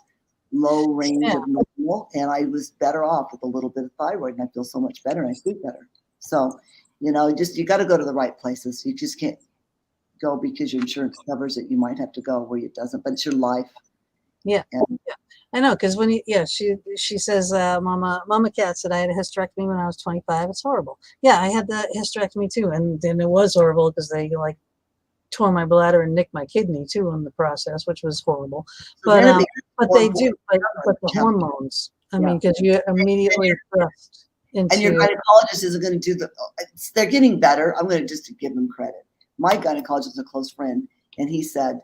[SPEAKER 3] low range of normal, and I was better off with a little bit of thyroid, and I feel so much better and I sleep better. So, you got to go to the right places. You just can't go because your insurance covers it. You might have to go where it doesn't, but it's your life.
[SPEAKER 1] Yeah.
[SPEAKER 3] And
[SPEAKER 1] I know, because when she says, Mama Cat said I had a hysterectomy when I was 25. It's horrible. Yeah, I had the hysterectomy too, and then it was horrible because they like tore my bladder and nicked my kidney too in the process, which was horrible.
[SPEAKER 3] so then it
[SPEAKER 1] But
[SPEAKER 3] becomes
[SPEAKER 1] they
[SPEAKER 3] more
[SPEAKER 1] do, but the
[SPEAKER 3] Yeah.
[SPEAKER 1] hormones. I
[SPEAKER 3] Yeah.
[SPEAKER 1] mean, because you immediately thrust into.
[SPEAKER 3] And your gynecologist isn't going to do they're getting better. I'm going to just to give them credit. My gynecologist is a close friend, and he said,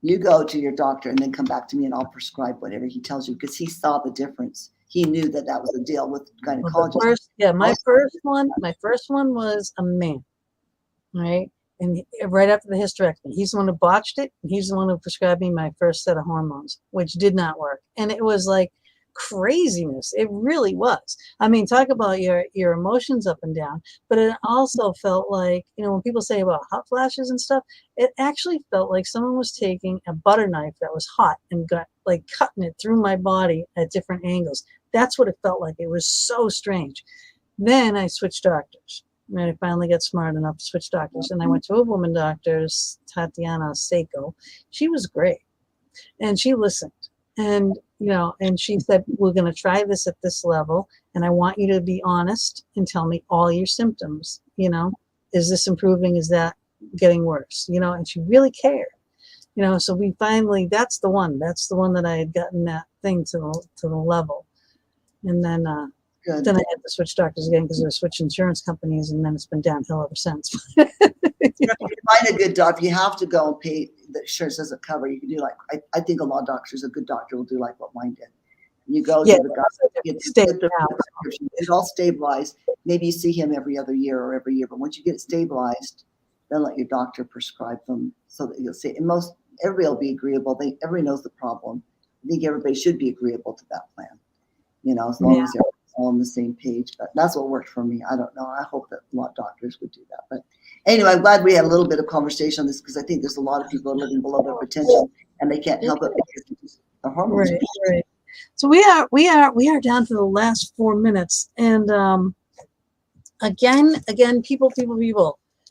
[SPEAKER 3] you go to your doctor and then come back to me and I'll prescribe whatever he tells you, because he saw the difference. He knew that was the deal with gynecologists.
[SPEAKER 1] My first one was a man, right? And right after the hysterectomy, he's the one who botched it. And he's the one who prescribed me my first set of hormones, which did not work. And it was like craziness. It really was. I mean, talk about your emotions up and down, but it also felt like, when people say about hot flashes and stuff, it actually felt like someone was taking a butter knife that was hot and got like cutting it through my body at different angles. That's what it felt like. It was so strange. Then I switched doctors. And I finally got smart enough to switch doctors. And I went to a woman doctor, Tatiana Seiko. She was great. And she listened. And, and she said, we're going to try this at this level. And I want you to be honest and tell me all your symptoms. Is this improving? Is that getting worse? And she really cared. So we finally, that's the one that I had gotten that thing to the level. And then, Then I had to switch doctors again because they're switching insurance companies, and then it's been downhill ever since.
[SPEAKER 3] If you find a good doctor, you have to go and pay. The insurance doesn't cover. You can do I think a lot of doctors, a good doctor will do like what mine did. You go to the doctor, get it all stabilized. Maybe you see him every other year or every year, but once you get it stabilized, then let your doctor prescribe them so that you'll see. And everybody will be agreeable. Everybody knows the problem. I think everybody should be agreeable to that plan. As long as they're all on the same page. But that's what worked for me. I don't know. I hope that a lot of doctors would do that. But anyway, I'm glad we had a little bit of conversation on this, because I think there's a lot of people living below their potential and they can't help it because the hormones.
[SPEAKER 1] Right. So we are down to the last 4 minutes, and again, people,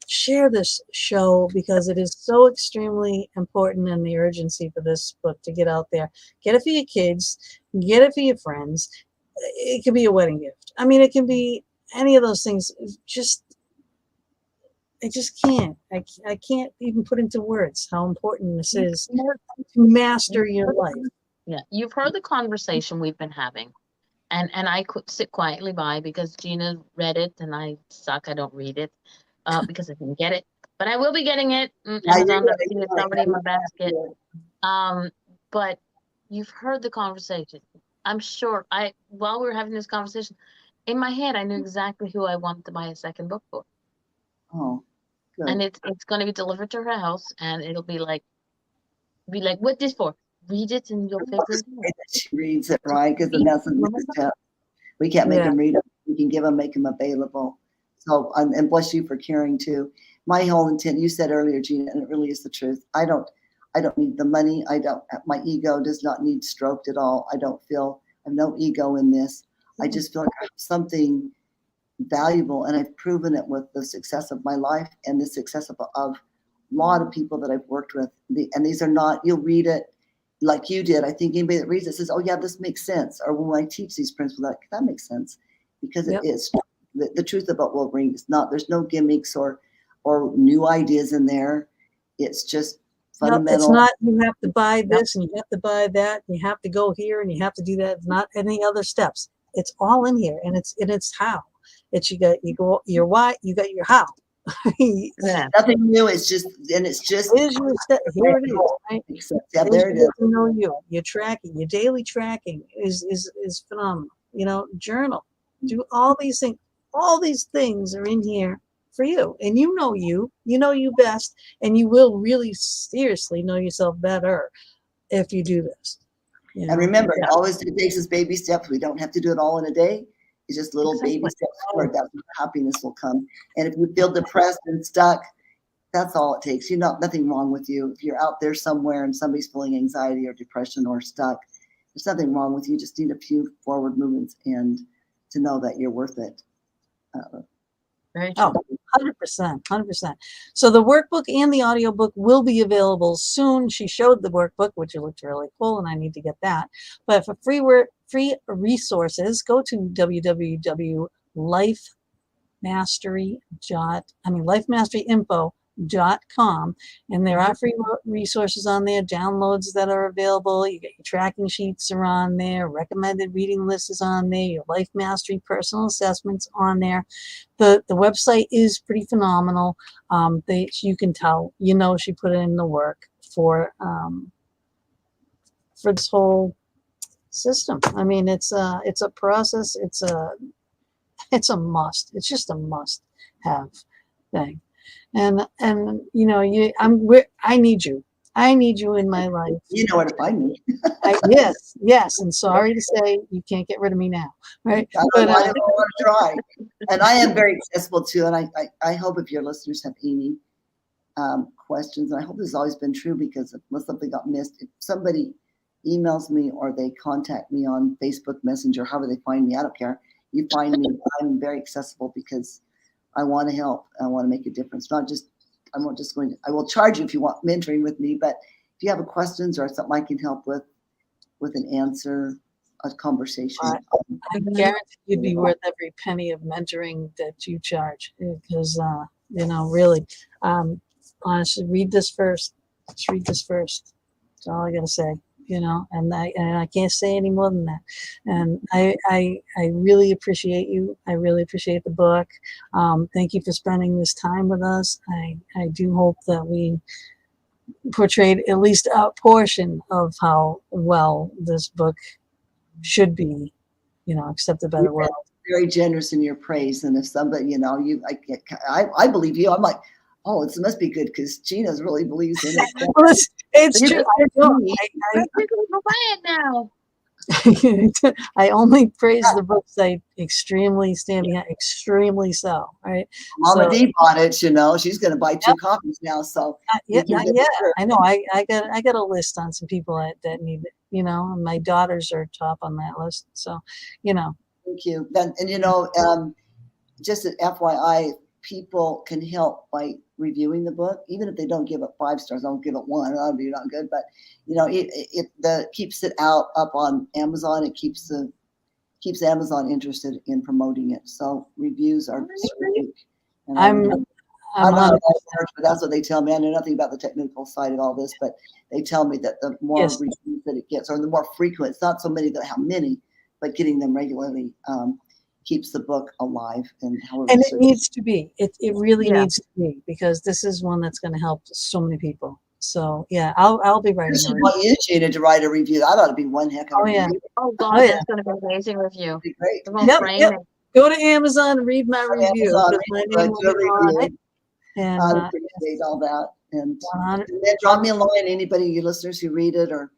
[SPEAKER 1] share this show because it is so extremely important, and the urgency for this book to get out there. Get it for your kids, get it for your friends. It can be a wedding gift. I mean, it can be any of those things. I just can't. I can't even put into words how important this is to master your life.
[SPEAKER 2] Yeah, you've heard the conversation we've been having, and I could sit quietly by because Gina read it, and I suck. I don't read it because I didn't get it, but I will be getting it. Amazon, it's already in my basket. But you've heard the conversation. I'm sure while we were having this conversation, in my head, I knew exactly who I wanted to buy a second book for.
[SPEAKER 3] Oh, good.
[SPEAKER 2] And it's going to be delivered to her house, and it'll be like, what this for? Read it and you'll figure it out.
[SPEAKER 3] She reads it, right? Because the message is we can't make them read it. We can make them available. So, and bless you for caring too. My whole intent, you said earlier, Gina, and it really is the truth. I don't need the money. My ego does not need stroked at all. I have no ego in this. I just feel like I have something valuable, and I've proven it with the success of my life and the success of a lot of people that I've worked with. And these are not, you'll read it like you did. I think anybody that reads it says, oh yeah, this makes sense. Or when I teach these principles, that makes sense, because it is the truth about Wolverine. Is not, there's no gimmicks or new ideas in there. It's just fundamental.
[SPEAKER 1] It's not, you have to buy this and you have to buy that, and you have to go here and you have to do that. It's not any other steps. It's all in here, and it's how. It's you got your why, you got your how.
[SPEAKER 3] Nothing new. It's just
[SPEAKER 1] here it is. Right?
[SPEAKER 3] There it is.
[SPEAKER 1] To know you. Your tracking, your daily tracking is phenomenal. Journal. Do all these things. All these things are in here for you, and you know you best, and you will really seriously know yourself better if you do this.
[SPEAKER 3] And remember, it takes us baby steps. We don't have to do it all in a day. It's just little baby steps forward. That's where happiness will come. And if you feel depressed and stuck, that's all it takes. Nothing wrong with you. If you're out there somewhere and somebody's feeling anxiety or depression or stuck, there's nothing wrong with you. You just need a few forward movements and to know that you're worth it.
[SPEAKER 2] Very true.
[SPEAKER 1] 100%, 100%. So the workbook and the audiobook will be available soon. She showed the workbook, which looked really cool, and I need to get that. But for free resources, go to lifemasteryinfo.com, and there are free resources on there, downloads that are available. You get your tracking sheets are on there, recommended reading list is on there, your life mastery personal assessments on there. The website is pretty phenomenal. You can tell, she put in the work for this whole system. I mean, it's a process. It's a must. It's just a must have thing. And I need you. I need you in my life.
[SPEAKER 3] You know where to find me.
[SPEAKER 1] Yes. And sorry to say, you can't get rid of me now, right?
[SPEAKER 3] I want to try. And I am very accessible too. And I hope if your listeners have any questions, and I hope this has always been true, because unless something got missed, if somebody emails me or they contact me on Facebook Messenger, however they find me, I don't care. You find me, I'm very accessible, because I want to help. I want to make a difference. I will charge you if you want mentoring with me, but if you have questions or something I can help with an answer, a conversation.
[SPEAKER 1] I guarantee you'd be worth every penny of mentoring that you charge, because, really, honestly, read this first. Just read this first. That's all I got to say. And I can't say any more than that. And I really appreciate you. I really appreciate the book. Thank you for spending this time with us. I do hope that we portrayed at least a portion of how well this book should be, accepted by the world.
[SPEAKER 3] Very generous in your praise. And if somebody, I believe you. I'm like, oh, it must be good, because Gina really believes in it.
[SPEAKER 1] Well, it's true. I only praise the books I extremely stand behind, extremely so. Right.
[SPEAKER 3] Mama D bought it. She's going to buy 2 copies now. So
[SPEAKER 1] yeah, I know. I got a list on some people that need it. And my daughters are top on that list. So,
[SPEAKER 3] Thank you. And just an FYI, people can help by reviewing the book, even if they don't give it 5 stars. Don't give it 1. That'll be not good. But it keeps it up on Amazon. It keeps Amazon interested in promoting it. So reviews are great. And I'm not but that's what they tell me. I know nothing about the technical side of all this, but they tell me that the more reviews that it gets, or the more frequent, it's not so many that have many, but getting them regularly keeps the book alive. And
[SPEAKER 1] it needs to be. It really needs to be, because this is one that's going to help so many people. So yeah, I'll be writing.
[SPEAKER 3] This is what you, Gina, to write a review. That ought to be one heck of a review.
[SPEAKER 2] Oh God, that's going to be an amazing review.
[SPEAKER 3] That'd be great.
[SPEAKER 1] Yep. Go to Amazon and read my review. My name will be on it. And
[SPEAKER 3] I appreciate all that. And then drop me a line, anybody, you listeners who read it, or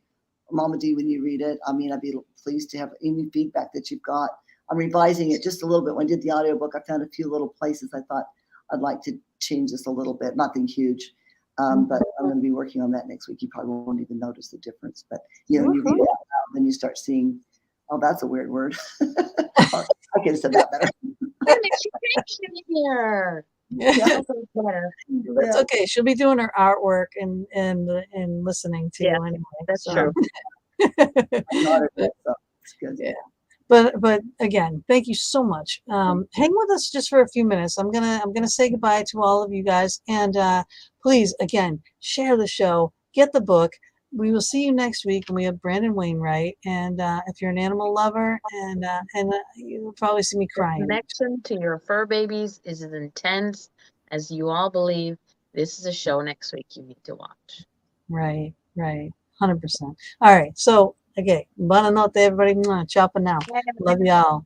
[SPEAKER 3] Mama D when you read it. I mean, I'd be pleased to have any feedback that you've got. I'm revising it just a little bit. When I did the audiobook, I found a few little places I thought I'd like to change this a little bit. Nothing huge, but I'm going to be working on that next week. You probably won't even notice the difference. But, you read it out loud, then you start seeing, oh, that's a weird word. I could have said that better.
[SPEAKER 2] Here.
[SPEAKER 1] Yeah. That's okay. She'll be doing her artwork and listening to you anyway.
[SPEAKER 2] That's true.
[SPEAKER 3] It's good.
[SPEAKER 1] Yeah. But again, thank you so much. Hang with us just for a few minutes. I'm gonna say goodbye to all of you guys, and please, again, share the show, get the book. We will see you next week, and we have Brandon Wainwright. And if you're an animal lover, and you'll probably see me crying.
[SPEAKER 2] The connection to your fur babies is as intense as you all believe. This is a show next week you need to watch.
[SPEAKER 1] Right, 100%. All right, so okay, buonanotte, everybody. Ciao for now. Love y'all.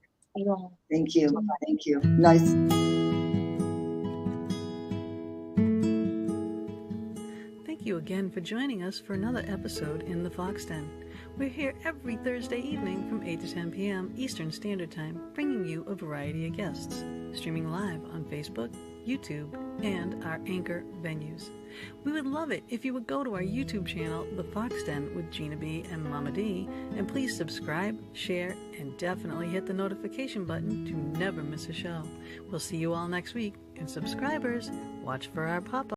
[SPEAKER 3] Thank you. Thank you. Nice.
[SPEAKER 1] Thank you again for joining us for another episode in the Fox Den. We're here every Thursday evening from 8 to 10 p.m. Eastern Standard Time, bringing you a variety of guests. Streaming live on Facebook, YouTube, and our Anchor venues. We would love it if you would go to our YouTube channel, The Fox Den with Gina B and Mama D, and please subscribe, share, and definitely hit the notification button to never miss a show. We'll see you all next week, and subscribers, watch for our pop-up.